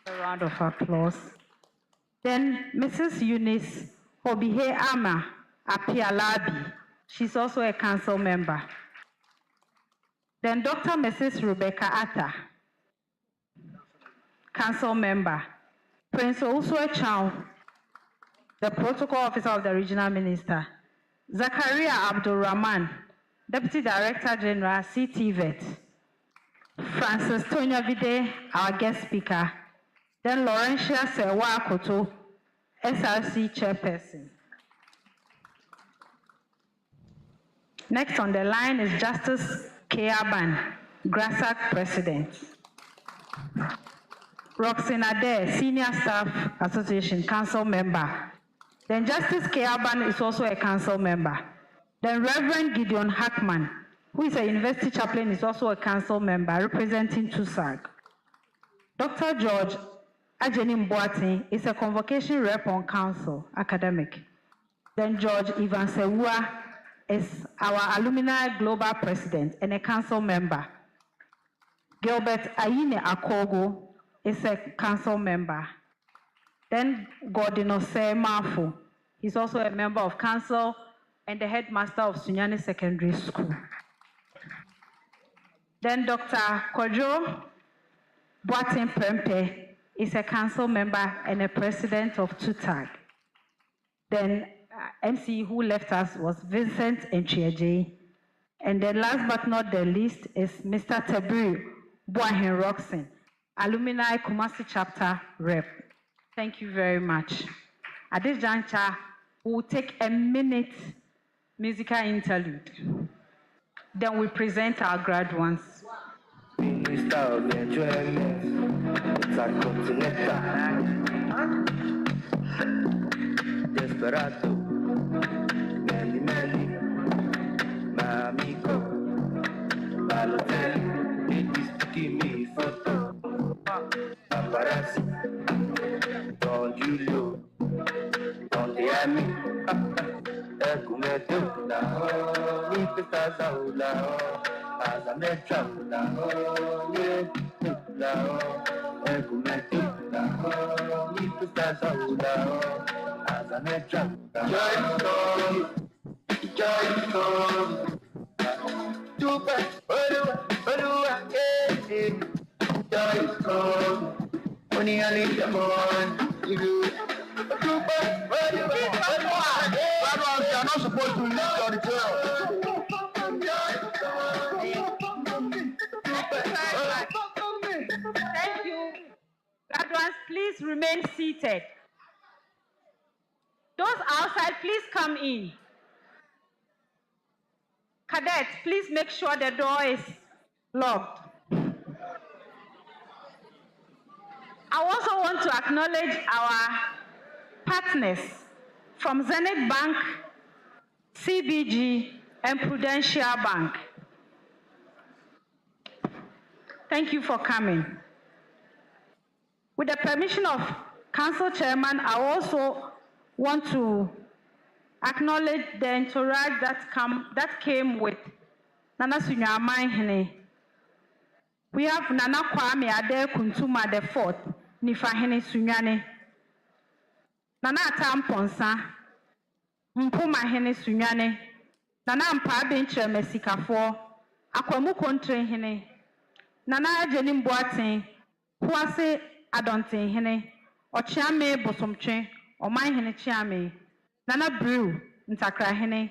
Speaker 1: A round of applause. Then Mrs. Eunice Obihe Ama Apialabi, she's also a council member. Then Dr. Mrs. Rebecca Atta, council member. Prince Osue Chow, the protocol officer of the regional minister. Zakaria Abdul Rahman, Deputy Director General, CTVET. Francis Tonya Vide, our guest speaker. Then Laurentia Sewa Akoto, SRC Chairperson. Next on the line is Justice Gyabaah, GRASAC President. Roxanne Ade, Senior Staff Association Council Member. Then Justice Gyabaah is also a council member. Then Reverend Gideon Hackman, who is a university chaplain, is also a council member representing TUSAG. Dr. George Ajeni Mboate is a convocation rep on council, academic. Then George Ivan Sewua is our alumni global president and a council member. Gilbert Ayine Akogo is a council member. Then Gordon Osei Mafu, he's also a member of council and the headmaster of Sunyani Secondary School. Then Dr. Kojo Boateng Prempe is a council member and a president of TUTAG. Then MC who left us was Vincent Nchiaje. And then last but not the least is Mr. Tabiri Boahen Roxen, Alumni Kumasi Chapter Rep. Thank you very much. At this juncture, we'll take a minute musical interlude. Then we present our graduates. Minister of the
Speaker 2: Intercontinental, Desperado, Nelly Nelly, Mamico, Balotelli, ladies give me photo, paparazzi, Don Julio, Don Diami, Ecumeto, Lahore, Nipitaza, Lahore, Azametra, Lahore, Lahore, Ecumeto, Lahore, Nipitaza, Lahore, Azametra, Lahore, Joy Story, Tupa, Olua, Joy Story, Only Alicamon, you.
Speaker 9: Graduates, you are not supposed to leave the auditorium.
Speaker 1: Thank you. Graduates, please remain seated. Those outside, please come in. Cadets, please make sure the door is locked. I also want to acknowledge our partners from Zenith Bank, CBG, and Prudential Bank. Thank you for coming. With the permission of Council Chairman, I also want to acknowledge the entourage that came with Nana Sunyani. We have Nana Kwame Ade Kuntuma the fourth, Nifahene Sunyani. Nana Atamponsa, Mpuma Hene Sunyani, Nana Mpa Benche Mesikafo, Akwamu Kontre Hene, Nana Jenim Boatin, Kwase Adonte Hene, Ochiame Bosomche, Omai Hene Chiame, Nana Brew, Ntakra Hene,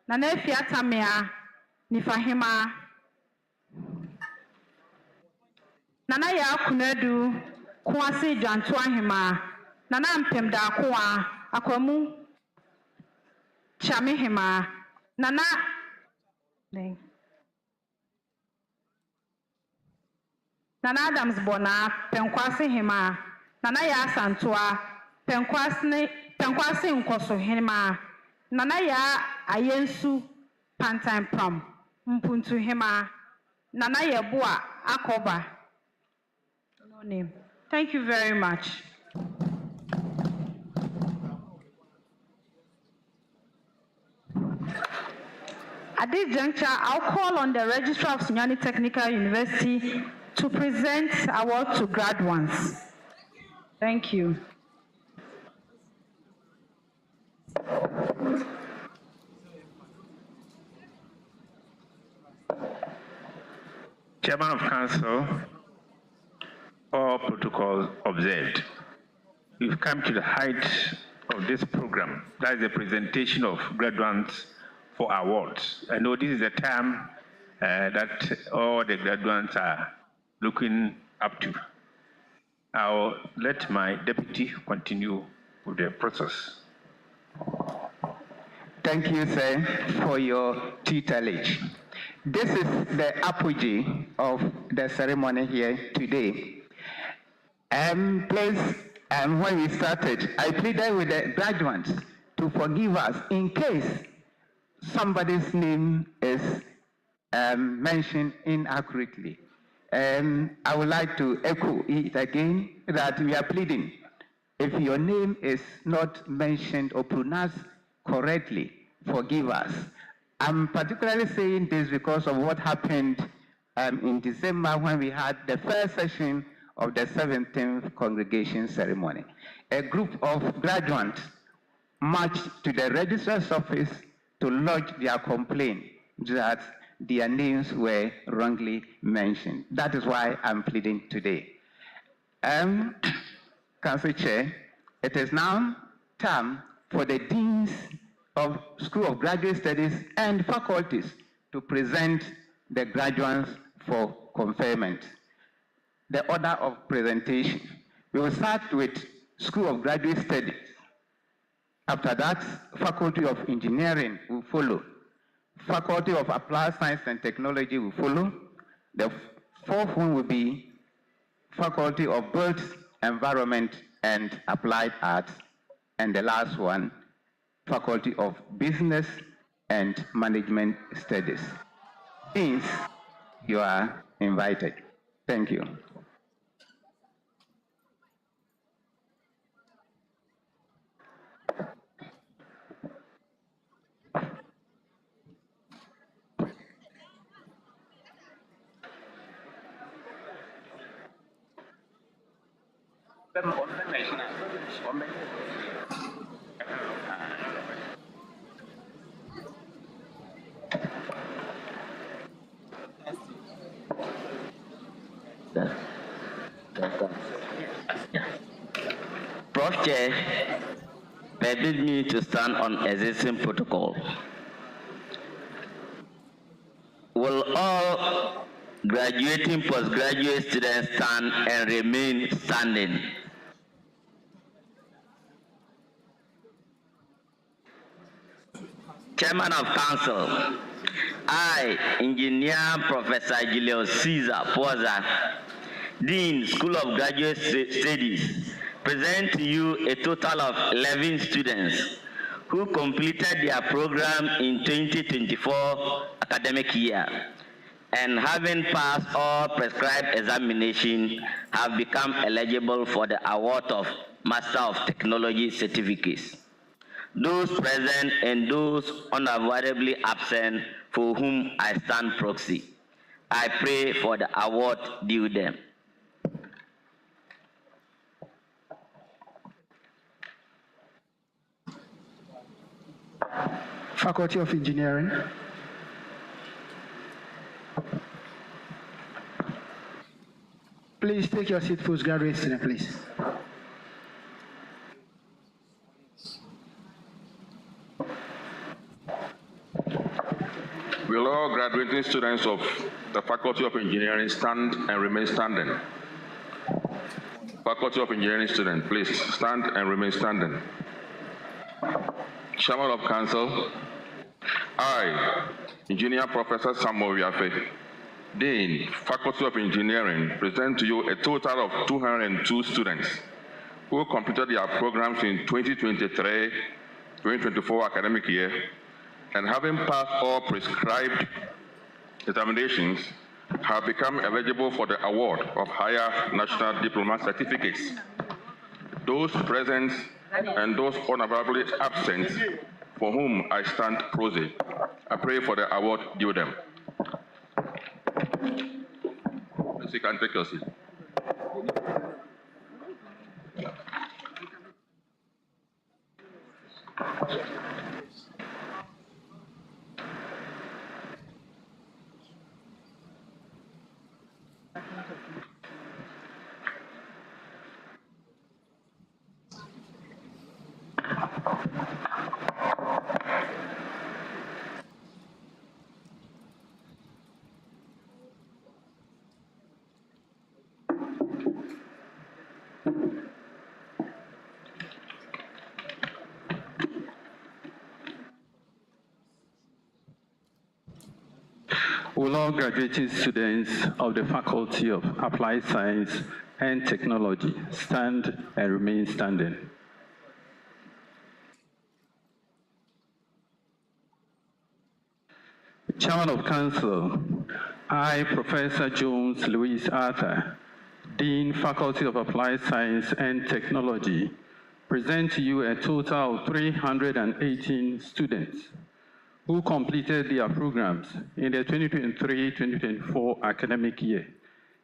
Speaker 1: Nana Fiata Mea, Nifahima, Nana Ya Kunedu, Kwase Jantuahima, Nana Mpem da Kwa, Akwamu Chamihima, Nana Adams Bona, Penkwasi Hima, Nana Ya Santua, Penkwasi Nkoso Hima, Nana Ya Ayensu Pantan Prom, Mpuntu Hima, Nana Yebua Akoba. No name. Thank you very much. At this juncture, I'll call on the Registrar of Sunyani Technical University to present award to Graduands. Thank you.
Speaker 8: Chairman of Council, all protocols observed. We've come to the height of this program. That is the presentation of graduates for awards. I know this is a time that all the graduates are looking up to. I'll let my deputy continue with the process.
Speaker 4: Thank you, sir, for your tutelage. This is the apogee of the ceremony here today. Please, when we started, I pleaded with the graduates to forgive us in case somebody's name is mentioned inaccurately. I would like to echo it again that we are pleading. If your name is not mentioned or pronounced correctly, forgive us. I'm particularly saying this because of what happened in December when we had the first session of the 17th congregation ceremony. A group of graduates marched to the registrar's office to lodge their complaint that their names were wrongly mentioned. That is why I'm pleading today. Council Chair, it is now time for the deans of School of Graduate Studies and faculties to present the graduates for conferment. The order of presentation. We will start with School of Graduate Studies. After that, Faculty of Engineering will follow. Faculty of Applied Science and Technology will follow. The fourth one will be Faculty of Built Environment and Applied Arts, and the last one, Faculty of Business and Management Studies. Please, you are invited. Thank you.
Speaker 15: Prof Chair permit me to stand on existing protocol. Will all graduating postgraduate students stand and remain standing? Chairman of Council, I, Engineer Professor Julius Caesar Poza, Dean, School of Graduate Studies, present to you a total of 11 students who completed their program in 2024 academic year and having passed all prescribed examination have become eligible for the award of Master of Technology certificates. Those present and those unavoidably absent for whom I stand proxy, I pray for the award due them.
Speaker 16: Faculty of Engineering. Please take your seat, postgraduate student, please.
Speaker 14: Will all graduating students of the Faculty of Engineering stand and remain standing? Faculty of Engineering student, please stand and remain standing. Chairman of Council, I, Engineer Professor Samuel Yafe, Dean, Faculty of Engineering, present to you a total of 202 students who completed their programs in 2023-2024 academic year and having passed all prescribed examinations have become eligible for the award of higher national diploma certificates. Those present and those unavoidably absent for whom I stand prosy, I pray for the award due them. Please, you can take your seat.
Speaker 17: Will all graduating students of the Faculty of Applied Science and Technology stand and remain standing? Chairman of Council, I, Professor Jones Louis Arthur, Dean, Faculty of Applied Science and Technology, present to you a total of 318 students who completed their programs in the 2023-2024 academic year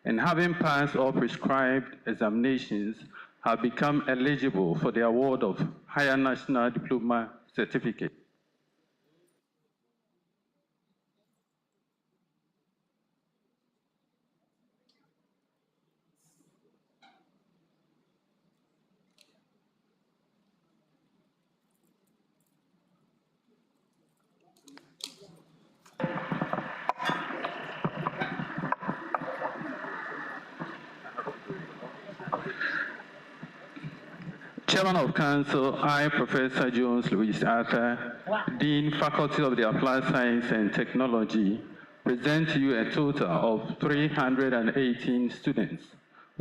Speaker 17: and having passed all prescribed examinations have become eligible for the award of higher national diploma certificate. Chairman of Council, I, Professor Jones Louis Arthur, Dean, Faculty of the Applied Science and Technology, present to you a total of 318 students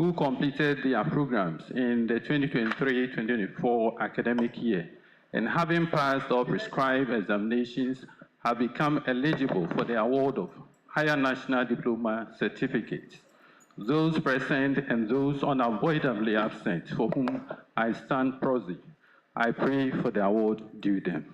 Speaker 17: who completed their programs in the 2023-2024 academic year and having passed all prescribed examinations have become eligible for the award of Higher National Diploma certificates. Those present and those unavoidably absent for whom I stand proxy, I pray for the award due them.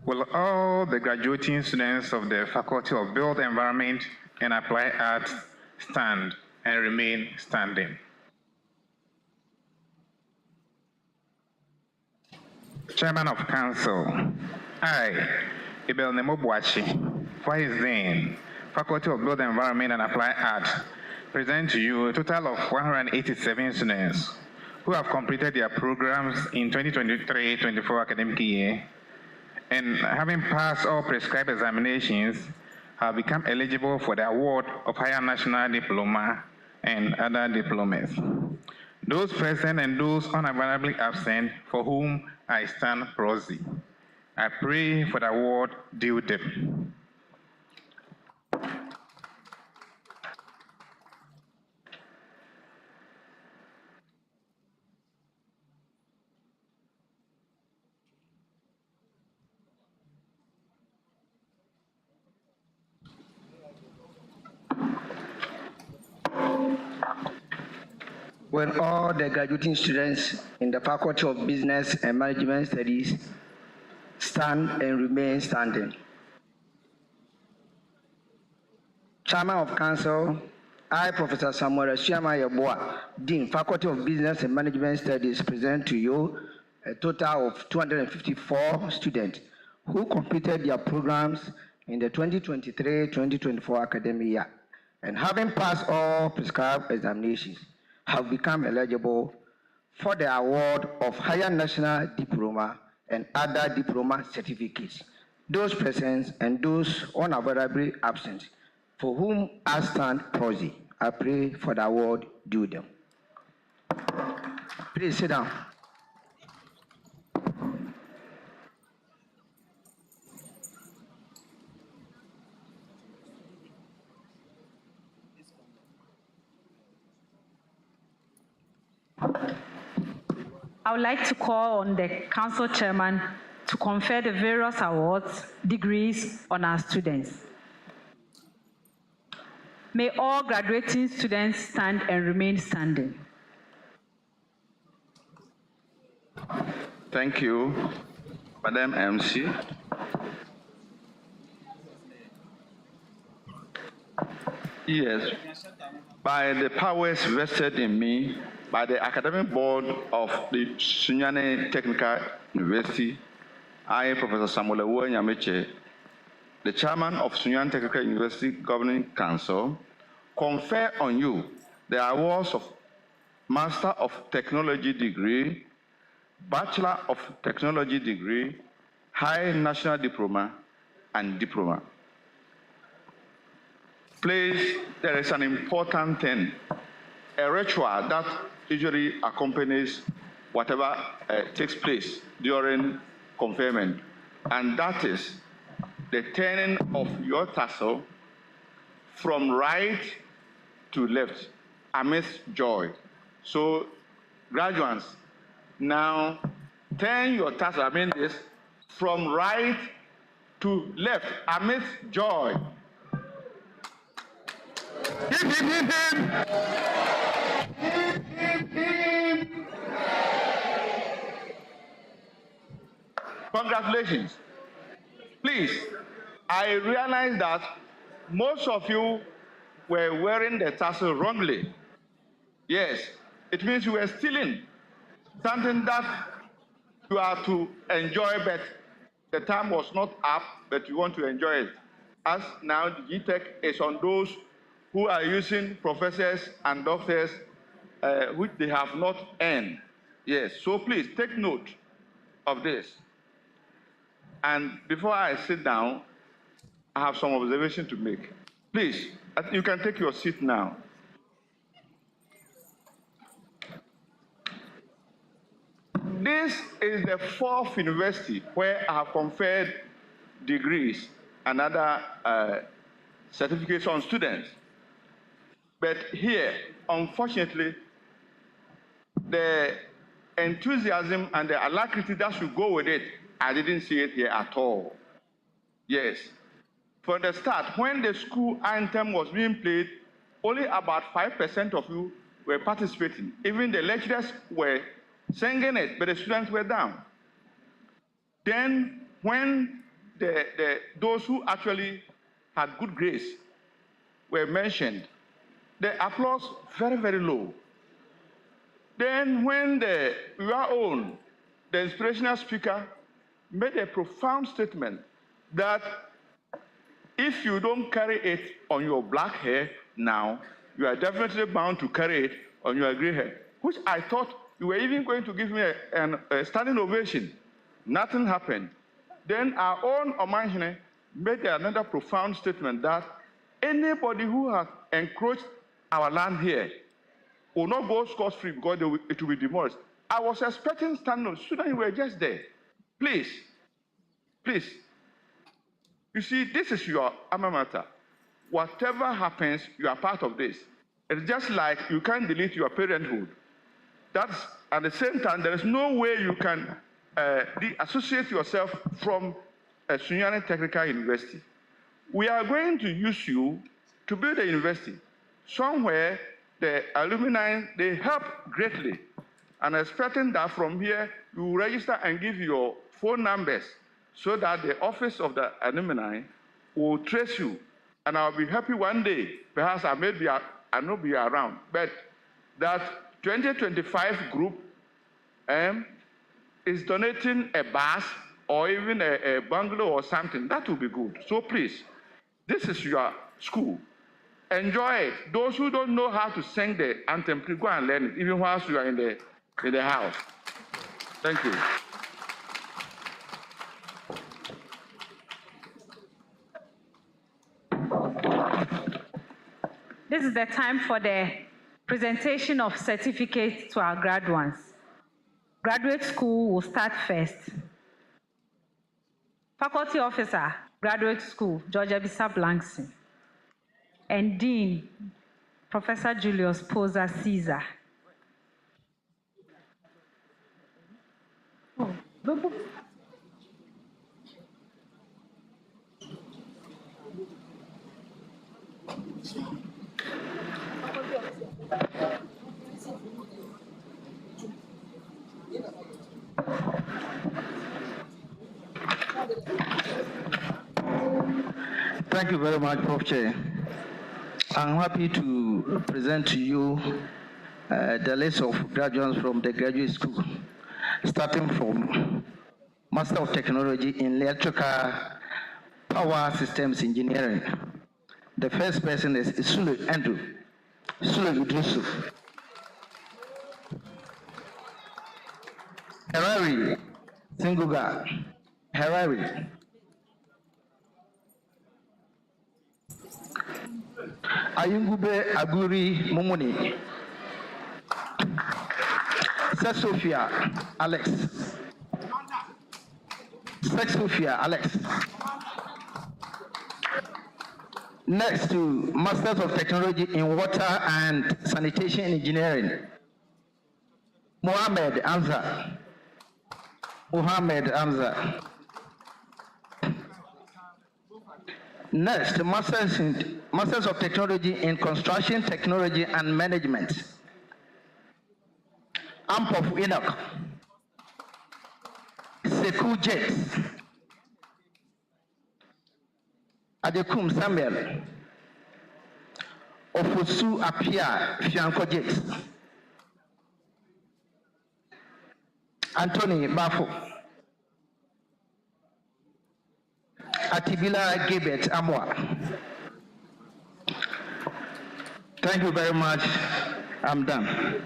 Speaker 18: Will all the graduating students of the Faculty of Built Environment and Applied Arts stand and remain standing? Chairman of Council, I, Ibel Nemobuachi, Vice Dean, Faculty of Built Environment and Applied Arts, present to you a total of 187 students who have completed their programs in 2023-24 academic year and having passed all prescribed examinations have become eligible for the award of Higher National Diploma and other diplomas. Those present and those unavoidably absent for whom I stand proxy, I pray for the award due them.
Speaker 16: Will all the graduating students in the Faculty of Business and Management Studies stand and remain standing? Chairman of Council, I, Professor Samuel Gyabaah, Dean, Faculty of Business and Management Studies, present to you a total of 254 students who completed their programs in the 2023-2024 academic year and having passed all prescribed examinations have become eligible for the award of Higher National Diploma and other diploma certificates. Those present and those unavoidably absent for whom I stand proxy, I pray for the award due them. Please sit down.
Speaker 1: I would like to call on the council chairman to confer the various awards, degrees on our students. May all graduating students stand and remain standing.
Speaker 7: Thank you, Madam MC. Yes, by the powers vested in me by the academic board of the Sunyani Technical University, I, Professor Samuel Nyameche, the chairman of Sunyani Technical University Governing Council, confer on you the awards of Master of Technology degree, Bachelor of Technology degree, High National Diploma, and Diploma. Please, there is an important thing, a ritual that usually accompanies whatever takes place during conferment, and that is the turning of your tassel from right to left amidst joy. So, graduates, now turn your tassel, I mean this, from right to left amidst joy. Congratulations. Please, I realize that most of you were wearing the tassel wrongly. Yes, it means you were stealing something that you are to enjoy, but the time was not up, but you want to enjoy it. As now the GTech is on those who are using professors and doctors which they have not earned. Yes, so please take note of this. And before I sit down, I have some observation to make. Please, you can take your seat now. This is the 4th university where I have conferred degrees and other certificates on students. But here, unfortunately, the enthusiasm and the alacrity that should go with it, I didn't see it here at all. Yes. From the start, when the school anthem was being played, only about 5% of you were participating. Even the lecturers were singing it, but the students were down. Then, when those who actually had good grades were mentioned, the applause very, very low. Then, when your own, the inspirational speaker, made a profound statement that if you don't carry it on your black hair now, you are definitely bound to carry it on your gray hair, which I thought you were even going to give me a standing ovation. Nothing happened. Then our own Omanhene made another profound statement that anybody who has encroached our land here will not go scot-free because it will be demolished. I was expecting standing ovation. Students, you were just there. Please, please. You see, this is your alma mater. Whatever happens, you are part of this. It's just like you can't delete your parenthood. That's, at the same time, there is no way you can associate yourself from Sunyani Technical University. We are going to use you to build a university. Somewhere, the alumni, they help greatly. And expecting that from here, you will register and give your phone numbers so that the office of the alumni will trace you. And I'll be happy one day, perhaps I not be around, but that 2025 group is donating a bus or even a bungalow or something. That will be good. So please, this is your school. Enjoy it. Those who don't know how to sing the anthem, please go and learn it, even whilst you are in the house. Thank you.
Speaker 1: This is the time for the presentation of certificates to our graduates. Graduate school will start first. Faculty Officer, Graduate School, Georgia Bisa Blankson. And Dean, Professor Julius Posa Caesar.
Speaker 16: Thank you very much, Prof. Chair. I'm happy to present to you the list of graduates from the graduate school, starting from Master of Technology in Electrical Power Systems Engineering. The first person is Sule Andrew, Sule Idrisu. Harari Singuga, Harari. Ayungube Aguri Mumuni. Sophia Alex. Sophia Alex. Next to Masters of Technology in Water and Sanitation Engineering. Mohammed Amza. Mohammed Amza. Next, Masters of Technology in Construction Technology and Management. Ampof Enoch. Sekou Jet. Adekum Samuel. Ofosu Apia Fianco Jet. Anthony Bafo. Atibila Gilbert Amwa. Thank you very much. I'm done.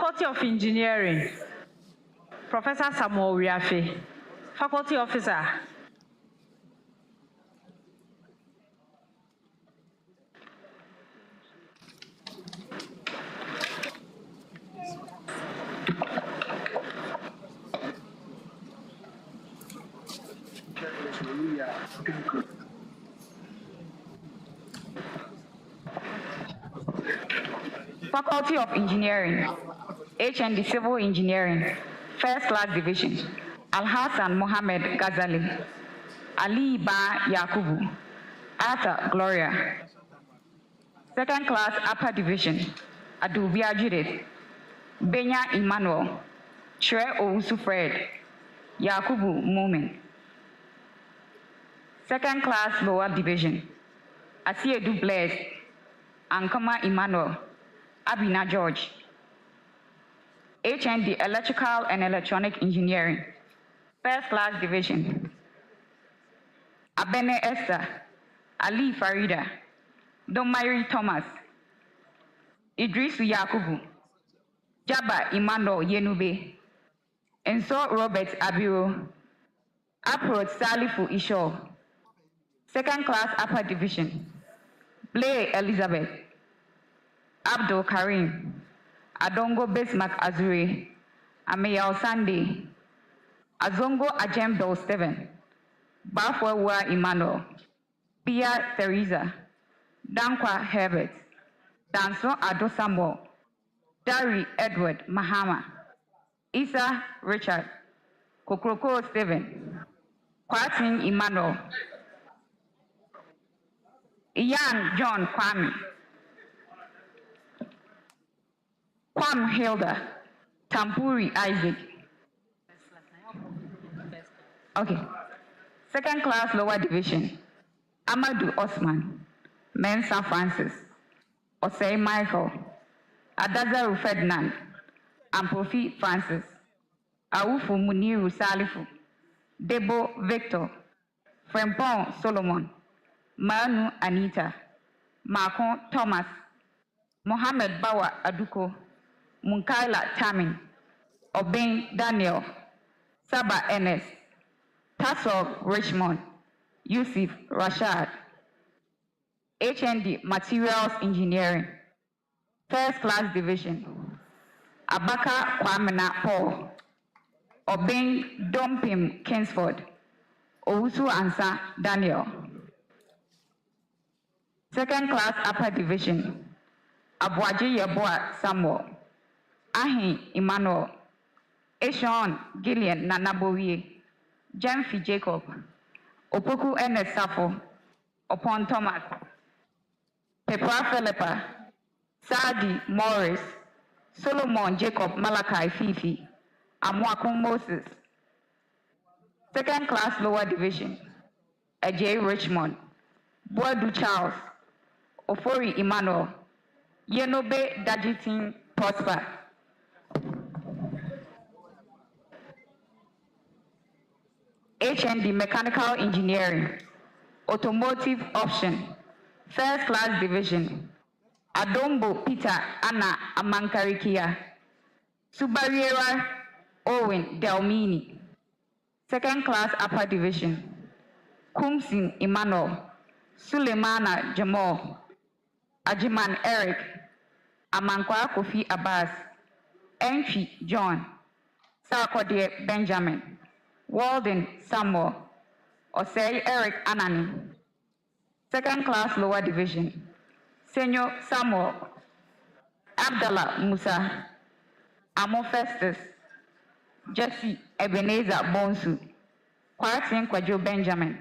Speaker 1: Faculty of Engineering, Professor Samuel Riafe, Faculty Officer. Faculty of Engineering, HND Civil Engineering, First Class Division, Al-Hassan Mohammed Ghazali, Ali Ba Yakubu, Arthur Gloria. Second Class Upper Division, Adubia Judith, Benya Emmanuel, Tre Owusu Fred, Yakubu Mumin. Second Class Lower Division, Asiedu Blaise, Ankama Emmanuel, Abina George. HND Electrical and Electronic Engineering, First Class Division, Abene Esther, Ali Farida, Domari Thomas, Idrisu Yakubu, Gyabaah Emmanuel Yenube, Enso Robert Abiro, Aprod Salifu Isho. Second Class Upper Division, Blay Elizabeth, Abdul Karim, Adongo Bismarck Azure, Ameyal Sunday, Azongo Ajembel Steven, Bafwa Emmanuel, Pia Teresa, Dankwa Herbert, Danson Ado Samuel, Dari Edward Mahama, Isa Richard, Kokroko Steven, Kwatin Emmanuel, Ian John Kwame, Kwam Hilda, Tampuri Isaac. Okay. Second Class Lower Division, Amadou Osman, Mensa Francis, Osei Michael, Adazaru Ferdinand, Amprofi Francis, Awufu Muniru Salifu, Debo Victor, Frempong Solomon, Manu Anita, Marcon Thomas, Mohammed Bawa Aduko, Munkaila Tamin, Obeng Daniel, Saba Ernest, Tassog Richmond, Yusuf Rashad. HND Materials Engineering, First Class Division, Abaka Kwamena Paul, Obeng Dompim Kingsford, Owusu Ansa Daniel. Second Class Upper Division, Abuaji Yeboah Samuel, Ahin Emmanuel, Eshon Gillian Nanabowie, Jemfi Jacob, Opoku Ernest Safo, Upon Thomas, Pepra Philippa, Sadi Morris, Solomon Jacob Malachi Fifi, Amwakun Moses. Second Class Lower Division, Ajay Richmond, Boadu Charles, Ofori Emmanuel, Yenobe Dajitin Prosper. HND Mechanical Engineering, Automotive Option, First Class Division, Adombo Peter Anna Amankarikia, Subariera Owen Delmini. Second Class Upper Division, Kumsin Emmanuel, Sulemana Jamal, Ajiman Eric, Amankwa Kofi Abbas, Enfi John, Sarkodie Benjamin, Walden Samuel, Osei Eric Anani. Second Class Lower Division, Senior Samuel, Abdallah Musa, Amo Festus, Jesse Ebenezer Bonsu, Kwatin Kwajo Benjamin.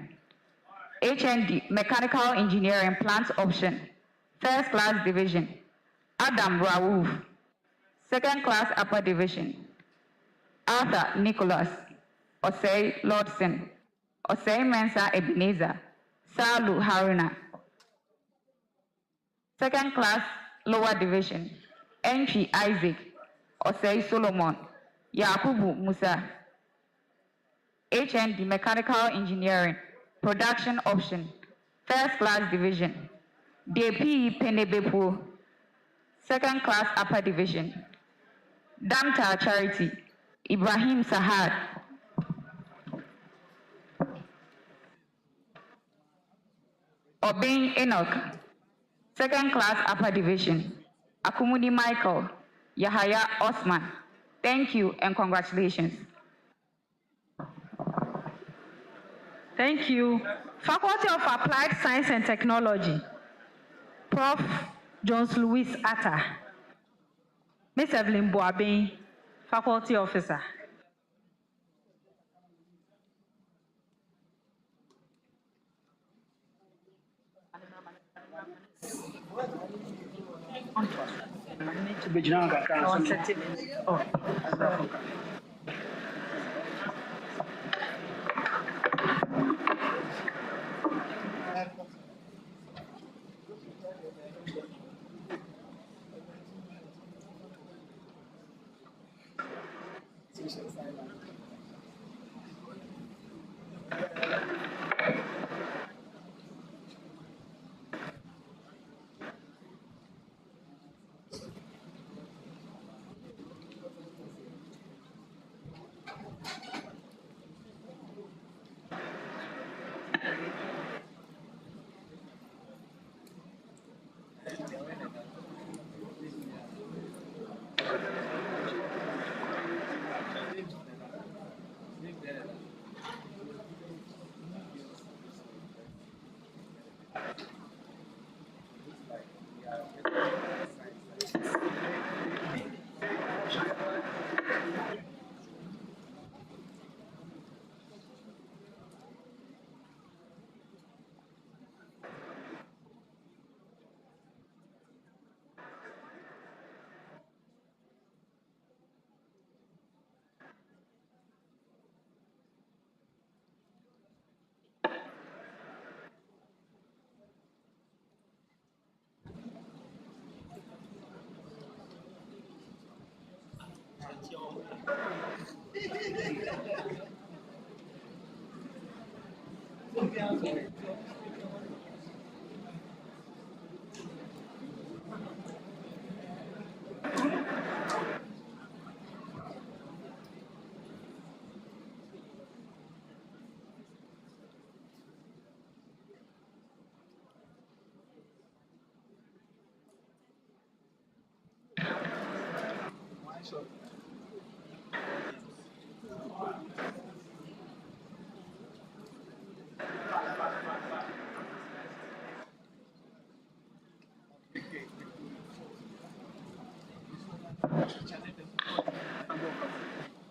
Speaker 1: HND Mechanical Engineering Plant Option, First Class Division, Adam Raouf. Second Class Upper Division, Arthur Nicholas, Osei Lordson, Osei Mensa Ebenezer, Salu Haruna. Second Class Lower Division, Entry Isaac, Osei Solomon, Yakubu Musa. HND Mechanical Engineering, Production Option, First Class Division, DP Penebepo. Second Class Upper Division, Damtar Charity, Ibrahim Sahad. Obin Enoch, second class upper division. Akumuni Michael, Yahaya Osman. Thank you and congratulations. Thank you. Faculty of Applied Science and Technology, Prof. Jones Louis Atta. Miss Evelyn Boabin, Faculty Officer.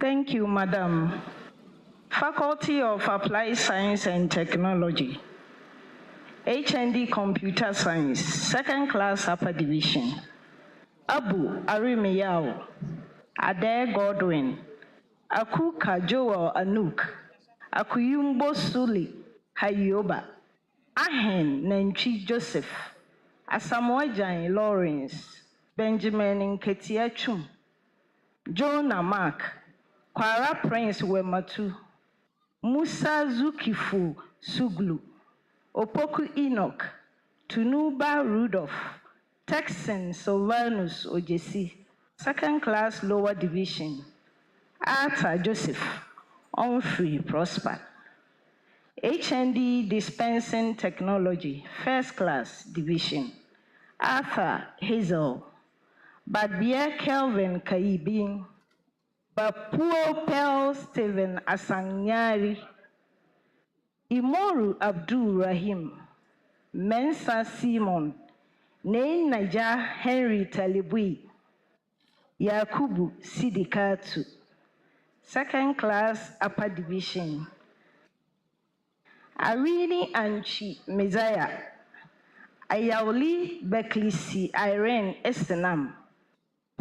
Speaker 1: Thank you, Madam. Faculty of Applied Science and Technology, HND Computer Science, second class upper division. Abu Arimiyao, Adair Godwin, Akuka Joel Anuk, Akuyumbo Suli Hayoba, Ahen Nenchi Joseph, Asamoah Lawrence, Benjamin Nketiachum, Jonah Mark, Kwara Prince Wematu, Musa Zukifu Suglu, Opoku Enoch, Tunuba Rudolph, Texan Sylvanus Ojesi, second class lower division. Arthur Joseph, Onfrey Prosper. HND Dispensing Technology, first class division. Arthur Hazel, Badbia Kelvin Kaibin, Bapuo Pel Stephen Asanyari, Imoru Abdul Rahim, Mensa Simon, Nain Naja Henry Talibui, Yakubu Sidikatu, second class upper division. Arini Anchi Messiah, Ayauli Beklisi Irene Estenam,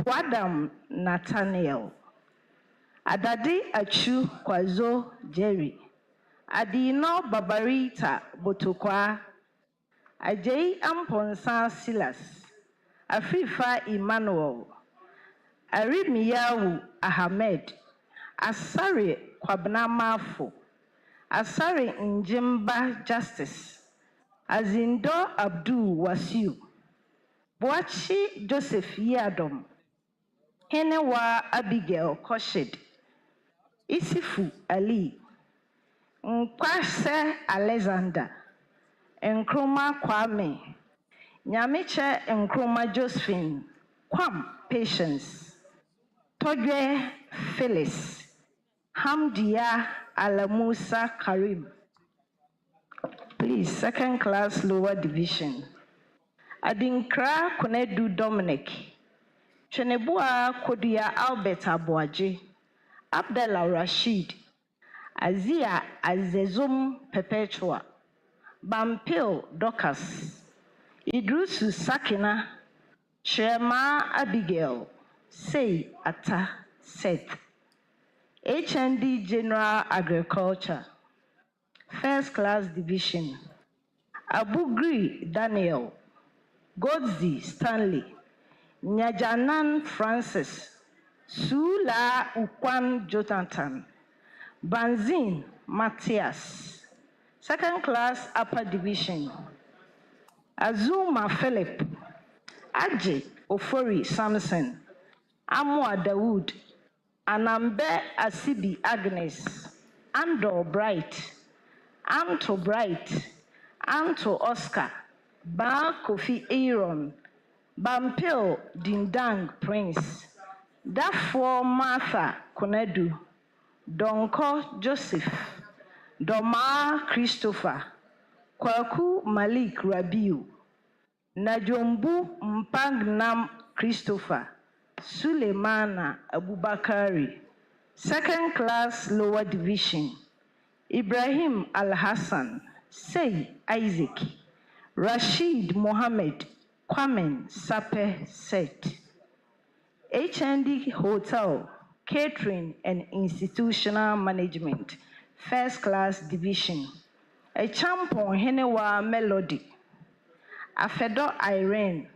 Speaker 1: Wadam Nathaniel, Adade Achu Kwazo Jerry, Adino Babarita Botokwa, Ajay Amponsa Silas, Afifa Emmanuel, Arimiyawu Ahmed, Asari Kwabna Mafo, Asari Njimba Justice, Azindo Abdul Wasiu, Boachi Joseph Yadom, Henewa Abigail Koshid, Isifu Ali, Nkwase Alexander, Nkrumah Kwame, Nyamiche Nkrumah Josephine, Kwam Patience, Todwe Phyllis, Hamdia Alamusa Karim. Please, second class lower division. Adinkra Konedu Dominic, Chenebua Kodia Albert Abuaji, Abdallah Rashid, Azia Azezum Perpetua, Bampil Docas, Idrusu Sakina, Shema Abigail, Say Ata Seth, HND General Agriculture, First Class Division, Abugri Daniel, Godzi Stanley, Nyajanan Francis, Sula Ukwan Jonathan, Banzin Matthias, Second Class Upper Division, Azuma Philip, Aji Ofori Samson, Amwa Dawood, Anambe Asibi Agnes, Andor Bright, Anto Bright, Anto Oscar, Ba Kofi Aaron, Bampil Dindang Prince, Dafo Martha Konedu, Donko Joseph, Doma Christopher, Kwaku Malik Rabiu, Najombu Mpangnam Christopher, Sulemana Abubakari, Second Class Lower Division, Ibrahim Al-Hassan, Say Isaac, Rashid Mohammed, Kwamen Sape Set, HND Hotel, Catering and Institutional Management, First Class Division, a Champon Henewa Melody, Afedo Irene,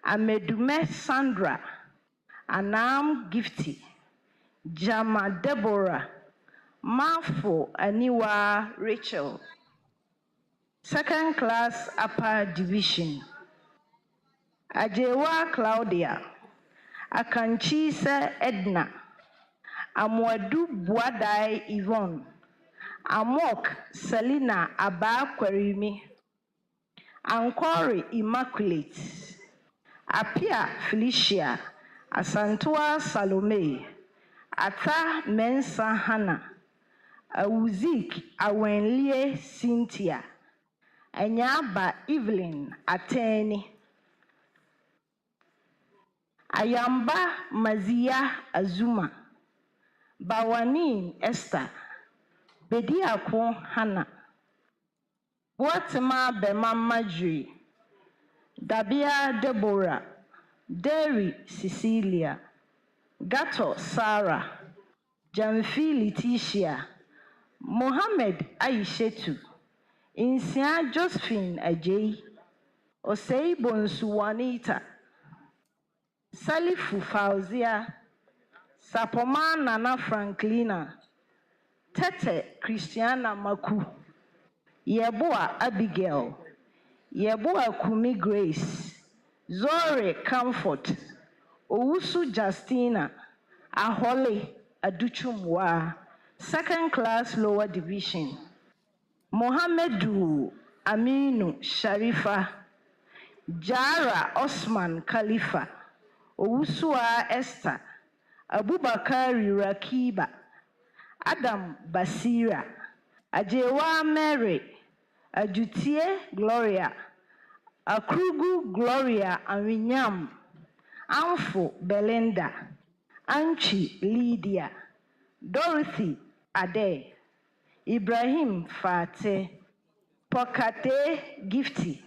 Speaker 1: Amedume Sandra, Anam Gifty, Jama Deborah, Mafo Aniwa Rachel, Second Class Upper Division, Ajewa Claudia, Akanchise Edna, Amwadu Buadai Yvonne, Amok Selina Aba Kwerimi, Ankori Immaculate, Apia Felicia, Asantua Salome, Ata Mensa Hannah, Awuzik Awenlie Cynthia, Anyaba Evelyn Ateni, Ayamba Mazia Azuma, Bawanin Esther, Bediako Hannah, Watima Bema Marjorie, Dabia Deborah, Derry Cecilia, Gato Sarah, Jamfi Letitia, Mohammed Aishetu, Nsiah Josephine Ajay, Osei Bonsu Juanita, Salifu Fauzia, Sapoma Nana Franklina, Tete Christiana Maku, Yeboah Abigail, Yeboah Kumi Grace, Zore Comfort, Owusu Justina, Ahole Aduchumwa, Second Class Lower Division, Mohamedu Aminu Sharifa, Jara Osman Khalifa, Owusua Esther, Abubakari Rakiba, Adam Basira, Ajewa Mary, Ajutie Gloria, Akrugu Gloria Awinyam, Amfo Belinda, Anchi Lydia, Dorothy Ade, Ibrahim Fate, Pokate Gifty,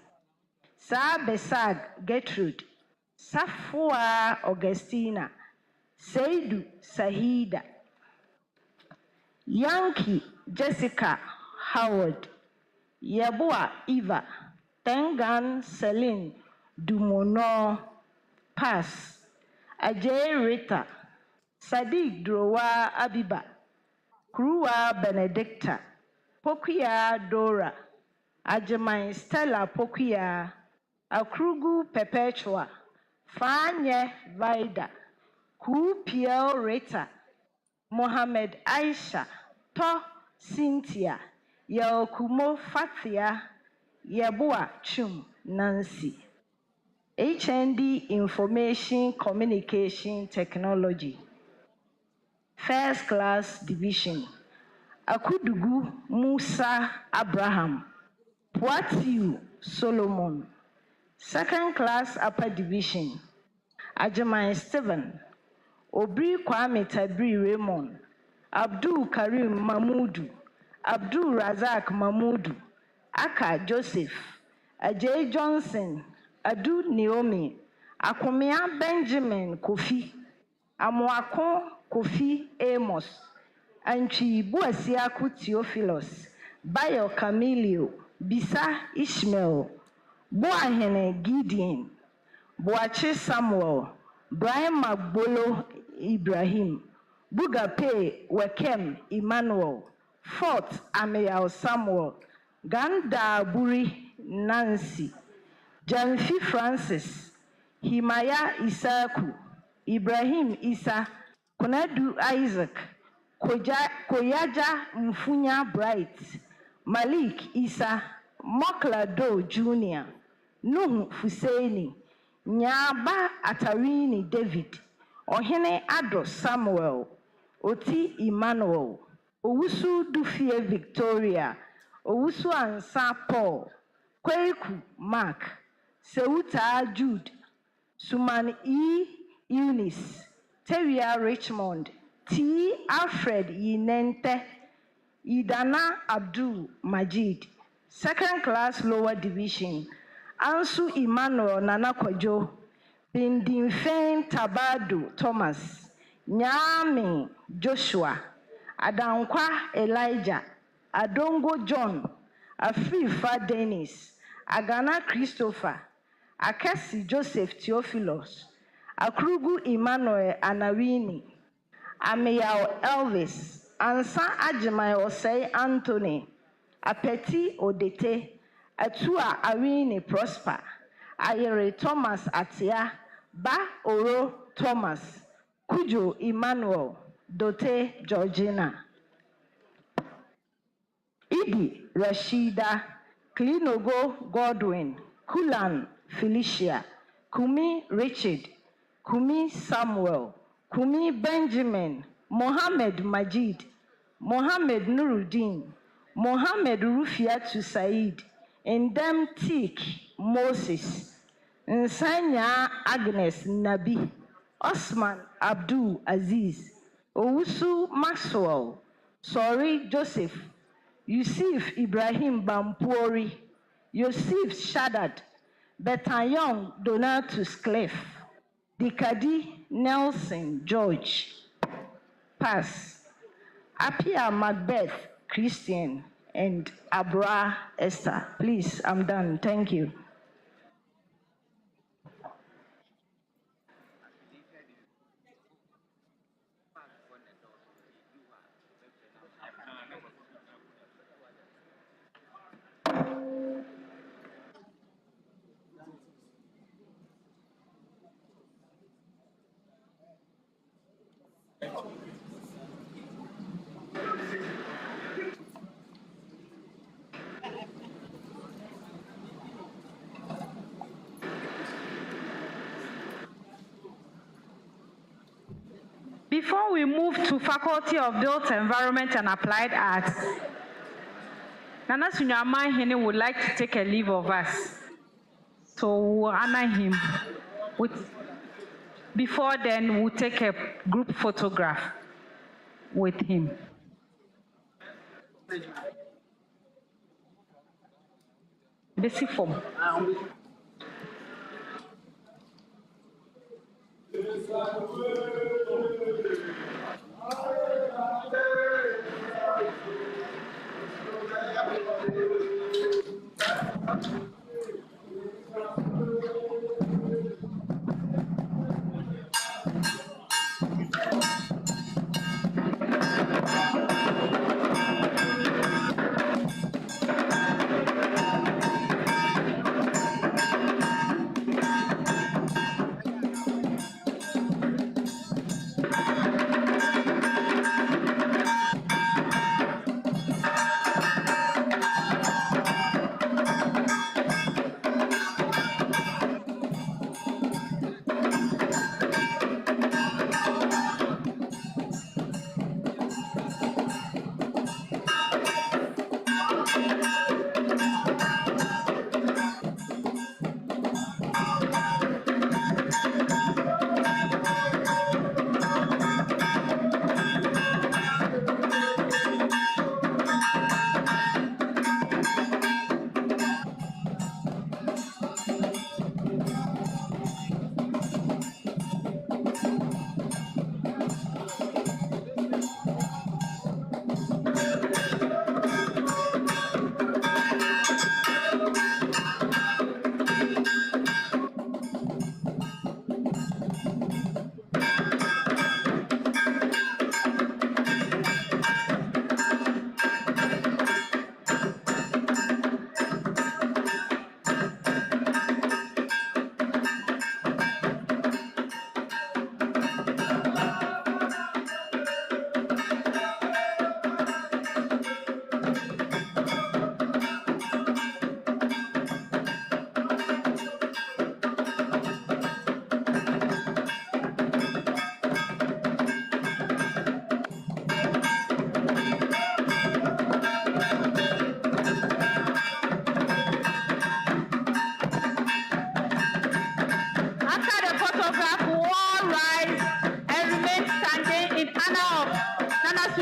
Speaker 1: Sa Besag Gertrude, Safua Augustina, Seidu Sahida, Yankee Jessica Howard, Yeboah Eva, Tengan Celine Dumono Pass, Ajay Rita, Sadiq Drowa Abiba, Krua Benedicta, Pokia Dora, Ajamai Stella Pokia, Akrugu Perpetua, Fanye Vida, Kupiel Rita, Mohammed Aisha, To Cynthia, Yaokumo Fatia, Yabua Chum Nancy. HND Information Communication Technology. First Class Division. Akudugu Musa Abraham. Poatiu Solomon. Second Class Upper Division. Ajaman Stephen. Obri Kwame Tabri Raymond. Abdul Karim Mahmudu. Abdul Razak Mahmudu. Aka Joseph. Ajay Johnson. Adu Naomi. Akomea Benjamin Kofi. Amoako Kofi Amos. Anchi Buasiaku Theophilus. Bayo Camilio. Bisa Ishmael. Boahene Gideon. Boache Samuel. Brian Magbolo Ibrahim. Bugape Wekem Emmanuel. Fort Ameyal Samuel. Ganda Buri Nancy. Janfi Francis. Himaya Isaku. Ibrahim Isa. Konadu Isaac. Koyaja Mfunya Bright. Malik Isa. Mokla Do Jr. Nuhu Fuseini. Nyaba Atarini David. Ohene Ado Samuel. Oti Emmanuel. Owusu Dufie Victoria. Owusu Ansa Paul. Kweku Mark. Seuta Jude. Suman E. Eunice. Teria Richmond. T. Alfred Yinente. Idana Abdul Majid. Second Class Lower Division. Ansu Emmanuel Nana Kwajo. Bindinfen Tabadu Thomas. Nyame Joshua. Adankwa Elijah. Adongo John. Afrifa Dennis. Agana Christopher. Akesi Joseph Theophilus. Akrugu Emmanuel Anawini. Ameyao Elvis. Ansa Ajimai Osei Anthony. Apeti Odete. Atua Awini Prosper. Ayere Thomas Atia. Ba Oro Thomas. Kujo Emmanuel. Dote Georgina. Idi Rashida. Klinogo Godwin. Kulan Felicia. Kumi Richard. Kumi Samuel. Kumi Benjamin. Mohammed Majid. Mohammed Nuruddin. Mohammed Rufiatu Said. Endem Tik Moses. Nsanya Agnes Nabi. Osman Abdul Aziz. Owusu Maxwell. Sorry Joseph. Yusuf Ibrahim Bampuori. Yosef Shaddad. Betayong Donatus Clef. Dikadi Nelson George. Pass. Apia Macbeth Christian and Abra Esther. Please, I'm done. Thank you. Before we move to Faculty of Built Environment and Applied Arts, Nana Sunyani would like to take a leave of us. So we'll honor him. Before then, we'll take a group photograph with him. Basic form.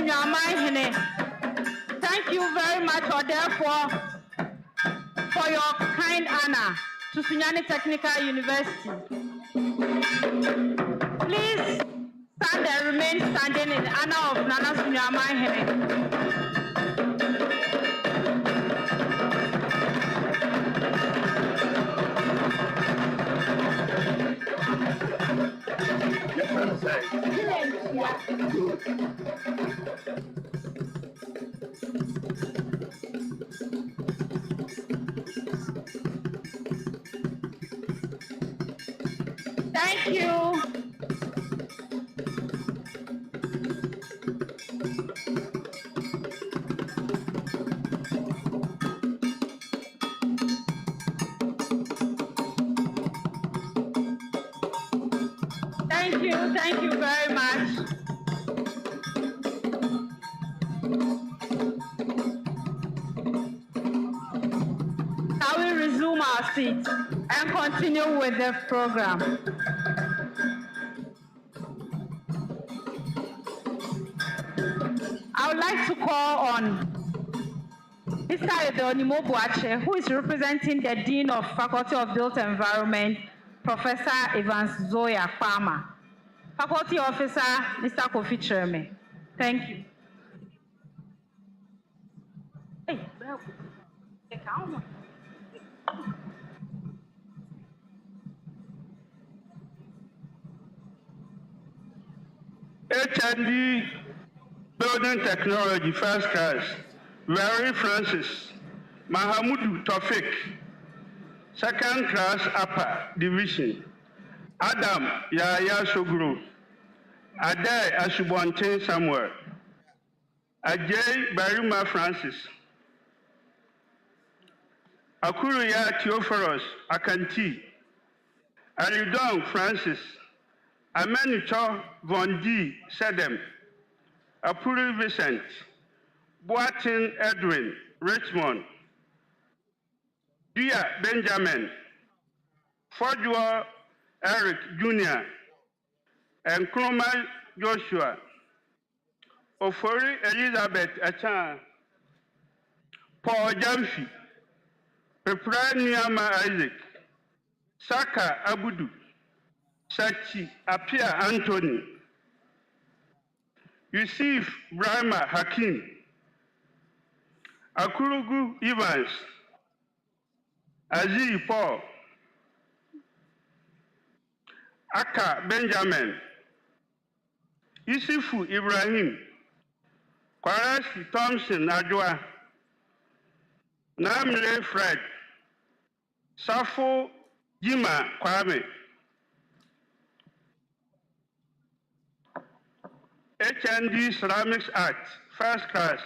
Speaker 1: Sunyani. Thank you very much, or therefore, for your kind honor to Sunyani Technical University. Please stand and remain standing in honor of Nana Sunyani. Thank you. Thank you very much. Now we resume our seats and continue with the program. I would like to call on Mr. Edonimo Boache, who is representing the Dean of Faculty of Built Environment, Professor Evans Zoya Palmer. Faculty Officer, Mr. Kofi Cherme. Thank you. Hey,
Speaker 19: HND Building Technology First Class, Larry Francis, Mahamudu Tofik, Second Class Upper Division, Adam Yaya Sogro, Adai Asubontin Samuel, Ajay Barima Francis, Akuruya Theophorus Akanti, Alidong Francis, Amenicho Vondi Sedem, Apuri Vincent, Boatin Edwin Richmond, Dia Benjamin, Fodua Eric Jr., and Kroma Joshua, Ofori Elizabeth Achan, Paul Jamfi, Pepra Niama Isaac, Saka Abudu, Sachi Apia Anthony, Yusuf Brahma Hakim, Akurugu Evans, Aziz Paul, Aka Benjamin, Isifu Ibrahim, Kwarasi Thompson Adwa, Namle Fred, Safo Jima Kwame, HND Ceramics Art, First Class,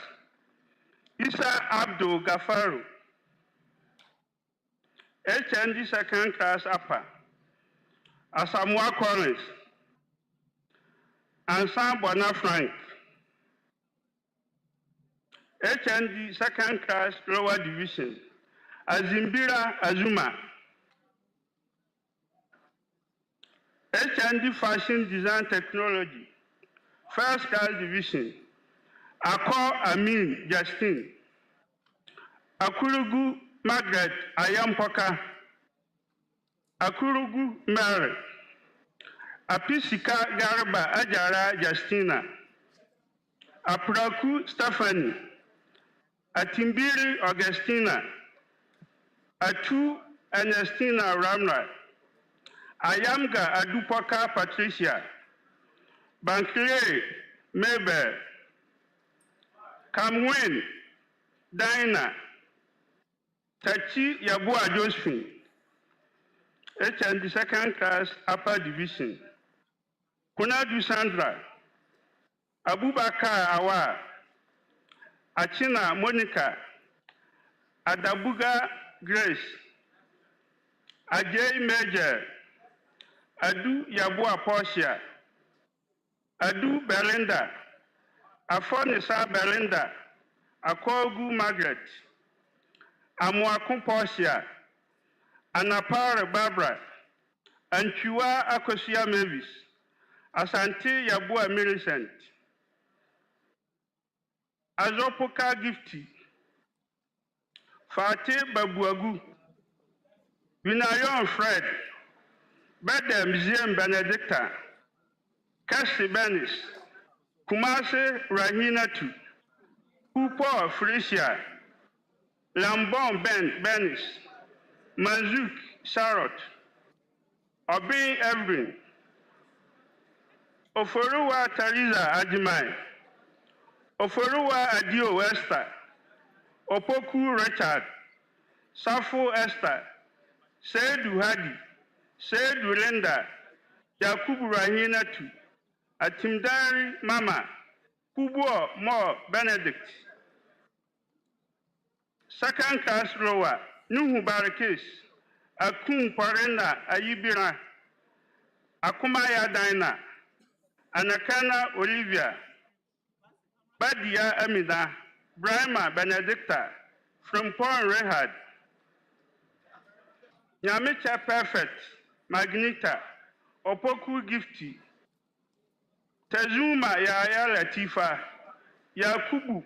Speaker 19: Isa Abdul Gafaru, HND Second Class Upper, Asamoah Collins, Ansan Bona Frank, HND Second Class Lower Division, Azimbira Azuma, HND Fashion Design Technology, First Class Division, Akor Amin Justin, Akurugu Margaret Ayampoka, Akurugu Mary, Apisika Garba Ajara Justina, Apuraku Stephanie, Atimbiri Augustina, Atu Ernestina Ramra, Ayamga Adupoka Patricia, Bankle Mabel, Kamwen Dinah, Tachi Yabua Josephine, HND Second Class Upper Division, Kunadu Sandra, Abubakar Awa, Achina Monica, Adabuga Grace, Ajay Major, Adu Yabua Portia, Adu Belinda, Afonisa Belinda, Akogu Margaret, Amwaku Portia, Anapara Barbara, Anchua Akosia Mavis, Asante Yabua Millicent, Azopoka Gifty, Fate Babuagu, Vinayon Fred, Bede Museum Benedicta, Kasi Benis, Kumase Rahinatu, Kupo Frisia, Lambon Benis, Manzuk Sarot, Obin Evelyn, Oforuwa Tariza Ajimai, Oforuwa Adio Esther, Opoku Richard, Safo Esther, Seidu Hadi, Seidu Linda, Yakubu Rahinatu, Atimdari Mama, Kubo Mo Benedict. Second class rower, Nuhu Barakis, Akun Parenda Ayibira, Akumaya Dina, Anakana Olivia, Badia Amida, Brahma Benedicta, from Paul Rehad, Nyamicha Perfect, Magnita, Opoku Gifty, Tezuma Yaya Latifa, Yakubu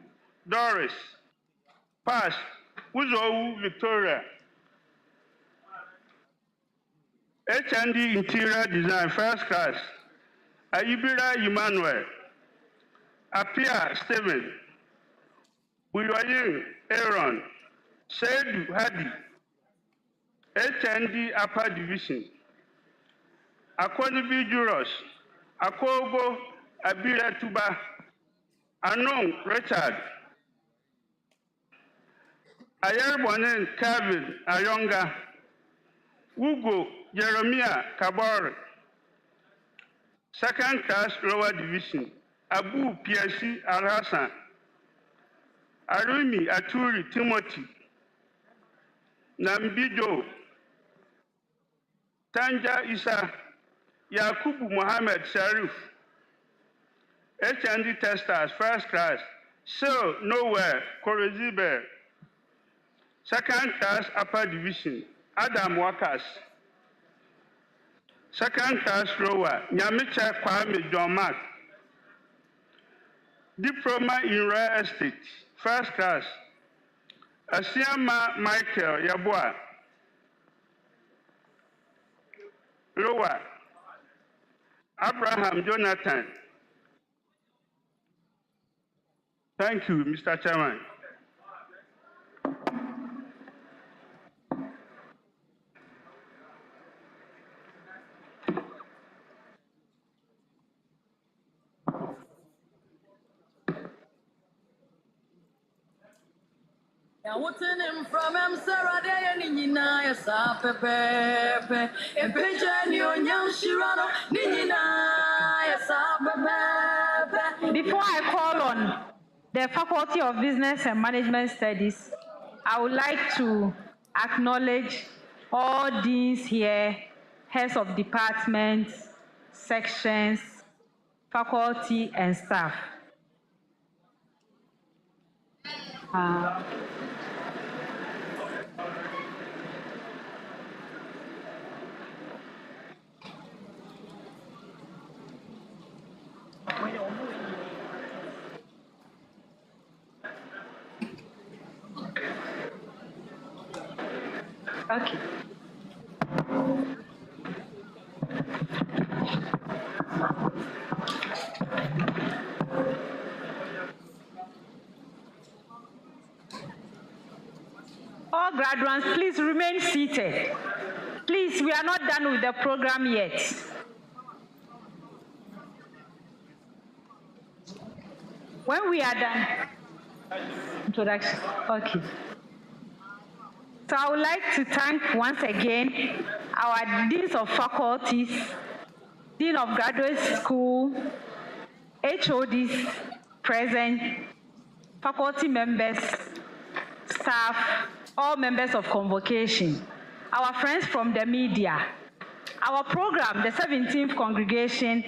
Speaker 19: Doris, Pass, Uzowu Victoria, HND Interior Design First Class, Ayibira Emmanuel, Apia Stephen, Uyoyin Aaron, Seidu Hadi, HND Upper Division, Akwanibi Juros, Akobo Abira Tuba, Anon Richard, Ayerbonen Calvin Ayonga, Ugo Jeremiah Kabore, Second Class Lower Division, Abu PSC Al-Hassan, Arumi Aturi Timothy, Nambido, Tanja Isa, Yakubu Mohammed Sharif, HND Testers First Class, So Nowhere Korozibe, Second Class Upper Division, Adam Wakas, Second Class Rower, Nyamicha Kwame John Mark, Diploma in Real Estate, First Class, Asiama Michael Yabua, Lower, Abraham Jonathan. Thank you, Mr. Chairman.
Speaker 1: Before I call on the Faculty of Business and Management Studies, I would like to acknowledge all deans here, heads of departments, sections, faculty, and staff. Okay. All graduates, please remain seated. Please, we are not done with the program yet. When we are done, introduction, okay. So I would like to thank once again our deans of faculties, dean of graduate school, HODs present, faculty members, staff, all members of convocation, our friends from the media. Our program, the 17th congregation,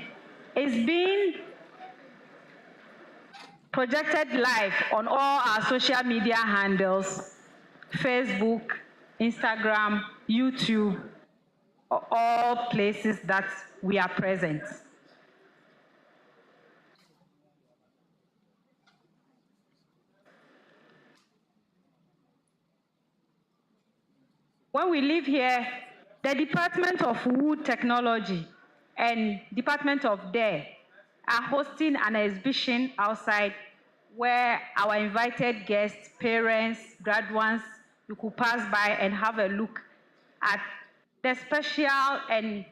Speaker 1: is being projected live on all our social media handles, Facebook, Instagram, YouTube, all places that we are present. When we leave here, the Department of Wood Technology and Department of Dare are hosting an exhibition outside where our invited guests, parents, graduates, you could pass by and have a look at the special and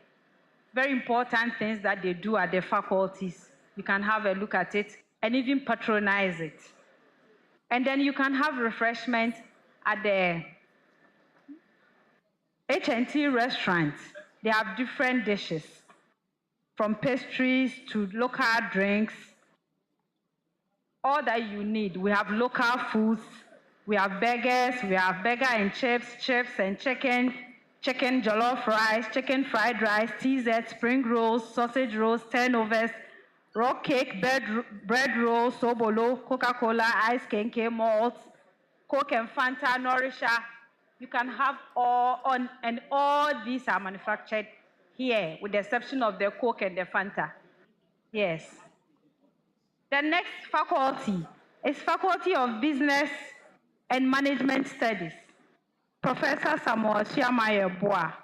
Speaker 1: very important things that they do at the faculties. You can have a look at it and even patronize it. And then you can have refreshment at the H&T restaurant. They have different dishes, from pastries to local drinks, all that you need. We have local foods, we have burgers, we have burger and chips and chicken jollof rice, chicken fried rice, TZ, spring rolls, sausage rolls, turnovers, raw cake, bread rolls, sobolo, Coca-Cola, ice kenke, malt, Coke and Fanta, Nourisher. You can have all these are manufactured here, with the exception of the Coke and the Fanta. Yes. The next faculty is Faculty of Business and Management Studies. Professor Samuel Gyabaah,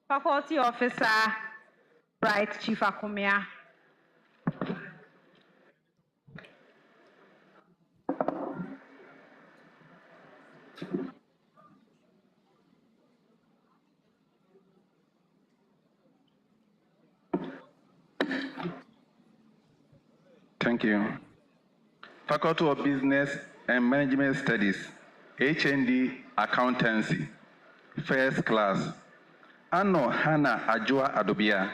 Speaker 1: Faculty Officer, Bright Chief Akumia.
Speaker 13: Thank you. Faculty of Business and Management Studies, HND Accountancy, First Class. Ano Hana Ajua Adobia.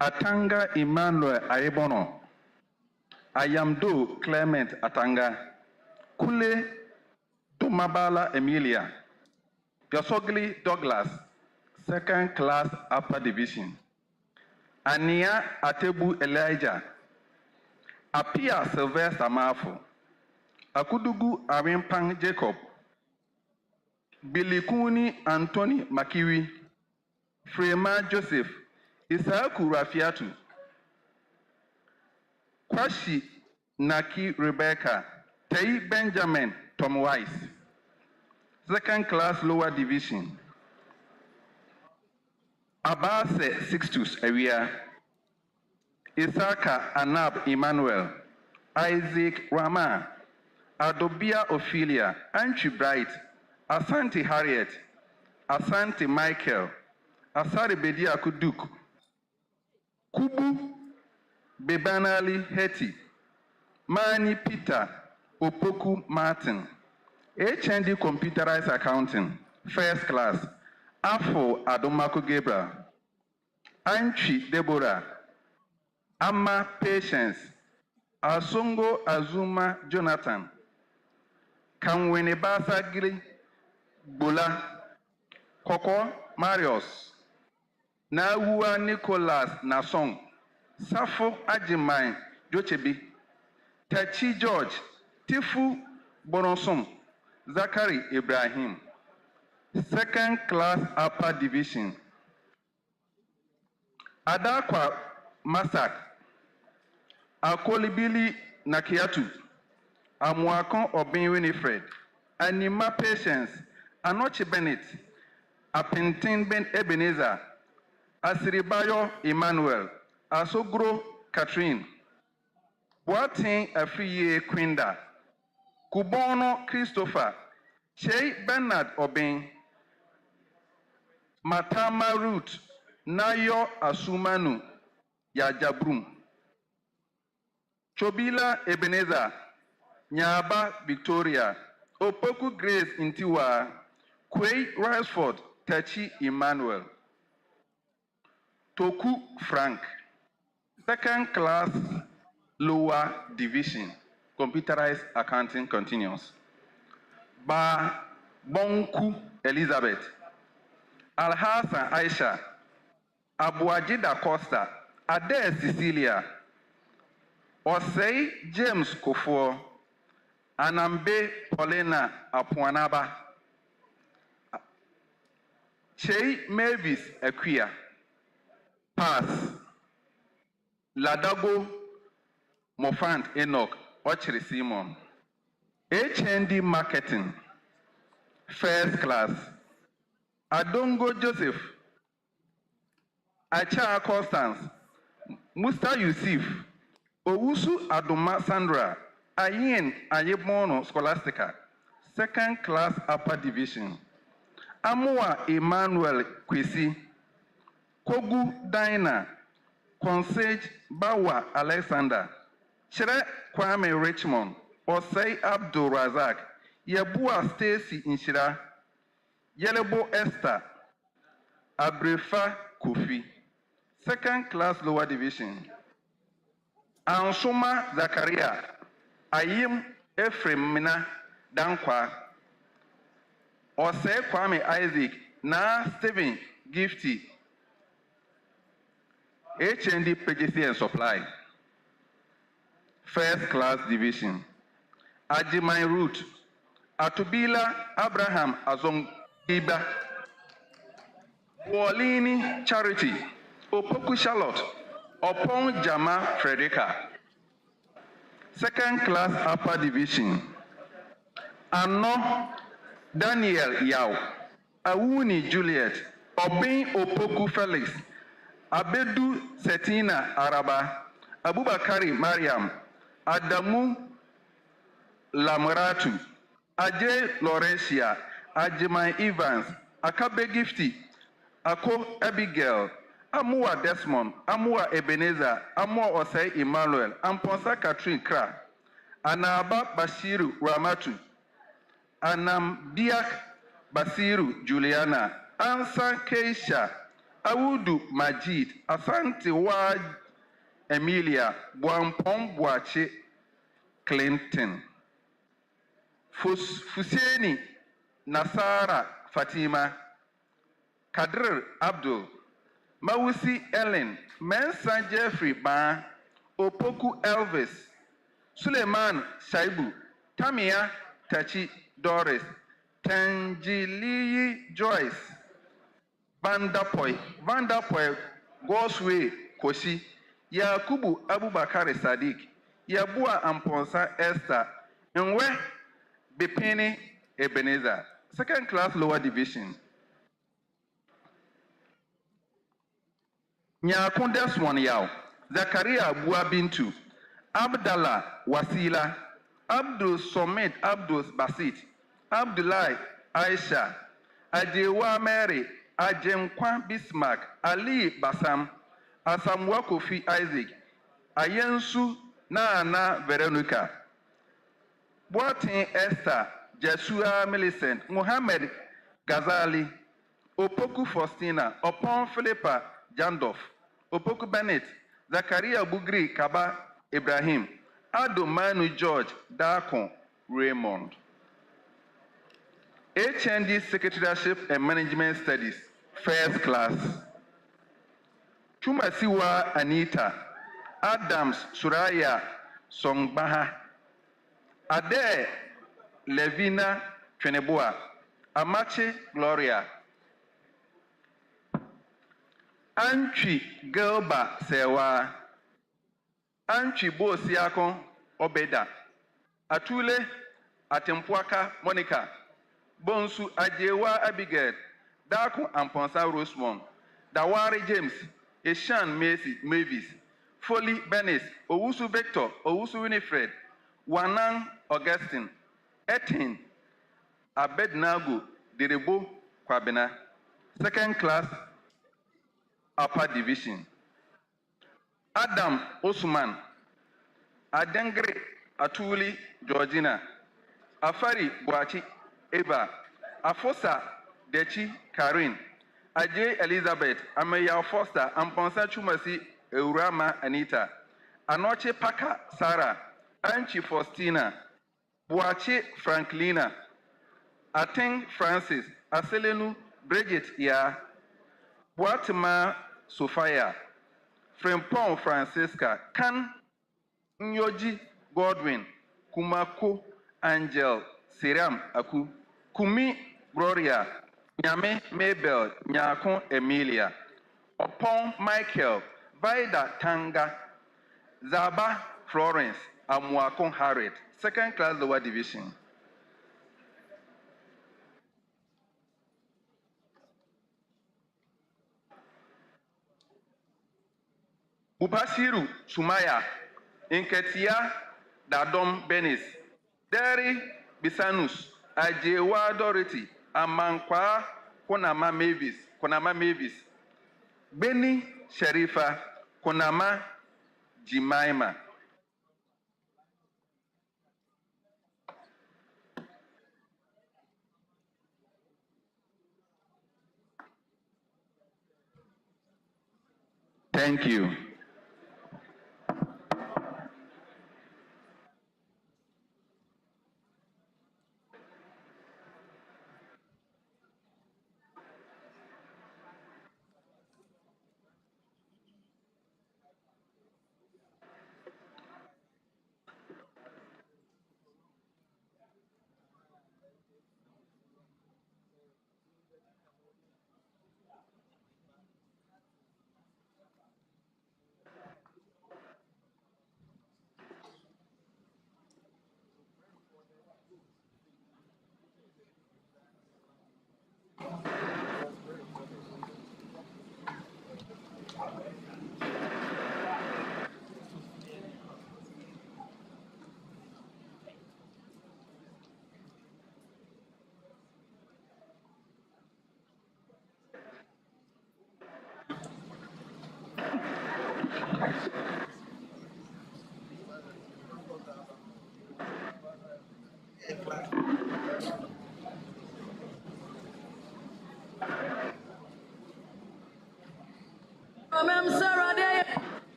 Speaker 13: Atanga Emmanuel Ayebono. Ayamdo Clement Atanga. Kule Tumabala Emilia. Piosogli Douglas, Second Class Upper Division. Ania Atebu Elijah. Apia Sylvester Mafu. Akudugu Arimpang Jacob. Bilikuni Anthony Makiwi. Frema Joseph. Isaaku Rafiatu. Kwashi Naki Rebecca. Tei Benjamin Tom Weiss. Second Class Lower Division. Abase Sixtus Area. Isaka Anab Emmanuel. Isaac Rama. Adobia Ophelia. Antwi Bright. Asante Harriet. Asante Michael. Asare Bedia Kuduk. Kubu Bebanali Hetty. Mani Peter. Opoku Martin. HND Computerized Accounting. First Class. Afo Adomako Gabriel. Antwi Deborah. Amma Patience. Asongo Azuma Jonathan. Kanwenebasa Gili Bola. Koko Marius. Nawua Nicholas Nasong. Safo Ajimai Jochebi. Tachi George. Tifu Bonosom. Zachary Ibrahim. Second Class Upper Division. Adakwa Masak. Akolibili Nakiatu. Amuakon Obin Winifred. Anima Patience. Anoche Bennett. Apentin Ben Ebenezer. Asiribayo Emmanuel. Asogro Catherine. Boatin Afiye Quinda. Kubono Christopher. Shea Bernard Obin. Matama Ruth. Nayo Asumanu. Yajabrum. Chobila Ebenezer. Nyaba Victoria. Opoku Grace Intiwa. Kwei Riceford. Tachi Emmanuel. Toku Frank. Second Class Lower Division. Computerized Accounting Continuous. Ba Bonku Elizabeth. Alhassan Aisha. Abuajida Costa. Ade Cecilia. Osei James Kofor. Anambe Paulina Apuanaba. Chei Mavis Equia. Pass. Ladago Mofant Enoch Ochiri Simon. HND Marketing. First class, Adongo Joseph, Acha Constance, Musta Yusuf, Owusu Adoma Sandra, Ayin Ayebono Scholastica, second class upper division. Amua Emmanuel Kwesi, Kogu Dina, Consage Bawa Alexander, Chere Kwame Richmond, Osei Abdul Razak, Yabua Stacy Inshira, Yelebo Esther, Abrefa Kofi, second class lower division. Ansuma Zakaria, Ayim Ephraim Mina Dankwa, Osei Kwame Isaac, Na Stephen Gifty, HND PGC and Supply. First class division. Ajimai Root, Atubila Abraham Azongiba, Walini Charity, Opoku Charlotte, Opon Jama Frederica. Second class upper division. Ano Daniel Yao, Awuni Juliet, Obin Opoku Felix, Abedu Setina Araba, Abubakari Mariam, Adamu Lamuratu, Ajay Laurentia, Ajimai Evans, Akabe Gifty, Ako Abigail, Amua Desmond, Amua Ebenezer, Amua Osei Emmanuel, Amponsa Catherine Kra, Anaba Bashiru Ramatu, Anam Biak Basiru Juliana, Ansa Keisha, Awudu Majid, Asante Waj Emilia, Bwampom Bwache Clinton, Fuseni Nasara Fatima, Kadir Abdul, Mawusi Ellen, Mensa Jeffrey Ba, Opoku Elvis, Suleiman Shaibu, Tamia Tachi Doris, Tangiliyi Joyce, Vanderpoy Gosway Koshi, Yakubu Abubakar Sadiq, Yabua Amponsa Esther, Nwe Bepeni Ebenezer, second class lower division. Nyakundes Wanyao, Zakaria Bua Bintu, Abdallah Wasila, Abdul Somit Abdul Basit, Abdullah Aisha, Ajewa Mary, Ajenkwa Bismarck, Ali Basam, Asamwa Kofi Isaac, Ayensu Nana Veronica, Boatin Esther, Jesua Millicent, Muhammad Ghazali, Opoku Faustina, Opon Philippa Jandoff, Opoku Bennett, Zakaria Bugri Kaba Ibrahim, Adomanu George Dakon Raymond. HND Secretarieship and Management Studies, first class. Chumasiwa Anita, Adams Suraya Songbaha, Ade Levina Tweneboa, Amache Gloria, Antwi Gilba Sewa, Antwi Bosiakon Obeda, Atule Atempuaka Monica, Bonsu Ajewa Abigail, Daku Amponsa Rosemont, Dawari James, Eshan Mavis, Foley Benis, Owusu Victor, Owusu Winifred, Wanang Augustine, Etin, Abednago, Derebo Kwabena, second class upper division. Adam Osman, Adengre Atuli Georgina, Afari Boachi Eva, Afosa Dechi Karin, Ajay Elizabeth, Ameya Foster, Amponsa Chumasi Eurama Anita, Anoche Paka Sarah, Anchi Faustina, Boache Franklina, Ateng Francis, Aselenu Bridget Ya, Boatema Sophia, Frempong Francisca, Kan Nyoji Godwin, Kumako Angel, Siram Aku, Kumi Gloria, Nyame Mabel, Nyakon Emilia, Opon Michael, Vida Tanga, Zaba Florence, Amuakon Harriet, second class lower division.
Speaker 20: Upasiru Sumaya, Inketia Dadom Benis, Deri Bisanus, Ajewa Dorothy, Amankwa Konama Mavis, Beni Sherifa, Konama Jimaima.
Speaker 4: Thank you.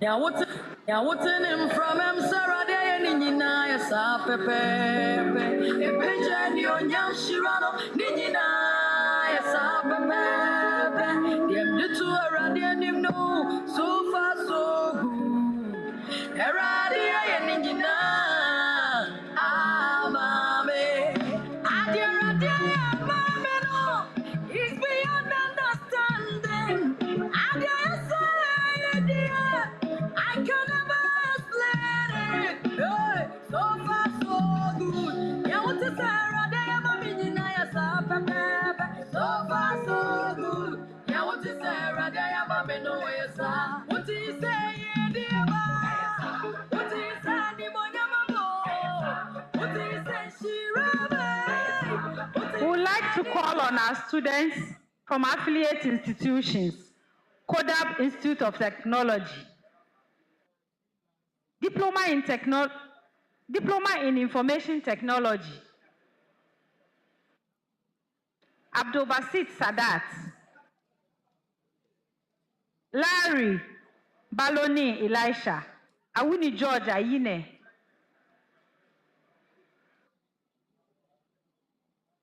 Speaker 21: Yeah, what's in him from Sarah Day and Nina, yes, Pepe, Benjamin, young Shirano, Nina, yes, Pepe, the little Radian, no, so far, so good. Eradia and Nina, Mame, Adia, Mame, no, it's beyond understanding. Adia, I can never explain it. Hey, so far so good. Yeah, what is Sarah? They have a meaning. I so far so good. Yeah, what is Sarah? They have a meaning. What is saying, dear? What is saying, what is saying,
Speaker 1: We would like to call on our students from affiliate institutions, CODAB Institute of Technology, Diploma in Information Technology, Abdul Basit Sadat, Larry Baloni Elisha, Awuni George Ayine,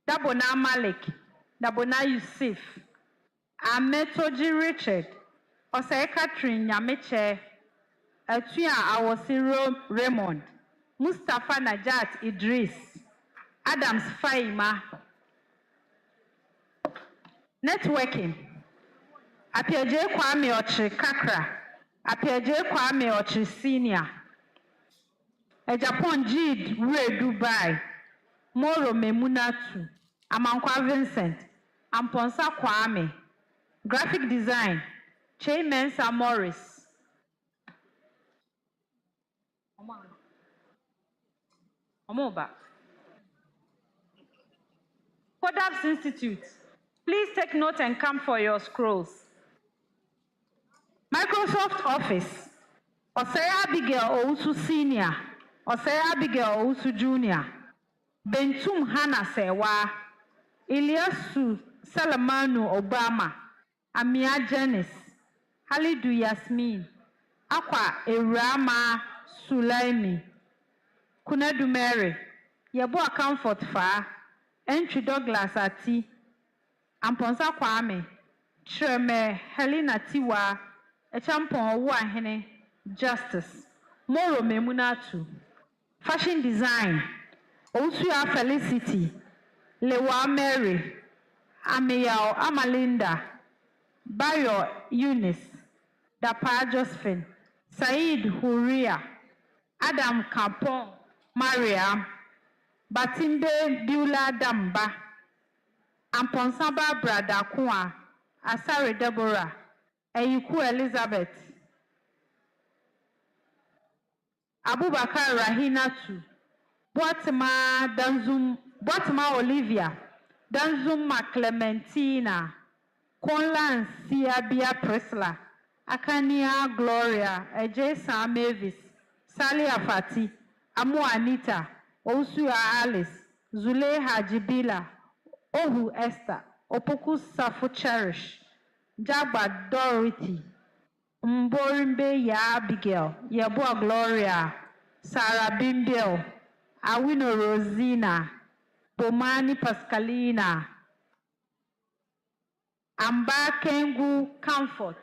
Speaker 1: Dabona Malik, Dabona Yusuf, Ametoji Richard, Osei Catherine Nyameche, Etuya Awosiro Raymond, Mustafa Najat Idris, Adams Faima. Networking. Apiaje Kwame Ochi Kakra, Apiaje Kwame Ochi Senior, Ejapon Jid Ure Dubai, Moro Memunatu, Amankwa Vincent, Amponsa Kwame, Graphic Design, Che Mensa Morris. Omoba. CODABS Institute. Please take note and come for your scrolls. Microsoft Office. Osei Abigail Owusu Senior. Osei Abigail Owusu Junior. Bentum Hannah Sewa. Ilyasu Salamanu Obama. Amia Janice. Halidu Yasmin. Akwa Erama Sulaimi. Kunadu Mary. Yeboa Comfort Fa. Entry Douglas Ati. Amponsa Kwame, Treme, Helena Tiwa, Echampon Wahene, Justice, Moro Memunatu, Fashion Design, Osuya Felicity, Lewa Mary, Ameyao Amalinda, Bayo Eunice, Dapa Josephine, Said Huria, Adam Kapon, Mariam, Batimbe Bula Damba, Amponsaba Brada Kwa, Asari Deborah, Eyiku Elizabeth, Abubakar Rahinatu, Boatma Olivia, Danzuma Clementina, Konla Nsiah Bia Prisla, Akania Gloria, Ejesa Mavis, Sally Afati, Amu Anita, Osua Alice, Zule Hajibila, Ohu Esther, Opoku Safu Cherish, Gyabaah Dorothy, Mborimbe Ya Abigail, Yeboah Gloria, Sarah Bimbiel, Awino Rosina, Bomani Pascalina, Amba Kengu Comfort.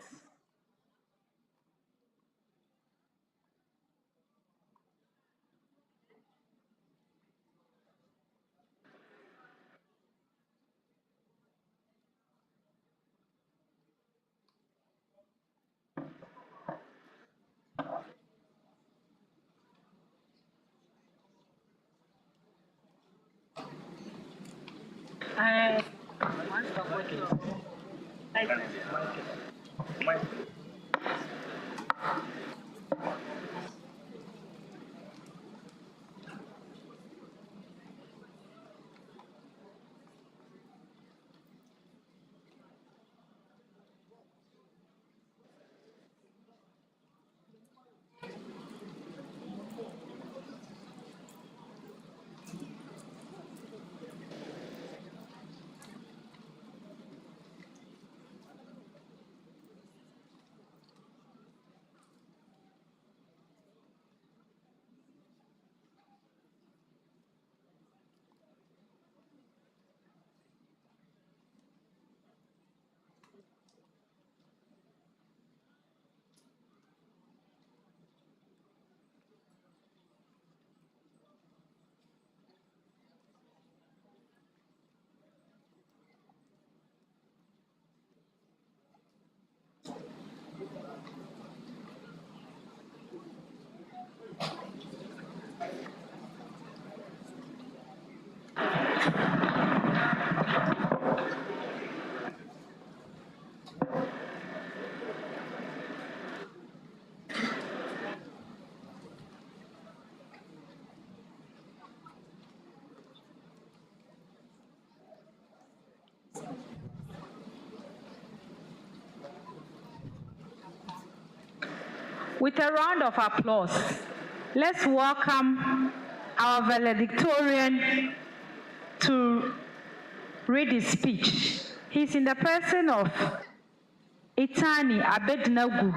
Speaker 1: With a round of applause, let's welcome our valedictorian to read his speech. He's in the person of Itani Abednego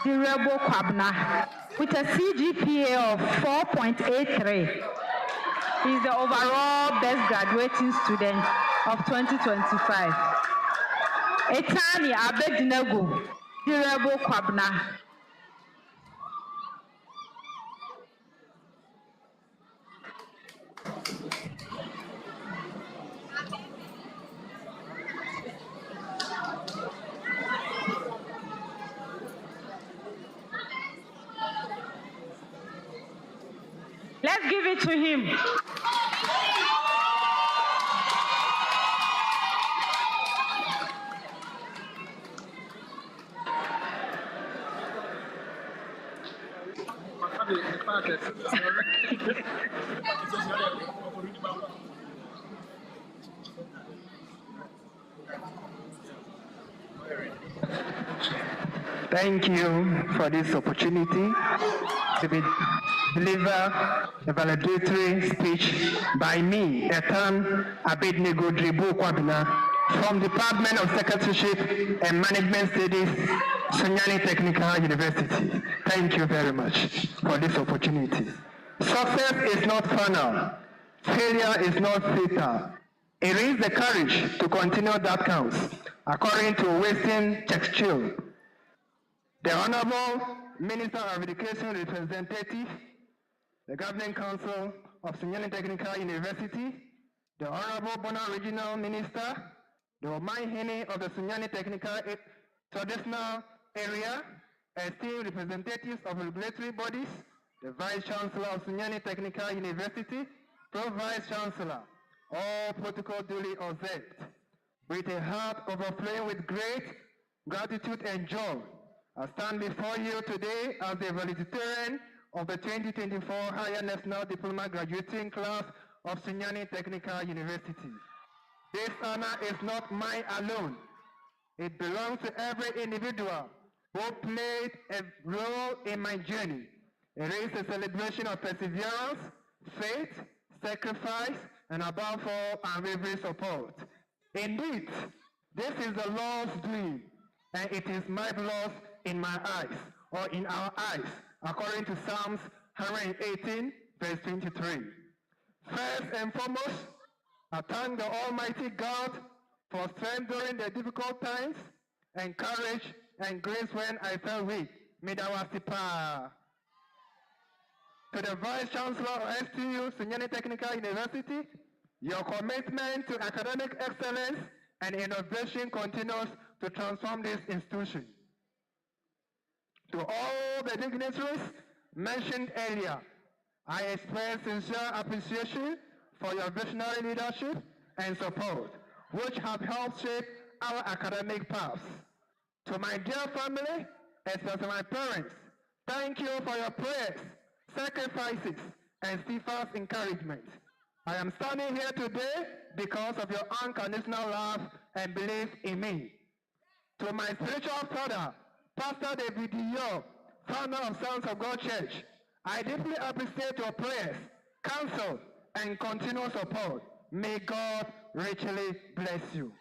Speaker 1: Direbo Kwabna with a CGPA of 4.83. He's the overall best graduating student of 2025. Itani Abednego Direbo Kwabna. Let's give it to him.
Speaker 13: Thank you for this opportunity to deliver a valedictory speech by me, Etan Abednego Dribu Kwabina, from Department of Secretaryship and Management Studies, Sunyani Technical University. Thank you very much for this opportunity. Success is not final. Failure is not fatal. It is the courage to continue that counts, according to Weston Churchill. The Honorable Minister of Education Representative, the Governing Council of Sunyani Technical University, the Honorable Bona Regional Minister, the Omaihene of the Sunyani Technical Traditional Area, esteemed representatives of regulatory bodies, the Vice Chancellor of Sunyani Technical University, Prof. Vice Chancellor, all protocol duly observed. With a heart overflowing with great gratitude and joy, I stand before you today as the valedictorian
Speaker 9: of the 2024 Higher National Diploma graduating class of Sunyani Technical University. This honor is not mine alone. It belongs to every individual who played a role in my journey. It is a celebration of perseverance, faith, sacrifice, and above all, unwavering support. Indeed, this is the Lord's doing, and it is marvelous in my eyes, or in our eyes, according to Psalms 118, verse 23. First and foremost, I thank the Almighty God for strength during the difficult times, and courage and grace when I felt weak. Midawasipa. To the Vice Chancellor of STU, Sunyani Technical University, your commitment to academic excellence and innovation continues to transform this institution. To all the dignitaries mentioned earlier, I express sincere appreciation for your visionary leadership and support, which have helped shape our academic paths. To my dear family, especially my parents, thank you for your prayers, sacrifices, and steadfast encouragement. I am standing here today because of your unconditional love and belief in me. To my spiritual father, Pastor David Yo, founder of Sons of God Church, I deeply appreciate your prayers, counsel, and continual support. May God richly bless you.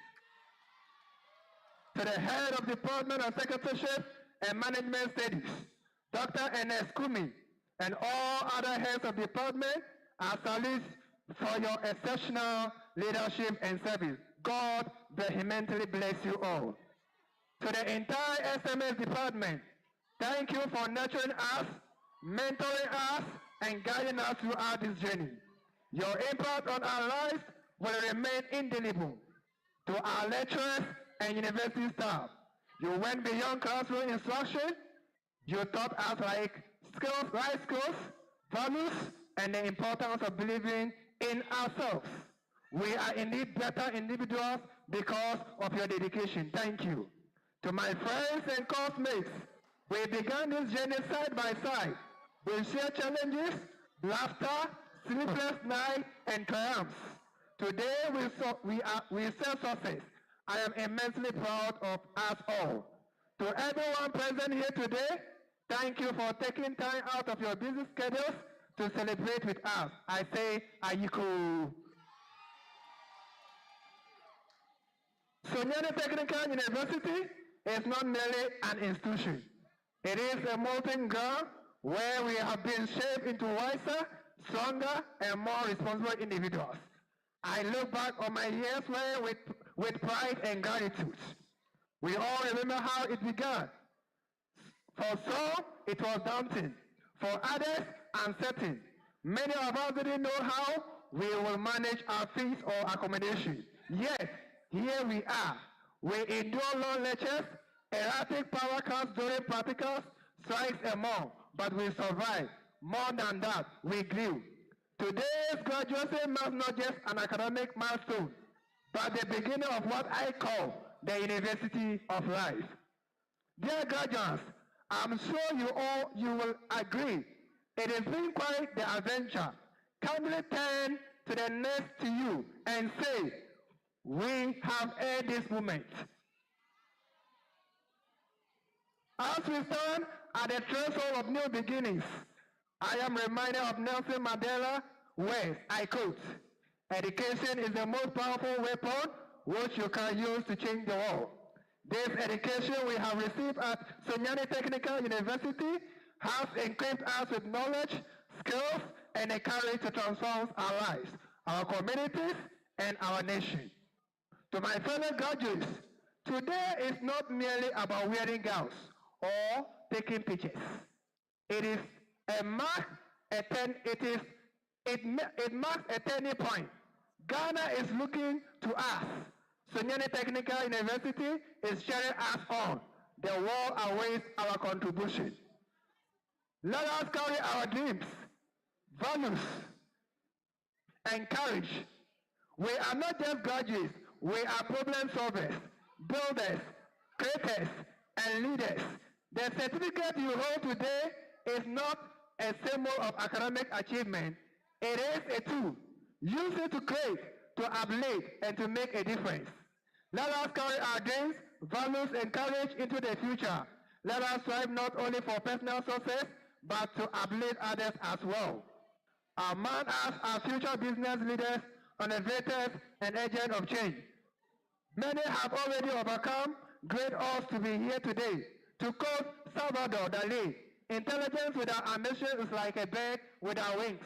Speaker 9: To the head of Department of Secretaryship and Management Studies, Dr. N.S. Kumi, and all other heads of department, I salute for your exceptional leadership and service. God vehemently bless you all. To the entire SMS department, thank you for nurturing us, mentoring us, and guiding us throughout this journey. Your impact on our lives will remain indelible. To our lecturers and university staff, you went beyond classroom instruction. You taught us life skills, values, and the importance of believing in ourselves. We are indeed better individuals because of your dedication. Thank you. To my friends and classmates, we began this journey side by side. We share challenges, laughter, sleepless nights, and triumphs. Today we share success. I am immensely proud of us all. To everyone present here today, thank you for taking time out of your busy schedules to celebrate with us. I say, Ayiku. Sunyani Technical University is not merely an institution. It is a molten ground where we have been shaped into wiser, stronger, and more responsible individuals. I look back on my years there with pride and gratitude. We all remember how it began. For some, it was daunting. For others, uncertain. Many of us didn't know how we will manage our fees or accommodation. Yet, here we are. We endure long lectures, erratic power cuts during practicals, strikes and more, but we survived. More than that, we grew. Today's graduation marks not just an academic milestone, but the beginning of what I call the University of Life. Dear graduates, I'm sure you will agree. It has been quite the adventure. Kindly turn to the next to you and say, we have earned this moment. As we stand at the threshold of new beginnings, I am reminded of Nelson Mandela's words. I quote, "Education is the most powerful weapon which you can use to change the world." This education we have received at Sunyani Technical University has equipped us with knowledge, skills, and the courage to transform our lives, our communities, and our nation. To my fellow graduates, today is not merely about wearing gowns or taking pictures. It marks a turning point. Ghana is looking to us. Sunyani Technical University is cheering us on. The world awaits our contribution. Let us carry our dreams, values, and courage. We are not just graduates. We are problem solvers, builders, creators, and leaders. The certificate you hold today is not a symbol of academic achievement. It is a tool. Use it to create, to uplift, and to make a difference. Let us carry our dreams, values, and courage into the future. Let us strive not only for personal success, but to uplift others as well. Our man as our future business leaders, innovators, and agents of change. Many have already overcome great odds to be here today. To quote Salvador Dali, intelligence without ambition is like a bird without wings.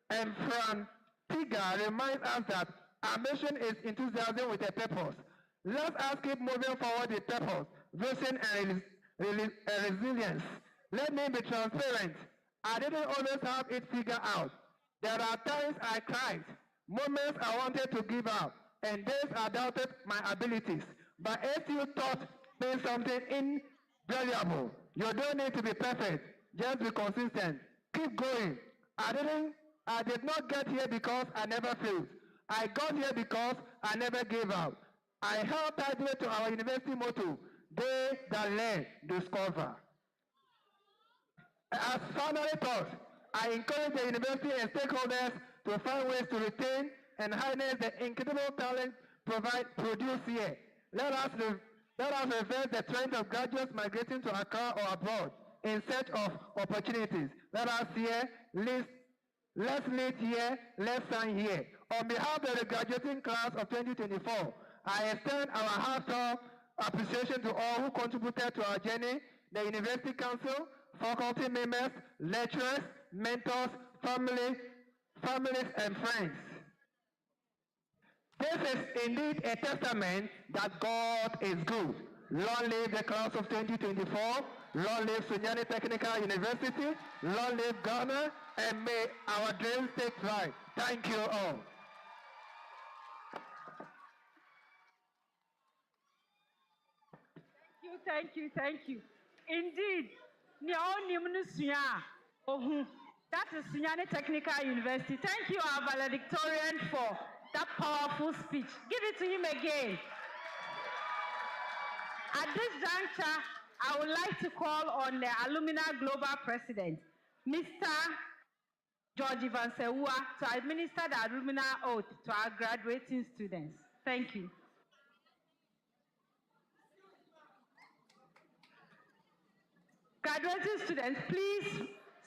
Speaker 9: And Fran Tiga reminds us that ambition is enthusiasm with a purpose. Let us keep moving forward with purpose, vision, and resilience. Let me be transparent. I didn't always have it figured out. There are times I cried, moments I wanted to give up, and days I doubted my abilities. But STU taught me something invaluable. You don't need to be perfect. Just be consistent. Keep going. I did not get here because I never failed. I got here because I never gave up. I held tightly to our university motto, they that learn, discover. As finally thought, I encourage the university and stakeholders to find ways to retain and harness the incredible talent produced here. Let us reverse the trend of graduates migrating to Accra or abroad in search of opportunities. Let us here, let's lead here, let's sign here. On behalf of the graduating class of 2024, I extend our heartfelt appreciation to all who contributed to our journey, the University Council, faculty members, lecturers, mentors, families, and friends. This is indeed a testament that God is good. Long live the class of 2024. Long live Sunyani Technical University. Long live Ghana. And may our dreams take flight. Thank you all.
Speaker 1: Thank you. Indeed, that is Sunyani Technical University. Thank you, our valedictorian, for that powerful speech. Give it to him again. At this juncture, I would like to call on the Alumni Global President, Mr. George Nsiah, to administer the alumni oath to our graduating students. Thank you. Graduating students, please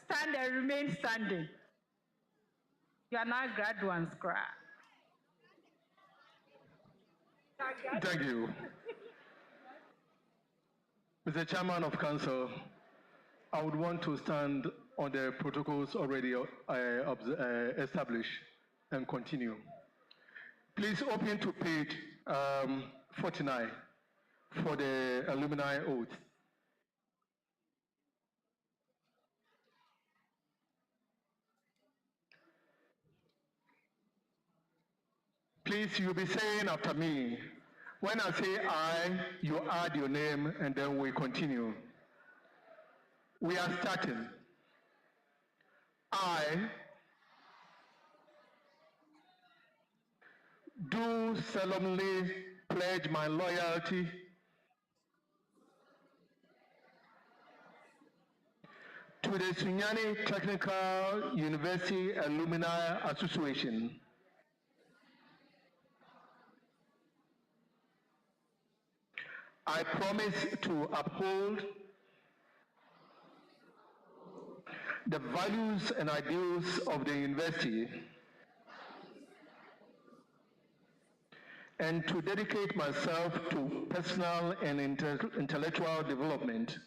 Speaker 1: stand and remain standing. You are now graduates.
Speaker 9: Thank you. Mr. Chairman of Council, I would want to stand on the protocols already established and continue. Please open to page 49 for the alumni oath. Please, you'll be saying after me. When I say I, you add your name and then we continue. We are starting. I do solemnly pledge my loyalty to the Sunyani Technical University Alumni Association. I promise to uphold the values and ideals of the university and to dedicate myself to personal and intellectual development.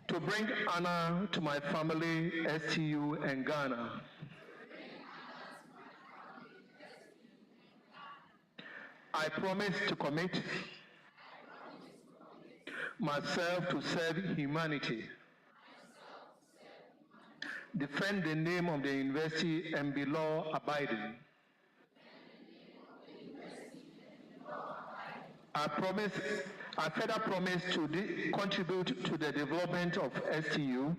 Speaker 9: To bring honor to my family, STU, and Ghana. I promise to commit myself to serve humanity, defend the name of the university, and be law-abiding. I further promise to contribute to the development of STU,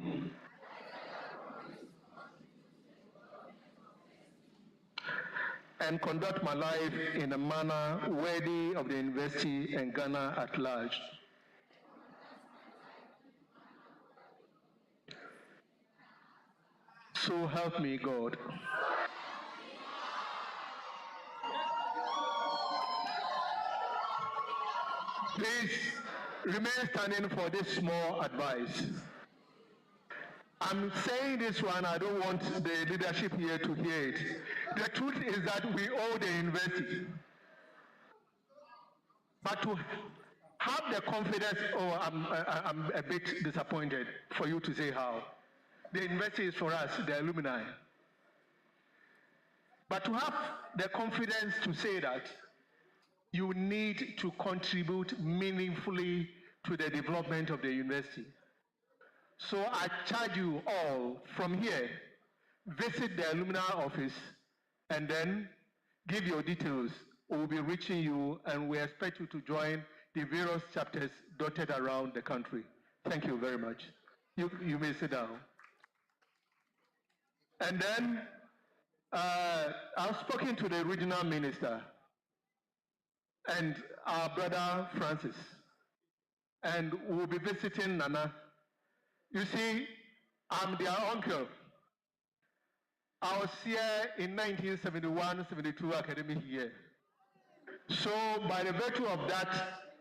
Speaker 9: and conduct my life in a manner worthy of the university and Ghana at large. So help me God. Please remain standing for this small advice. I'm saying this one, I don't want the leadership here to hear it. The truth is that we owe the university. But to have the confidence, I'm a bit disappointed for you to say how. The university is for us, the alumni. But to have the confidence to say that you need to contribute meaningfully to the development of the university. So I charge you all from here, visit the alumni office and then give your details. We'll be reaching you and we expect you to join the various chapters dotted around the country. Thank you very much. You may sit down. And then I've spoken to the regional minister and our brother Francis, and we'll be visiting Nana. You see, I'm their uncle. I was here in 1971-72 academic year. So by the virtue of that,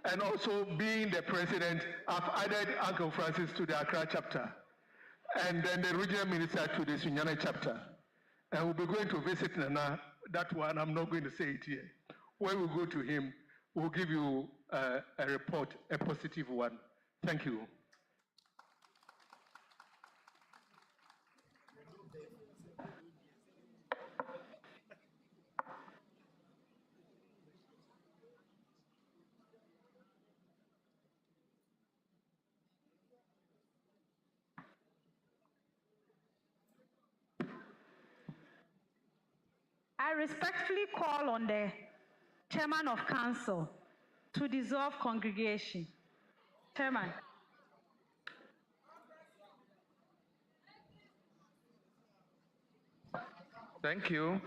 Speaker 9: and also being the president, I've added Uncle Francis to the Accra chapter, and then the regional minister to the Sunyani chapter. And we'll be going to visit Nana. That one, I'm not going to say it here. When we go to him, we'll give you a report, a positive one. Thank you.
Speaker 1: I respectfully call on the Chairman of Council to dissolve congregation. Chairman.
Speaker 7: Thank you.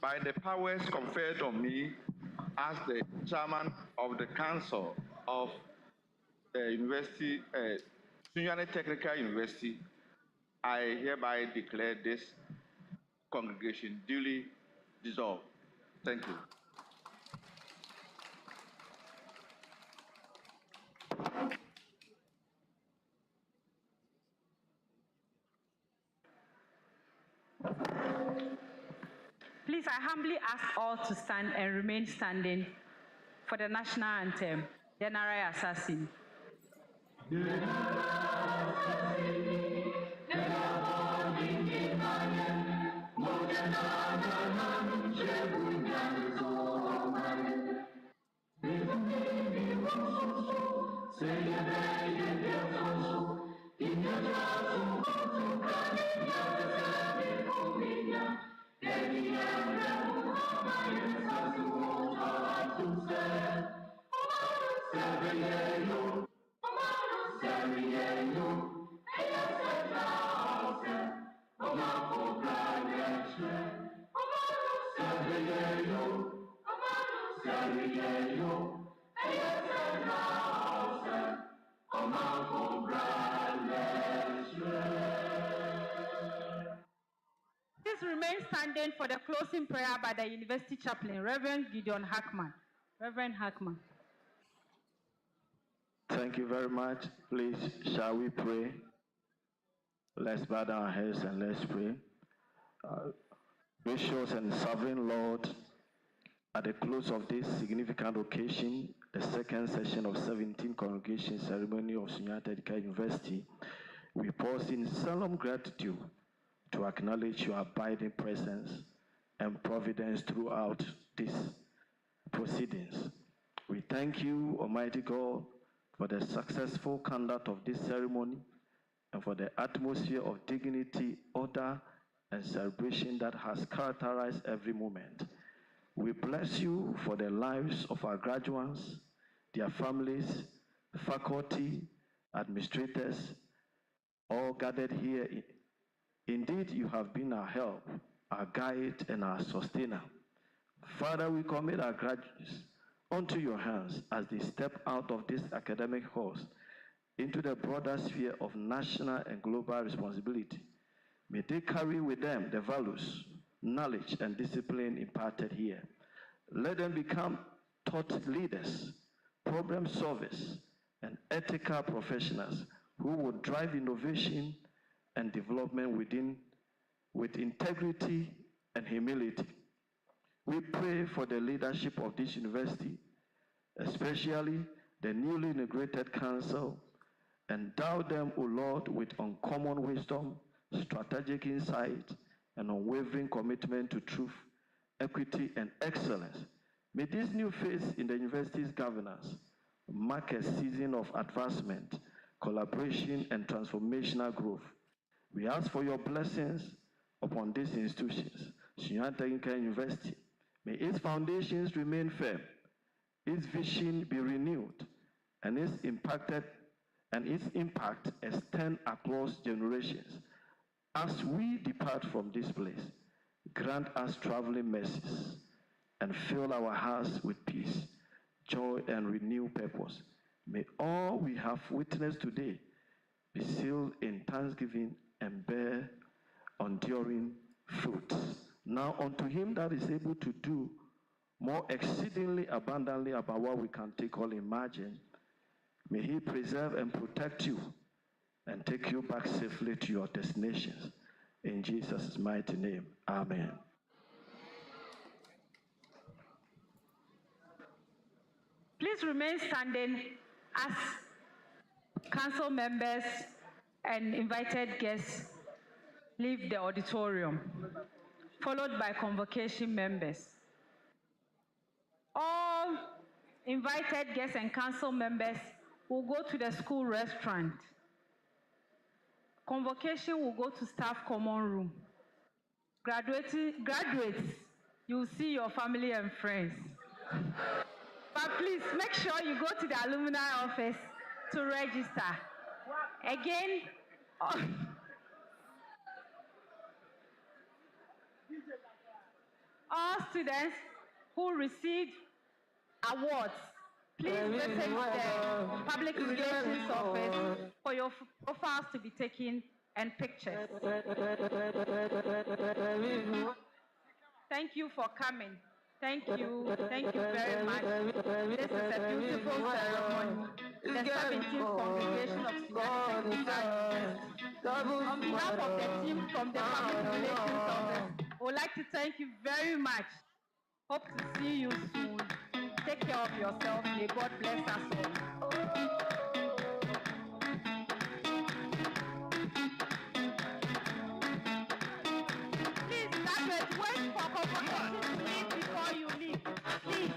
Speaker 7: By the powers conferred on me as the chairman of the council of the university, Sunyani Technical University, I hereby declare this congregation duly dissolved. Thank you.
Speaker 1: Please, I humbly ask all to stand and remain standing for the national anthem, the Nara Assassin. Please remain standing for the closing prayer by the University Chaplain, Reverend Gideon Hackman. Reverend Hackman.
Speaker 13: Thank you very much. Please, shall we pray? Let's bow down our heads and let's pray. Gracious and sovereign Lord, at the close of this significant occasion, the second session of 17th Congregation Ceremony of Sunyani Technical University, we pause in solemn gratitude to acknowledge your abiding presence and providence throughout these proceedings. We thank you, Almighty God, for the successful conduct of this ceremony and for the atmosphere of dignity, order, and celebration that has characterized every moment. We bless you for the lives of our graduates, their families, faculty, administrators, all gathered here. Indeed, you have been our help, our guide, and our sustainer. Father, we commit our graduates unto your hands as they step out of this academic horse into the broader sphere of national and global responsibility.
Speaker 6: May they carry with them the values, knowledge, and discipline imparted here. Let them become thought leaders, problem solvers, and ethical professionals who will drive innovation and development with integrity and humility. We pray for the leadership of this university, especially the newly inaugurated council. Endow them, O Lord, with uncommon wisdom, strategic insight, and unwavering commitment to truth, equity, and excellence. May this new phase in the university's governance mark a season of advancement, collaboration, and transformational growth. We ask for your blessings upon these institutions, Sunyani Technical University. May its foundations remain firm, its vision be renewed, and its impact extend across generations. As we depart from this place, grant us traveling mercies and fill our hearts with peace, joy, and renewed purpose. May all we have witnessed today be sealed in thanksgiving and bear enduring fruits. Now unto him that is able to do more exceedingly abundantly above what we can take or imagine, may he preserve and protect you and take you back safely to your destinations. In Jesus' mighty name, amen.
Speaker 1: Please remain standing as council members and invited guests leave the auditorium, followed by convocation members. All invited guests and council members will go to the school restaurant. Convocation will go to staff common room. Graduates, you will see your family and friends. But please make sure you go to the alumni office to register. Again, all students who received awards, please visit the public relations office for your profiles to be taken and pictures. Thank you for coming. Thank you very much. This is a beautiful ceremony. The 17th congregation of Sunyani Technical. On behalf of the team from the public relations office, I would like to thank you very much. Hope to see you soon. Take care of yourself. May God bless us all. Please, graduates, wait for convocation to leave before you leave. Please.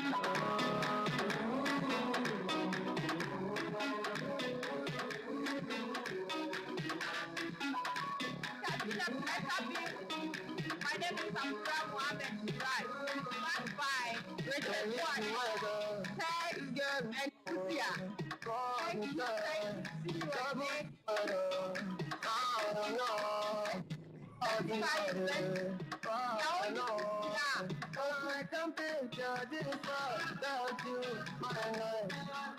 Speaker 1: My name is Graduand and backed by Graduand, and Nsiah. Thank you. See you again.